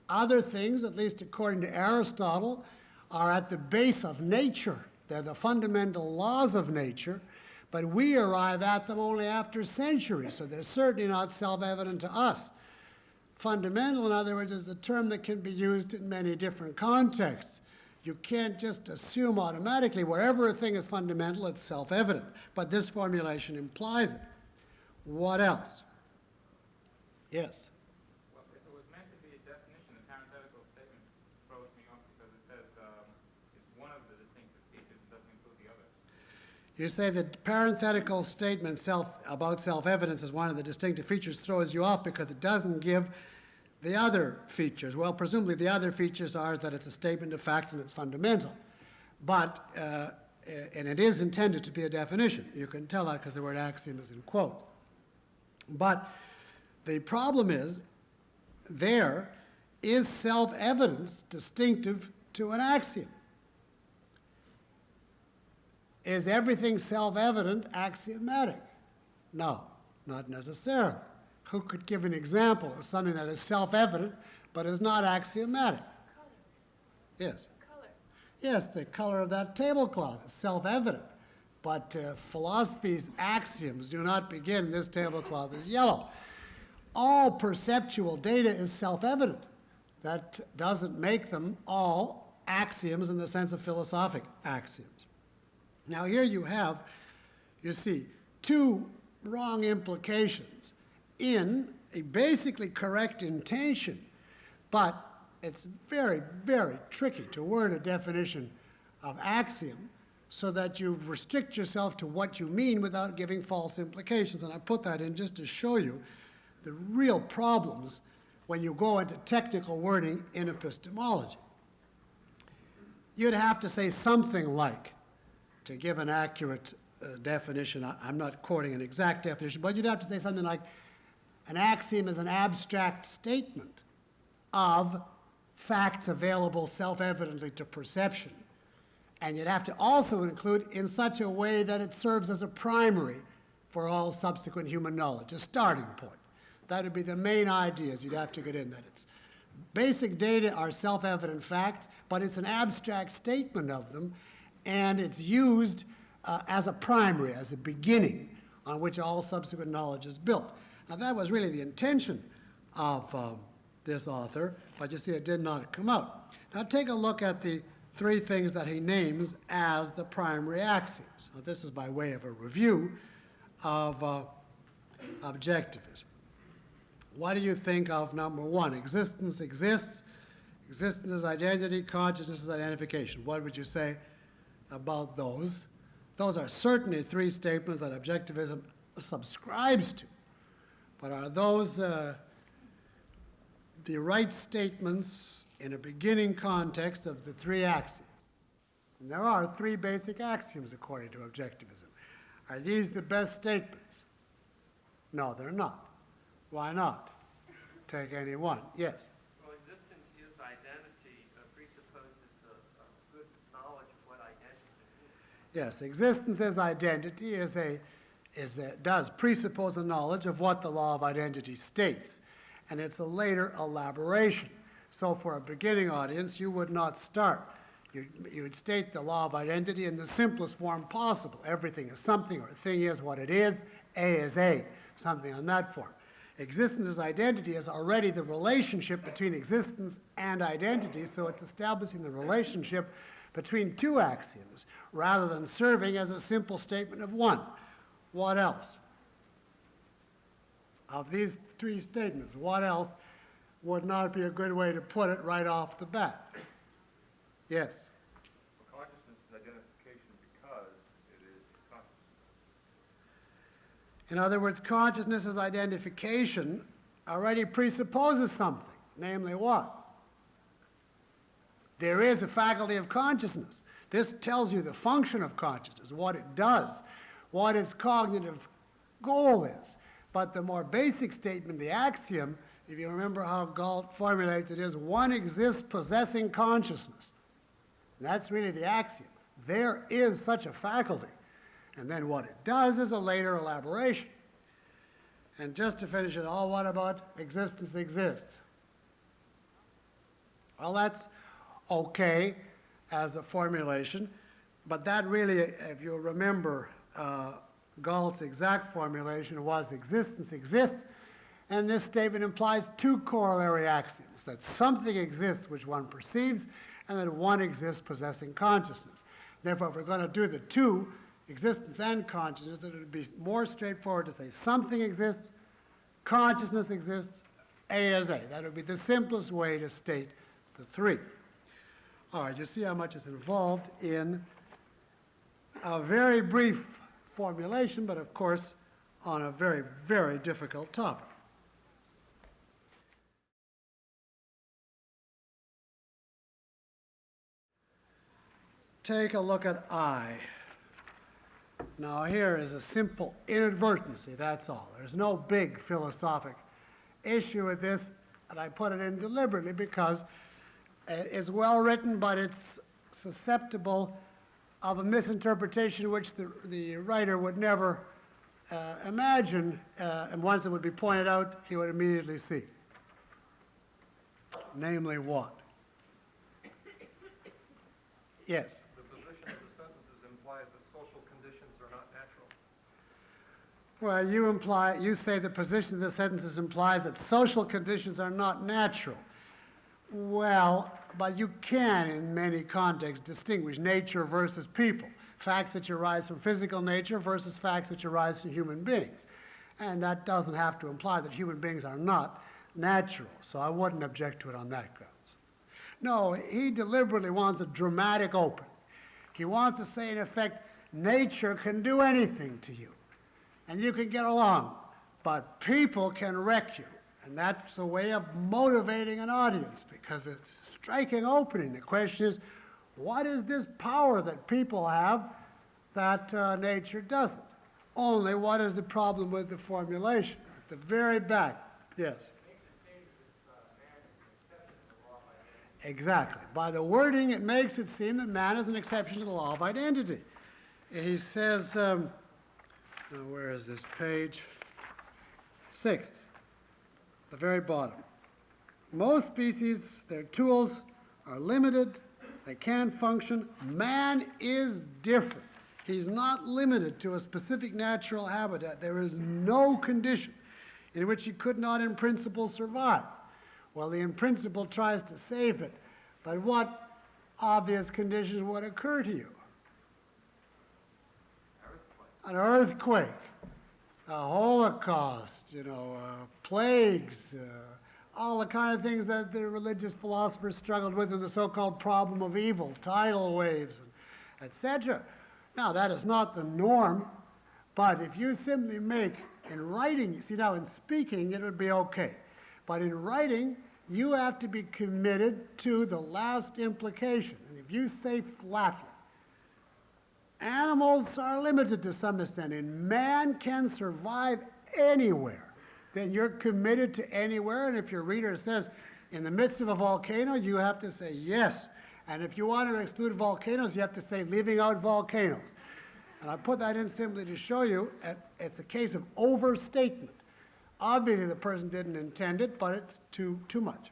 Other things, at least according to Aristotle, are at the base of nature. They're the fundamental laws of nature, but we arrive at them only after centuries, so they're certainly not self-evident to us. Fundamental, in other words, is a term that can be used in many different contexts. You can't just assume automatically wherever a thing is fundamental, it's self-evident, but this formulation implies it. What else? Yes? Well, if it was meant to be a definition, the parenthetical statement throws me off because it says it's one of the distinctive features, it doesn't include the others. You say that parenthetical statement about self-evidence as one of the distinctive features throws you off because it doesn't give the other features. Well, presumably the other features are that it's a statement of fact and it's fundamental. But, and it is intended to be a definition. You can tell that because the word axiom is in quotes. But the problem is, there is self-evidence distinctive to an axiom. Is everything self-evident axiomatic? No, not necessarily. Who could give an example of something that is self-evident but is not axiomatic? Color. Yes. Color. Yes, the color of that tablecloth is self-evident. But philosophy's axioms do not begin, this tablecloth is yellow. All perceptual data is self-evident. That doesn't make them all axioms in the sense of philosophic axioms. Now here you have, you see, two wrong implications in a basically correct intention, but it's very, very tricky to word a definition of axiom so that you restrict yourself to what you mean without giving false implications. And I put that in just to show you the real problems when you go into technical wording in epistemology. You'd have to say something like, to give an accurate definition, I'm not quoting an exact definition, but you'd have to say something like, an axiom is an abstract statement of facts available self-evidently to perception. And you'd have to also include in such a way that it serves as a primary for all subsequent human knowledge, a starting point. That would be the main ideas you'd have to get in, that it's basic data are self-evident facts, but it's an abstract statement of them, and it's used as a primary, as a beginning on which all subsequent knowledge is built. Now that was really the intention of this author, but you see it did not come out. Now take a look at the three things that he names as the primary axioms. Now this is by way of a review of objectivism. What do you think of number one? Existence exists. Existence is identity. Consciousness is identification. What would you say about those? Those are certainly three statements that objectivism subscribes to. But are those the right statements in a beginning context of the three axioms? And there are three basic axioms according to objectivism. Are these the best statements? No, they're not. Why not? Take any one. Yes. Well, existence is identity, presupposes a good knowledge of what identity is. Yes, existence as identity does presuppose a knowledge of what the law of identity states, and it's a later elaboration. So for a beginning audience, you would not start. You would state the law of identity in the simplest form possible. Everything is something, or a thing is what it is. A is A, something on that form. Existence as identity is already the relationship between existence and identity, so it's establishing the relationship between two axioms, rather than serving as a simple statement of one. What else? Of these three statements, what else would not be a good way to put it right off the bat? Yes? Consciousness is identification because it is consciousness. In other words, consciousness as identification already presupposes something, namely what? There is a faculty of consciousness. This tells you the function of consciousness, what it does, what its cognitive goal is. But the more basic statement, the axiom, if you remember how Galt formulates it, is one exists possessing consciousness. And that's really the axiom. There is such a faculty. And then what it does is a later elaboration. And just to finish it all, what about existence exists? Well, that's okay as a formulation, but that really, if you remember, Galt's exact formulation was existence exists, and this statement implies two corollary axioms, that something exists which one perceives, and that one exists possessing consciousness. Therefore, if we're going to do the two, existence and consciousness, it would be more straightforward to say something exists, consciousness exists, A is A. That would be the simplest way to state the three. All right, you see how much is involved in a very brief formulation, but of course on a very, very difficult topic. Take a look at I. Now here is a simple inadvertency, that's all. There's no big philosophic issue with this, and I put it in deliberately because it's well written, but it's susceptible of a misinterpretation which the writer would never imagine, and once it would be pointed out, he would immediately see. Namely what? Yes? The position of the sentences implies that social conditions are not natural. Well, you say the position of the sentences implies that social conditions are not natural. Well, but you can, in many contexts, distinguish nature versus people. Facts that arise from physical nature versus facts that arise from human beings. And that doesn't have to imply that human beings are not natural, so I wouldn't object to it on that grounds. No, he deliberately wants a dramatic opening. He wants to say, in effect, nature can do anything to you, and you can get along, but people can wreck you. And that's a way of motivating an audience, because it's a striking opening. The question is, what is this power that people have that nature doesn't? Only what is the problem with the formulation? At the very back, yes. Exactly. By the wording, it makes it seem that man is an exception to the law of identity. He says, now where is this page? 6, the very bottom. Most species, their tools are limited, they can't function. Man is different. He's not limited to a specific natural habitat. There is no condition in which he could not in principle survive. Well, the in principle tries to save it, but what obvious conditions would occur to you? An earthquake, a holocaust, plagues, all the kind of things that the religious philosophers struggled with in the so-called problem of evil, tidal waves, etc. Now, that is not the norm, but if you simply make, in writing, you see now in speaking it would be okay, but in writing you have to be committed to the last implication. And if you say flatly, animals are limited to some extent, and man can survive anywhere, then you're committed to anywhere, and if your reader says, in the midst of a volcano, you have to say yes. And if you want to exclude volcanoes, you have to say leaving out volcanoes. And I put that in simply to show you it's a case of overstatement. Obviously, the person didn't intend it, but it's too much.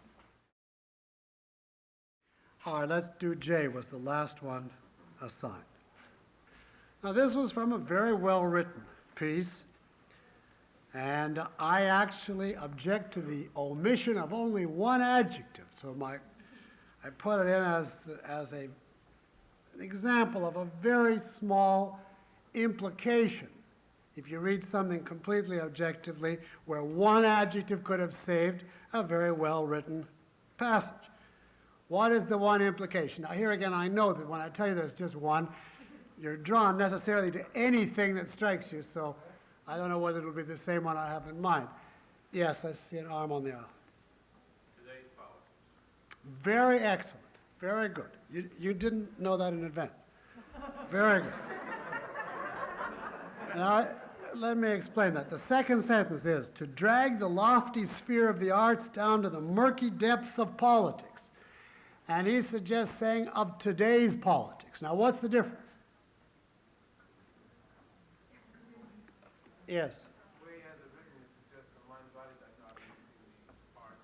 All right, let's do J, was the last one assigned. Now, this was from a very well-written piece, and I actually object to the omission of only one adjective. So I put it in as an example of a very small implication. If you read something completely objectively, where one adjective could have saved a very well-written passage. What is the one implication? Now, here again, I know that when I tell you there's just one, you're drawn necessarily to anything that strikes you, so I don't know whether it'll be the same one I have in mind. Yes, I see an arm on the aisle. Today's politics. Very excellent. Very good. You didn't know that in advance. Very good. Now, let me explain that. The second sentence is, to drag the lofty sphere of the arts down to the murky depths of politics. And he suggests saying of today's politics. Now, what's the difference? Yes. The way he has it written, it's just a mind-body dichotomy between the arts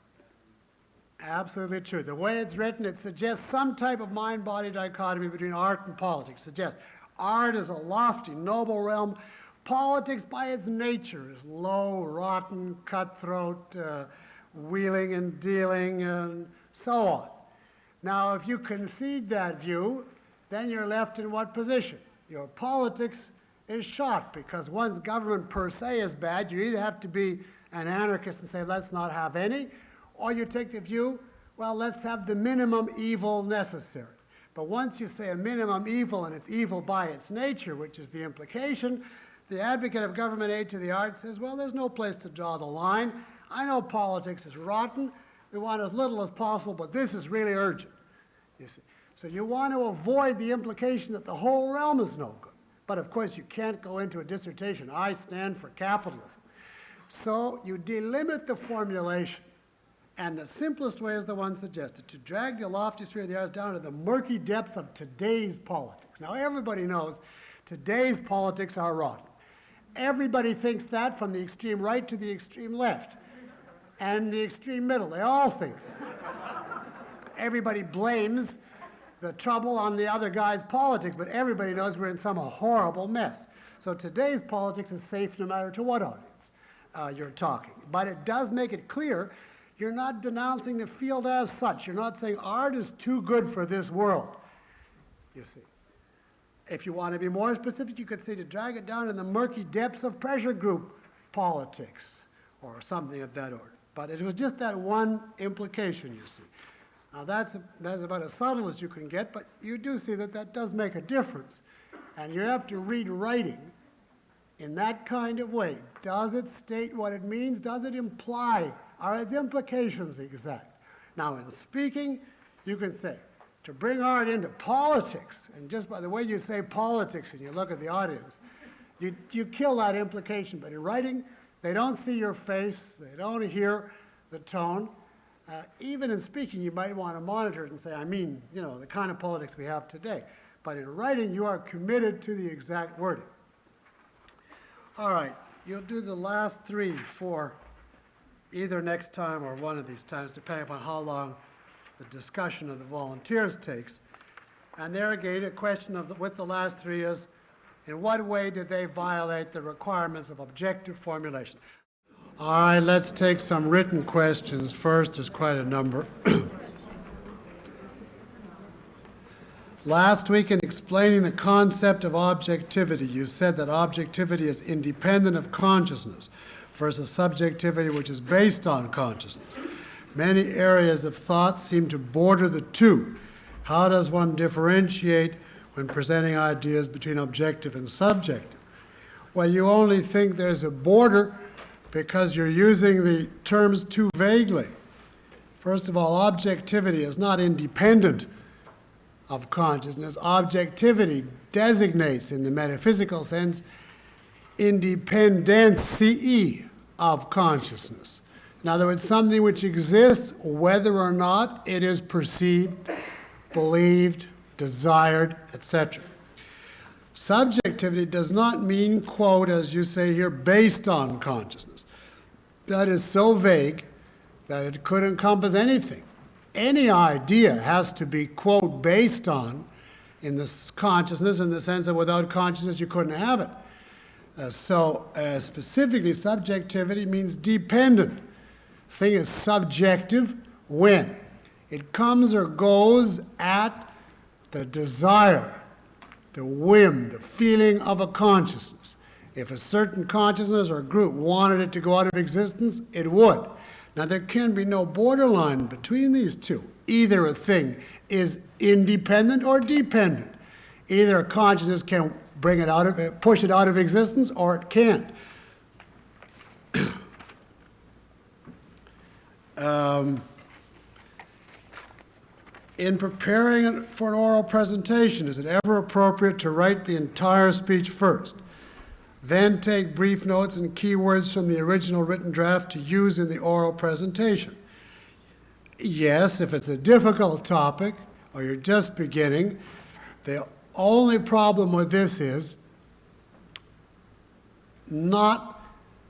and... Absolutely true. The way it's written, it suggests some type of mind-body dichotomy between art and politics. It suggests art is a lofty, noble realm. Politics, by its nature, is low, rotten, cutthroat, wheeling and dealing, and so on. Now, if you concede that view, then you're left in what position? Your politics is shot, because one's government per se is bad. You either have to be an anarchist and say, let's not have any, or you take the view, well, let's have the minimum evil necessary. But once you say a minimum evil, and it's evil by its nature, which is the implication, the advocate of government aid to the arts says, well, there's no place to draw the line. I know politics is rotten. We want as little as possible, but this is really urgent, you see. So you want to avoid the implication that the whole realm is no good. But of course, you can't go into a dissertation, I stand for capitalism. So you delimit the formulation. And the simplest way is the one suggested, to drag the lofty sphere of the arts down to the murky depths of today's politics. Now, everybody knows today's politics are rotten. Everybody thinks that, from the extreme right to the extreme left and the extreme middle. They all think that. Everybody blames the trouble on the other guy's politics, but everybody knows we're in some horrible mess. So today's politics is safe no matter to what audience you're talking. But it does make it clear you're not denouncing the field as such. You're not saying art is too good for this world, you see. If you want to be more specific, you could say to drag it down in the murky depths of pressure group politics or something of that order. But it was just that one implication, you see. Now that's about as subtle as you can get, but you do see that that does make a difference. And you have to read writing in that kind of way. Does it state what it means? Does it imply? Are its implications exact? Now in speaking, you can say, to bring art into politics, and just by the way you say politics and you look at the audience, you kill that implication. But in writing, they don't see your face, they don't hear the tone. Even in speaking, you might want to monitor it and say, I mean, you know, the kind of politics we have today. But in writing, you are committed to the exact wording. All right, you'll do the last three for either next time or one of these times, depending upon how long the discussion of the volunteers takes. And there again, a question with the last three is, in what way did they violate the requirements of objective formulation? All right, let's take some written questions first. There's quite a number. Last week, in explaining the concept of objectivity, you said that objectivity is independent of consciousness versus subjectivity, which is based on consciousness. Many areas of thought seem to border the two. How does one differentiate when presenting ideas between objective and subjective? Well, you only think there's a border because you're using the terms too vaguely. First of all, objectivity is not independent of consciousness. Objectivity designates, in the metaphysical sense, independence, of consciousness. In other words, something which exists whether or not it is perceived, believed, desired, etc. Subjectivity does not mean, quote, as you say here, based on consciousness. That is so vague that it could encompass anything. Any idea has to be, quote, based on in this consciousness, in the sense that without consciousness you couldn't have it. Specifically, subjectivity means dependent. Thing is subjective when it comes or goes at the desire, the whim, the feeling of a consciousness. If a certain consciousness or group wanted it to go out of existence, it would. Now, there can be no borderline between these two. Either a thing is independent or dependent. Either a consciousness can bring it out of, push it out of existence, or it can't. In preparing it for an oral presentation, is it ever appropriate to write the entire speech first, then take brief notes and keywords from the original written draft to use in the oral presentation? Yes, if it's a difficult topic or you're just beginning. The only problem with this is not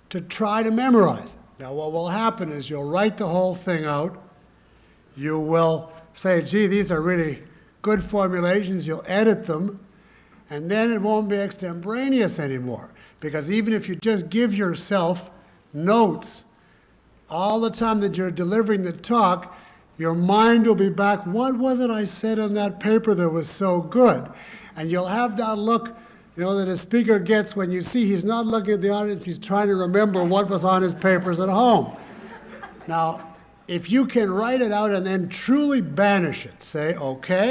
to try to memorize it. Now, what will happen is you'll write the whole thing out. You will say, gee, these are really good formulations. You'll edit them, and then it won't be extemporaneous anymore. Because even if you just give yourself notes all the time that you're delivering the talk, your mind will be back, what was it I said on that paper that was so good? And you'll have that look, that a speaker gets when you see he's not looking at the audience, he's trying to remember what was on his papers at home. Now, if you can write it out and then truly banish it, say, okay,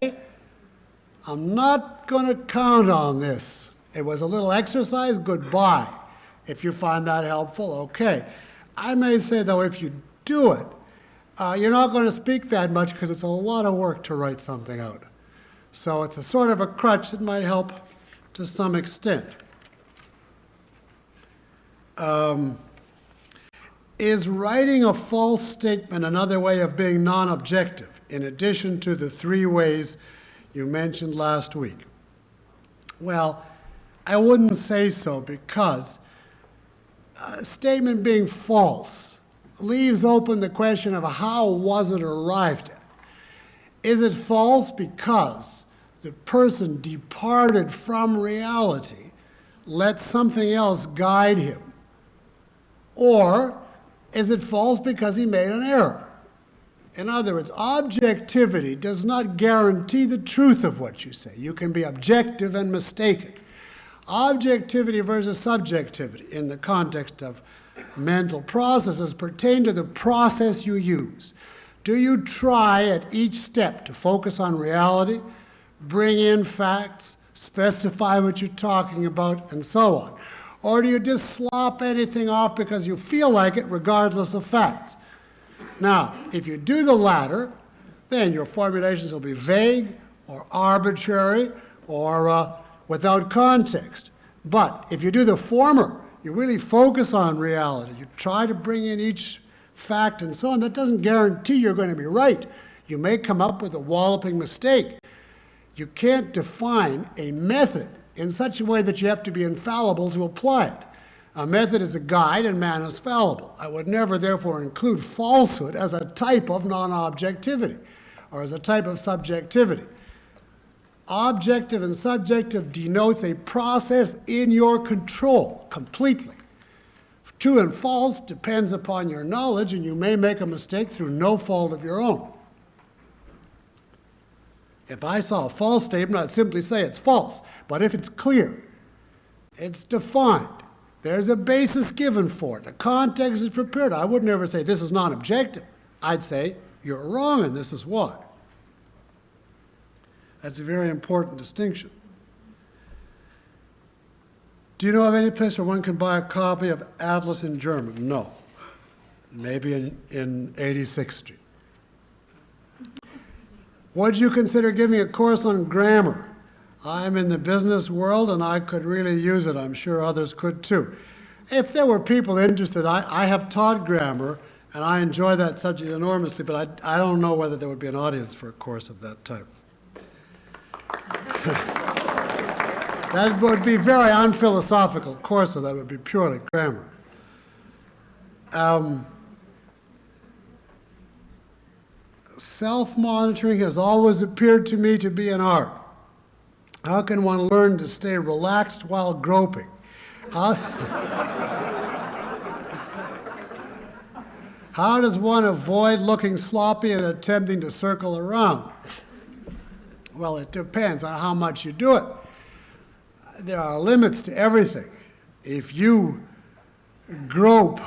I'm not going to count on this. It was a little exercise, goodbye. If you find that helpful, okay. I may say, though, if you do it, you're not going to speak that much because it's a lot of work to write something out. So it's a sort of a crutch that might help to some extent. Is writing a false statement another way of being non-objective, in addition to the 3 ways you mentioned last week? Well, I wouldn't say so, because a statement being false leaves open the question of how was it arrived at. Is it false because the person departed from reality, let something else guide him? Or is it false because he made an error? In other words, objectivity does not guarantee the truth of what you say. You can be objective and mistaken. Objectivity versus subjectivity in the context of mental processes pertain to the process you use. Do you try at each step to focus on reality, bring in facts, specify what you're talking about, and so on? Or do you just slop anything off because you feel like it regardless of facts? Now, if you do the latter, then your formulations will be vague or arbitrary or without context. But if you do the former, you really focus on reality, you try to bring in each fact and so on, that doesn't guarantee you're going to be right. You may come up with a walloping mistake. You can't define a method in such a way that you have to be infallible to apply it. A method is a guide and man is fallible. I would never therefore include falsehood as a type of non-objectivity or as a type of subjectivity. Objective and subjective denotes a process in your control completely. True and false depends upon your knowledge, and you may make a mistake through no fault of your own. If I saw a false statement, I'd simply say it's false. But if it's clear, it's defined, there's a basis given for it, the context is prepared, I would never say this is not objective. I'd say you're wrong and this is why. That's a very important distinction. Do you know of any place where one can buy a copy of Atlas in German? No. Maybe in 86th Street. Would you consider giving a course on grammar? I'm in the business world and I could really use it. I'm sure others could too. If there were people interested, I have taught grammar, and I enjoy that subject enormously, but I don't know whether there would be an audience for a course of that type. That would be very unphilosophical course, so that would be purely grammar. Self-monitoring has always appeared to me to be an art. How can one learn to stay relaxed while groping? How does one avoid looking sloppy and attempting to circle around? Well, it depends on how much you do it. There are limits to everything. If you grope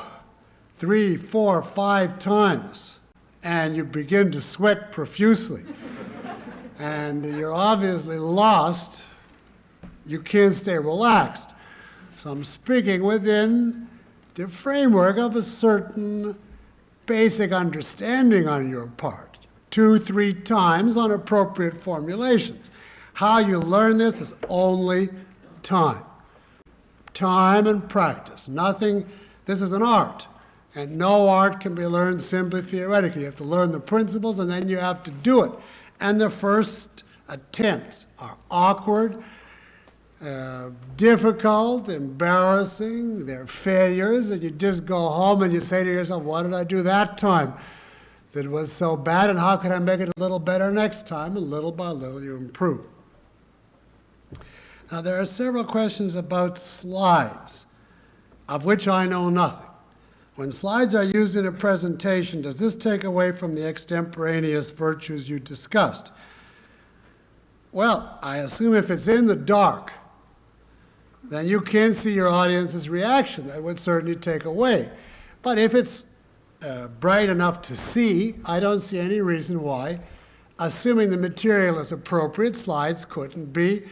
3, 4, 5 times and you begin to sweat profusely and you're obviously lost, you can't stay relaxed. So I'm speaking within the framework of a certain basic understanding on your part. 2, 3 times on appropriate formulations. How you learn this is only time. Time and practice. Nothing, this is an art. And no art can be learned simply theoretically. You have to learn the principles and then you have to do it. And the first attempts are awkward, difficult, embarrassing, they're failures, and you just go home and you say to yourself, what did I do that time that was so bad, and how can I make it a little better next time? And little by little you improve. Now there are several questions about slides, of which I know nothing. When slides are used in a presentation, does this take away from the extemporaneous virtues you discussed? Well, I assume if it's in the dark, then you can't see your audience's reaction. That would certainly take away. But if it's bright enough to see, I don't see any reason why, assuming the material is appropriate, slides couldn't be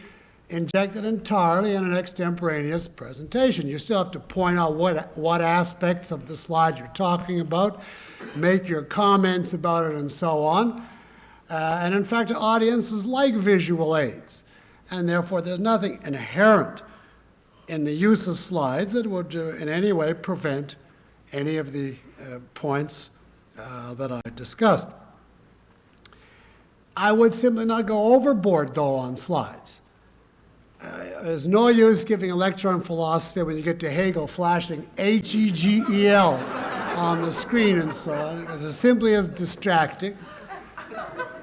injected entirely in an extemporaneous presentation. You still have to point out what aspects of the slide you're talking about, make your comments about it, and so on. And in fact, audiences like visual aids, and therefore there's nothing inherent in the use of slides that would in any way prevent any of the points that I discussed. I would simply not go overboard, though, on slides. There's no use giving a lecture on philosophy when you get to Hegel flashing Hegel on the screen and so on. It simply is distracting.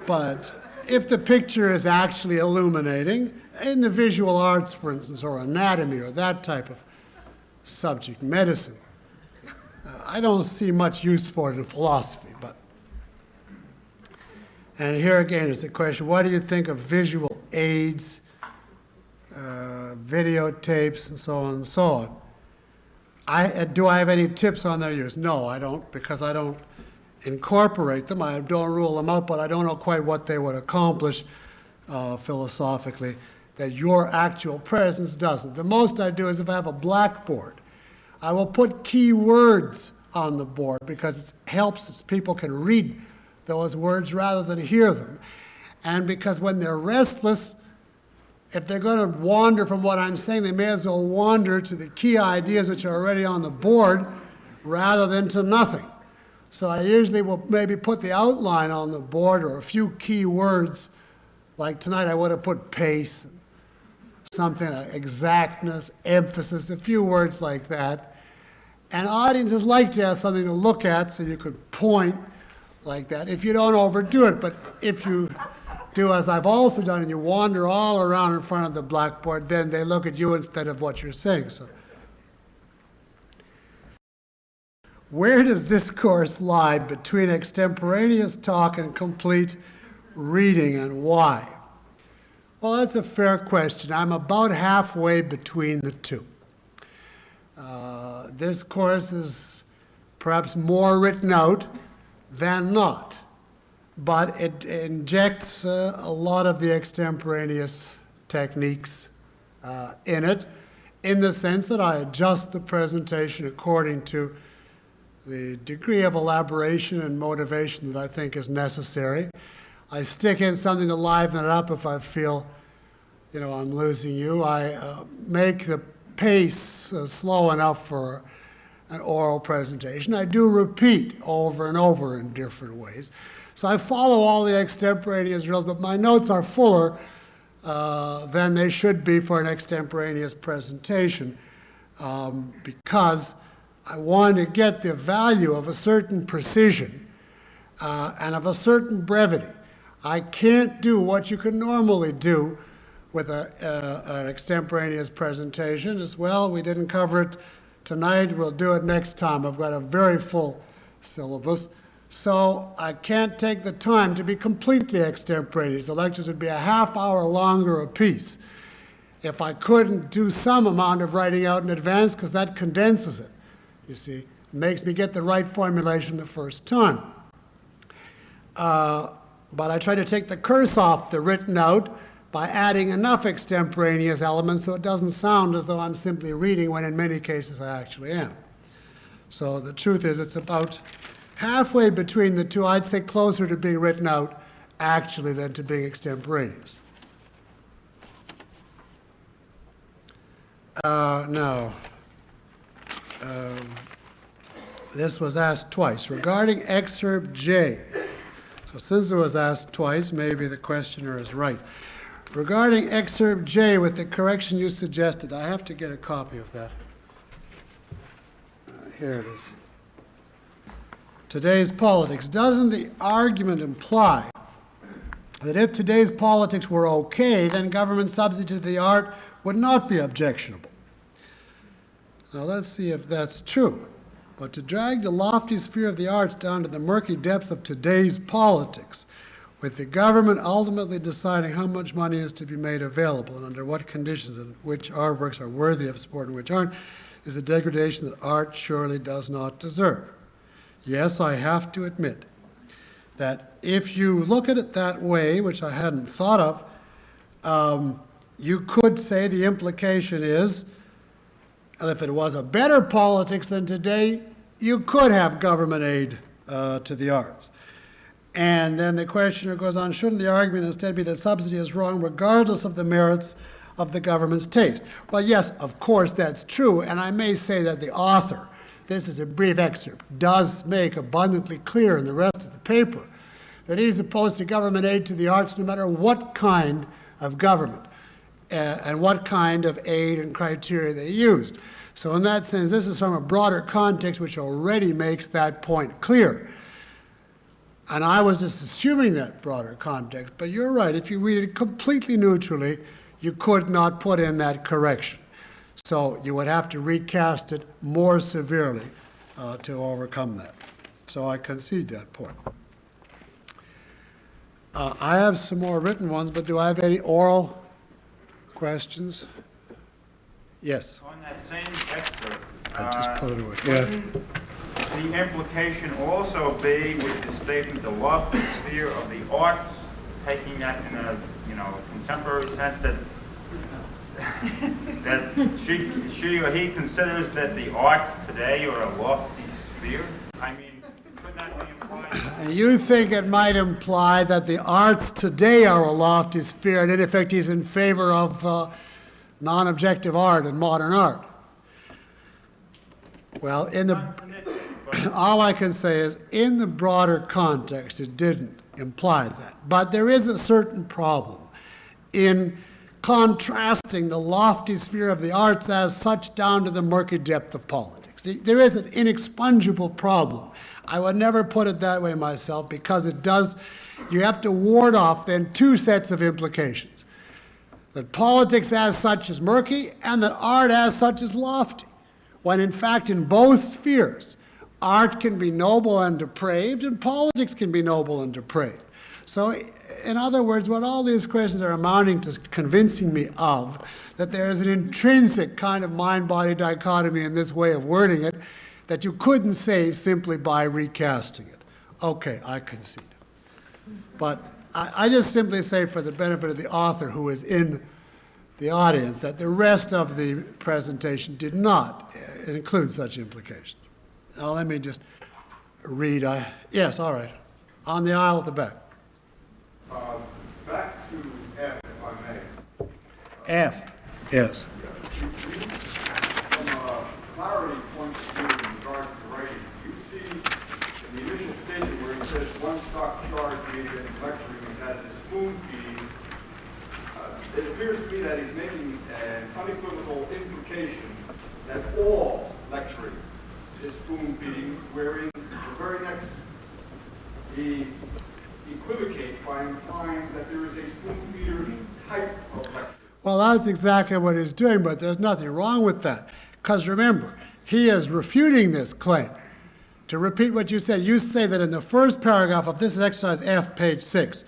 But if the picture is actually illuminating, in the visual arts, for instance, or anatomy, or that type of subject, medicine, I don't see much use for it in philosophy. And here again is the question, what do you think of visual aids, videotapes, and so on and so on? Do I have any tips on their use? No, I don't, because I don't incorporate them. I don't rule them out, but I don't know quite what they would accomplish philosophically that your actual presence doesn't. The most I do is if I have a blackboard, I will put key words on the board because it helps as people can read those words rather than hear them. And because when they're restless, if they're going to wander from what I'm saying, they may as well wander to the key ideas which are already on the board rather than to nothing. So I usually will maybe put the outline on the board or a few key words. Like tonight I would have put pace, something like exactness, emphasis, a few words like that. And audiences like to have something to look at so you could point like that if you don't overdo it. But if you do as I've also done and you wander all around in front of the blackboard, then they look at you instead of what you're saying. So, where does this course lie between extemporaneous talk and complete reading, and why? Well, that's a fair question. I'm about halfway between the two. This course is perhaps more written out than not, but it injects a lot of the extemporaneous techniques in it, in the sense that I adjust the presentation according to the degree of elaboration and motivation that I think is necessary. I stick in something to liven it up if I feel, I'm losing you. I make the pace slow enough for an oral presentation. I do repeat over and over in different ways. So I follow all the extemporaneous drills, but my notes are fuller than they should be for an extemporaneous presentation because I want to get the value of a certain precision and of a certain brevity. I can't do what you can normally do with an extemporaneous presentation. As well, we didn't cover it tonight, we'll do it next time. I've got a very full syllabus. So I can't take the time to be completely extemporaneous. The lectures would be a half hour longer apiece if I couldn't do some amount of writing out in advance, because that condenses it, you see. Makes me get the right formulation the first time. But I try to take the curse off the written out by adding enough extemporaneous elements so it doesn't sound as though I'm simply reading, when in many cases I actually am. So the truth is, it's about halfway between the two. I'd say closer to being written out actually than to being extemporaneous. Now, this was asked twice. Regarding excerpt J, so since it was asked twice, maybe the questioner is right. Regarding excerpt J with the correction you suggested, I have to get a copy of that. Here it is. Today's politics. Doesn't the argument imply that if today's politics were okay, then government subsidy to the art would not be objectionable? Now let's see if that's true. But to drag the lofty sphere of the arts down to the murky depths of today's politics, with the government ultimately deciding how much money is to be made available and under what conditions and which artworks are worthy of support and which aren't, is a degradation that art surely does not deserve. Yes, I have to admit that if you look at it that way, which I hadn't thought of, you could say the implication is, if it was a better politics than today, you could have government aid to the arts. And then the questioner goes on, shouldn't the argument instead be that subsidy is wrong regardless of the merits of the government's taste? Well, yes, of course that's true, and I may say that the author, this is a brief excerpt, does make abundantly clear in the rest of the paper that he's opposed to government aid to the arts no matter what kind of government and what kind of aid and criteria they used. So in that sense, this is from a broader context which already makes that point clear. And I was just assuming that broader context, but you're right, if you read it completely neutrally, you could not put in that correction. So you would have to recast it more severely to overcome that. So I concede that point. I have some more written ones, but do I have any oral questions? Yes. On that same excerpt, I just put it away. Yeah. wouldn't the implication also be with the statement, the lofty sphere of the arts, taking that in a contemporary sense, that she or he considers that the arts today are a lofty sphere? I mean, could that be implied? You think it might imply that the arts today are a lofty sphere, and in effect he's in favor of non-objective art and modern art. Well, all I can say is, in the broader context, it didn't imply that. But there is a certain problem in contrasting the lofty sphere of the arts as such down to the murky depth of politics. There is an inexpugnable problem. I would never put it that way myself, because it does, you have to ward off then two sets of implications. That politics as such is murky, and that art as such is lofty. When in fact in both spheres, art can be noble and depraved, and politics can be noble and depraved. So in other words, what all these questions are amounting to convincing me of, that there is an intrinsic kind of mind-body dichotomy in this way of wording it, that you couldn't say simply by recasting it. Okay, I concede. But I just simply say, for the benefit of the author who is in the audience, that the rest of the presentation did not include such implications. Now let me just read. Yes, all right. On the aisle at the back. Back to F, if I may. F, yes. You that's exactly what he's doing, but there's nothing wrong with that. Because remember, he is refuting this claim. To repeat what you say that in the first paragraph of this exercise F, page 6,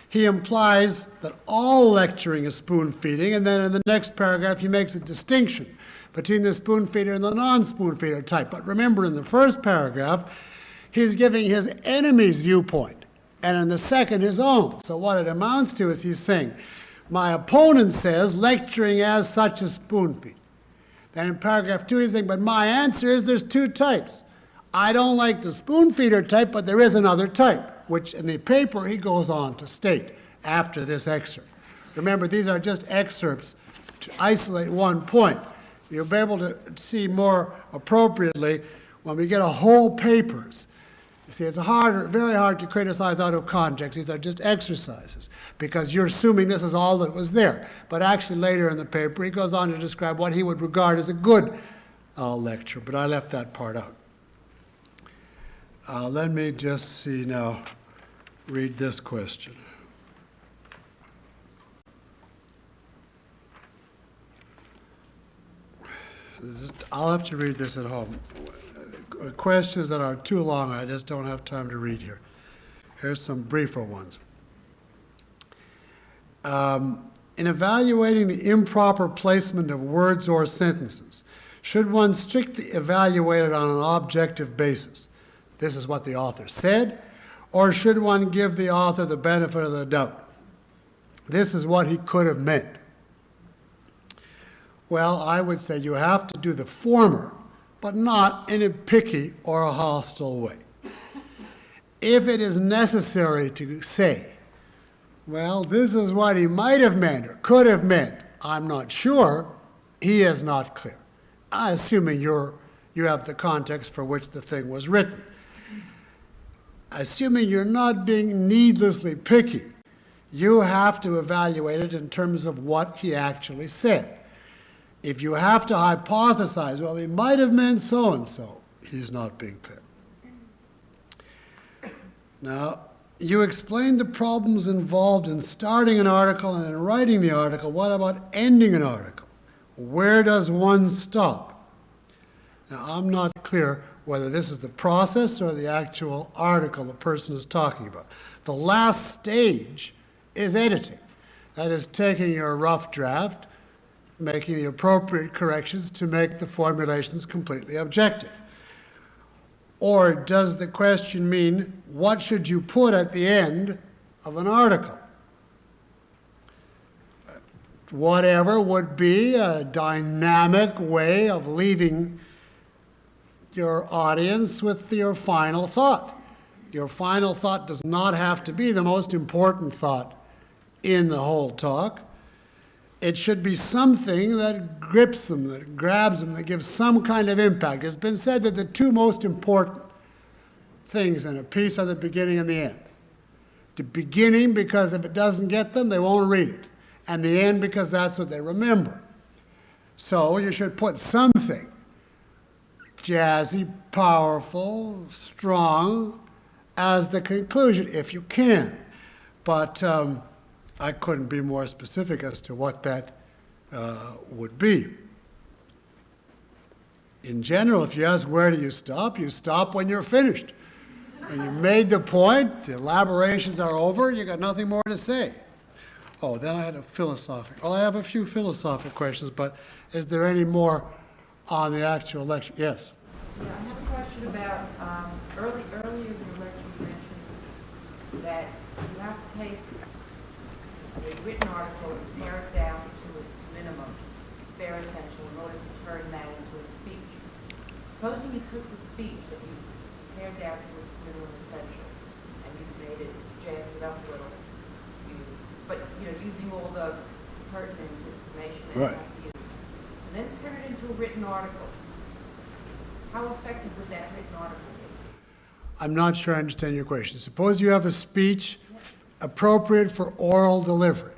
he implies that all lecturing is spoon feeding, and then in the next paragraph he makes a distinction between the spoon feeder and the non-spoon feeder type. But remember, in the first paragraph, he's giving his enemy's viewpoint, and in the second, his own. So what it amounts to is he's saying, my opponent says lecturing as such is spoon feed. Then in paragraph 2, he's saying, but my answer is there's two types. I don't like the spoon feeder type, but there is another type, which in the paper he goes on to state after this excerpt. Remember, these are just excerpts to isolate one point. You'll be able to see more appropriately when we get a whole papers. You see, it's very hard to criticize out of context. These are just exercises because you're assuming this is all that was there. But actually later in the paper, he goes on to describe what he would regard as a good lecture, but I left that part out. Let me just see now, read this question. I'll have to read this at home. Questions that are too long, I just don't have time to read here. Here's some briefer ones. In evaluating the improper placement of words or sentences, should one strictly evaluate it on an objective basis? This is what the author said, or should one give the author the benefit of the doubt? This is what he could have meant. Well, I would say you have to do the former, but not in a picky or a hostile way. If it is necessary to say, well, this is what he might have meant or could have meant, I'm not sure, he is not clear. Assuming you have the context for which the thing was written. Assuming you're not being needlessly picky, you have to evaluate it in terms of what he actually said. If you have to hypothesize, well, he might have meant so-and-so, he's not being clear. Now, you explained the problems involved in starting an article and in writing the article. What about ending an article? Where does one stop? Now, I'm not clear whether this is the process or the actual article the person is talking about. The last stage is editing. That is taking your rough draft, making the appropriate corrections to make the formulations completely objective. Or does the question mean, what should you put at the end of an article? Whatever would be a dynamic way of leaving your audience with your final thought. Your final thought does not have to be the most important thought in the whole talk. It should be something that grips them, that grabs them, that gives some kind of impact. It's been said that the two most important things in a piece are the beginning and the end. The beginning, because if it doesn't get them, they won't read it. And the end, because that's what they remember. So you should put something jazzy, powerful, strong, as the conclusion, if you can. But I couldn't be more specific as to what that would be. In general, if you ask where do you stop when you're finished. When you made the point, the elaborations are over, you got nothing more to say. Oh, then I had a philosophic. Well, I have a few philosophic questions, but is there any more on the actual lecture? Yes? Yeah, I have a question about, earlier in the lecture you mentioned that you have to take a written article and pare it down to its minimum, bare essential, in order to turn that into a speech. Supposing you took the speech that you pared down to its minimum essential, and you made it, jazzed it up a little, but using all the pertinent information that you have to use, and then turn it into a written article. How effective would that written article be? I'm not sure I understand your question. Suppose you have a speech appropriate for oral delivery,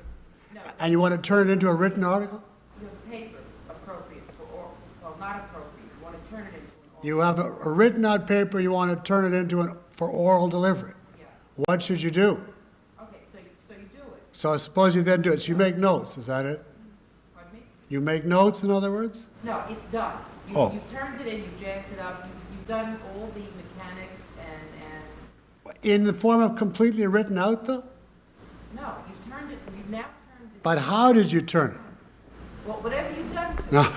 and you want to turn it into a written article? You have paper appropriate for oral, well, not appropriate. You want to turn it into an oral. You have a written out paper, you want to turn it into for oral delivery. Yeah. What should you do? Okay, so you do it. So suppose you then do it. So you make notes, is that it? You make notes, in other words? No, it's done. Oh. You've turned it in, you've jazzed it up, you've done all the mechanics and, In the form of completely written out, though? no, you've turned it, you've now turned it. But how did you turn it? Well, whatever you've done. No.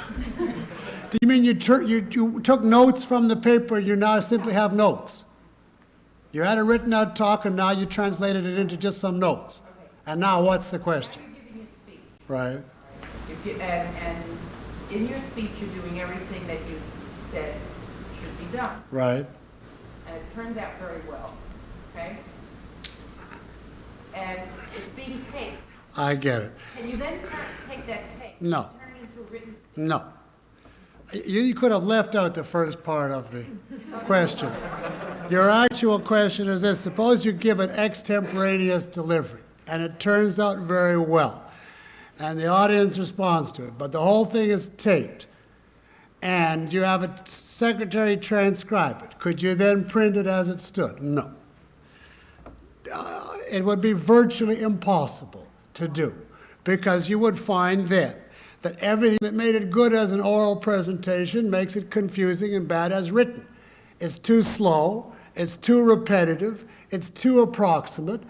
Do you mean you took notes from the paper, you now simply have notes? You had a written out talk and now you translated it into just some notes. Okay. And now what's the Now question? you're giving your speech. Right. If you, and in your speech, you're doing everything that you said should be done. Right. And it turns out very well, okay? And it's being taped. I get it. Can you then take that tape? No. Turn it into a written speech? No. You could have left out the first part of the question. Your actual question is this: suppose you give an extemporaneous delivery, and it turns out very well, and the audience responds to it, but the whole thing is taped, and you have a secretary transcribe it. Could you then print it as it stood? No. It would be virtually impossible to do, because you would find then that everything that made it good as an oral presentation makes it confusing and bad as written. It's too slow, it's too repetitive, it's too approximate.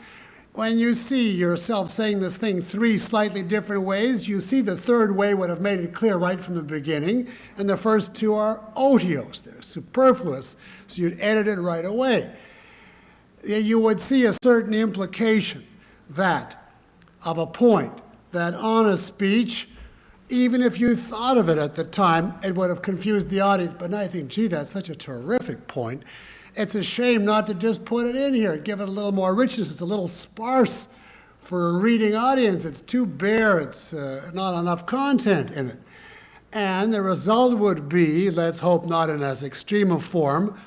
When you see yourself saying this thing 3 slightly different ways, you see the third way would have made it clear right from the beginning, and the first 2 are otiose, they're superfluous, so you'd edit it right away. You would see a certain implication that, of a point, that on a speech, even if you thought of it at the time, it would have confused the audience. But now I think, gee, that's such a terrific point. It's a shame not to just put it in here, give it a little more richness. It's a little sparse for a reading audience. It's too bare. It's not enough content in it. And the result would be, let's hope not in as extreme a form,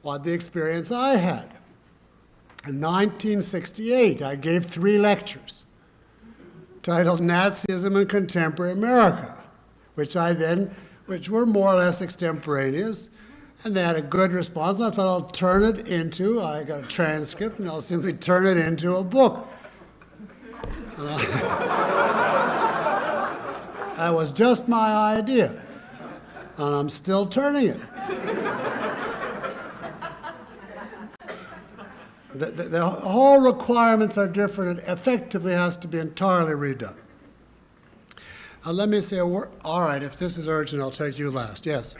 what the experience I had. In 1968, I gave 3 lectures titled Nazism in Contemporary America, which were more or less extemporaneous, and they had a good response. I thought I'll turn it into, I got a transcript, and I'll simply turn it into a book. That was just my idea, and I'm still turning it. The whole requirements are different. It effectively has to be entirely redone. Let me say a word. All right, if this is urgent, I'll take you last. Yes?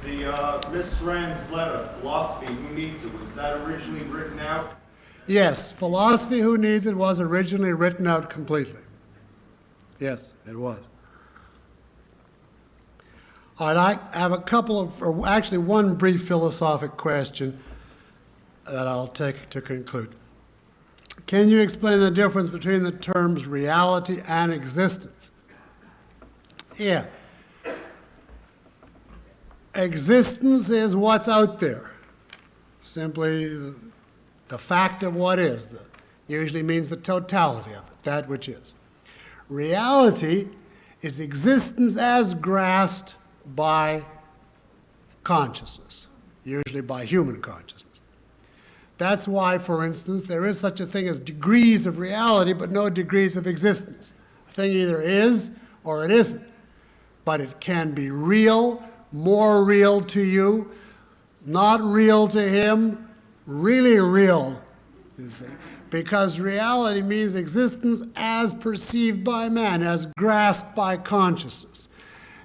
The Miss Rand's letter, Philosophy, Who Needs It, was that originally written out? Yes, Philosophy, Who Needs It was originally written out completely. Yes, it was. All right, I have a couple of, or actually one brief philosophic question that I'll take to conclude. Can you explain the difference between the terms reality and existence? Yeah. Existence is what's out there. Simply the fact of what is. Usually means the totality of it, that which is. Reality is existence as grasped by consciousness, usually by human consciousness. That's why, for instance, there is such a thing as degrees of reality, but no degrees of existence. A thing either is or it isn't. But it can be real, more real to you, not real to him, really real, you see. Because reality means existence as perceived by man, as grasped by consciousness.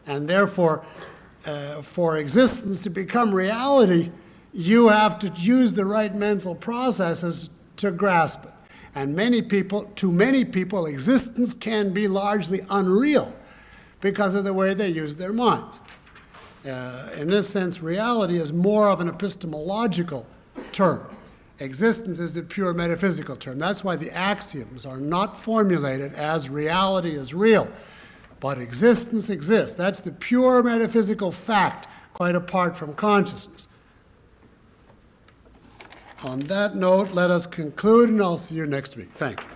And therefore, for existence to become reality, you have to use the right mental processes to grasp it. And to many people, existence can be largely unreal because of the way they use their minds. In this sense, reality is more of an epistemological term. Existence is the pure metaphysical term. That's why the axioms are not formulated as reality is real, but existence exists. That's the pure metaphysical fact, quite apart from consciousness. On that note, let us conclude, and I'll see you next week. Thank you.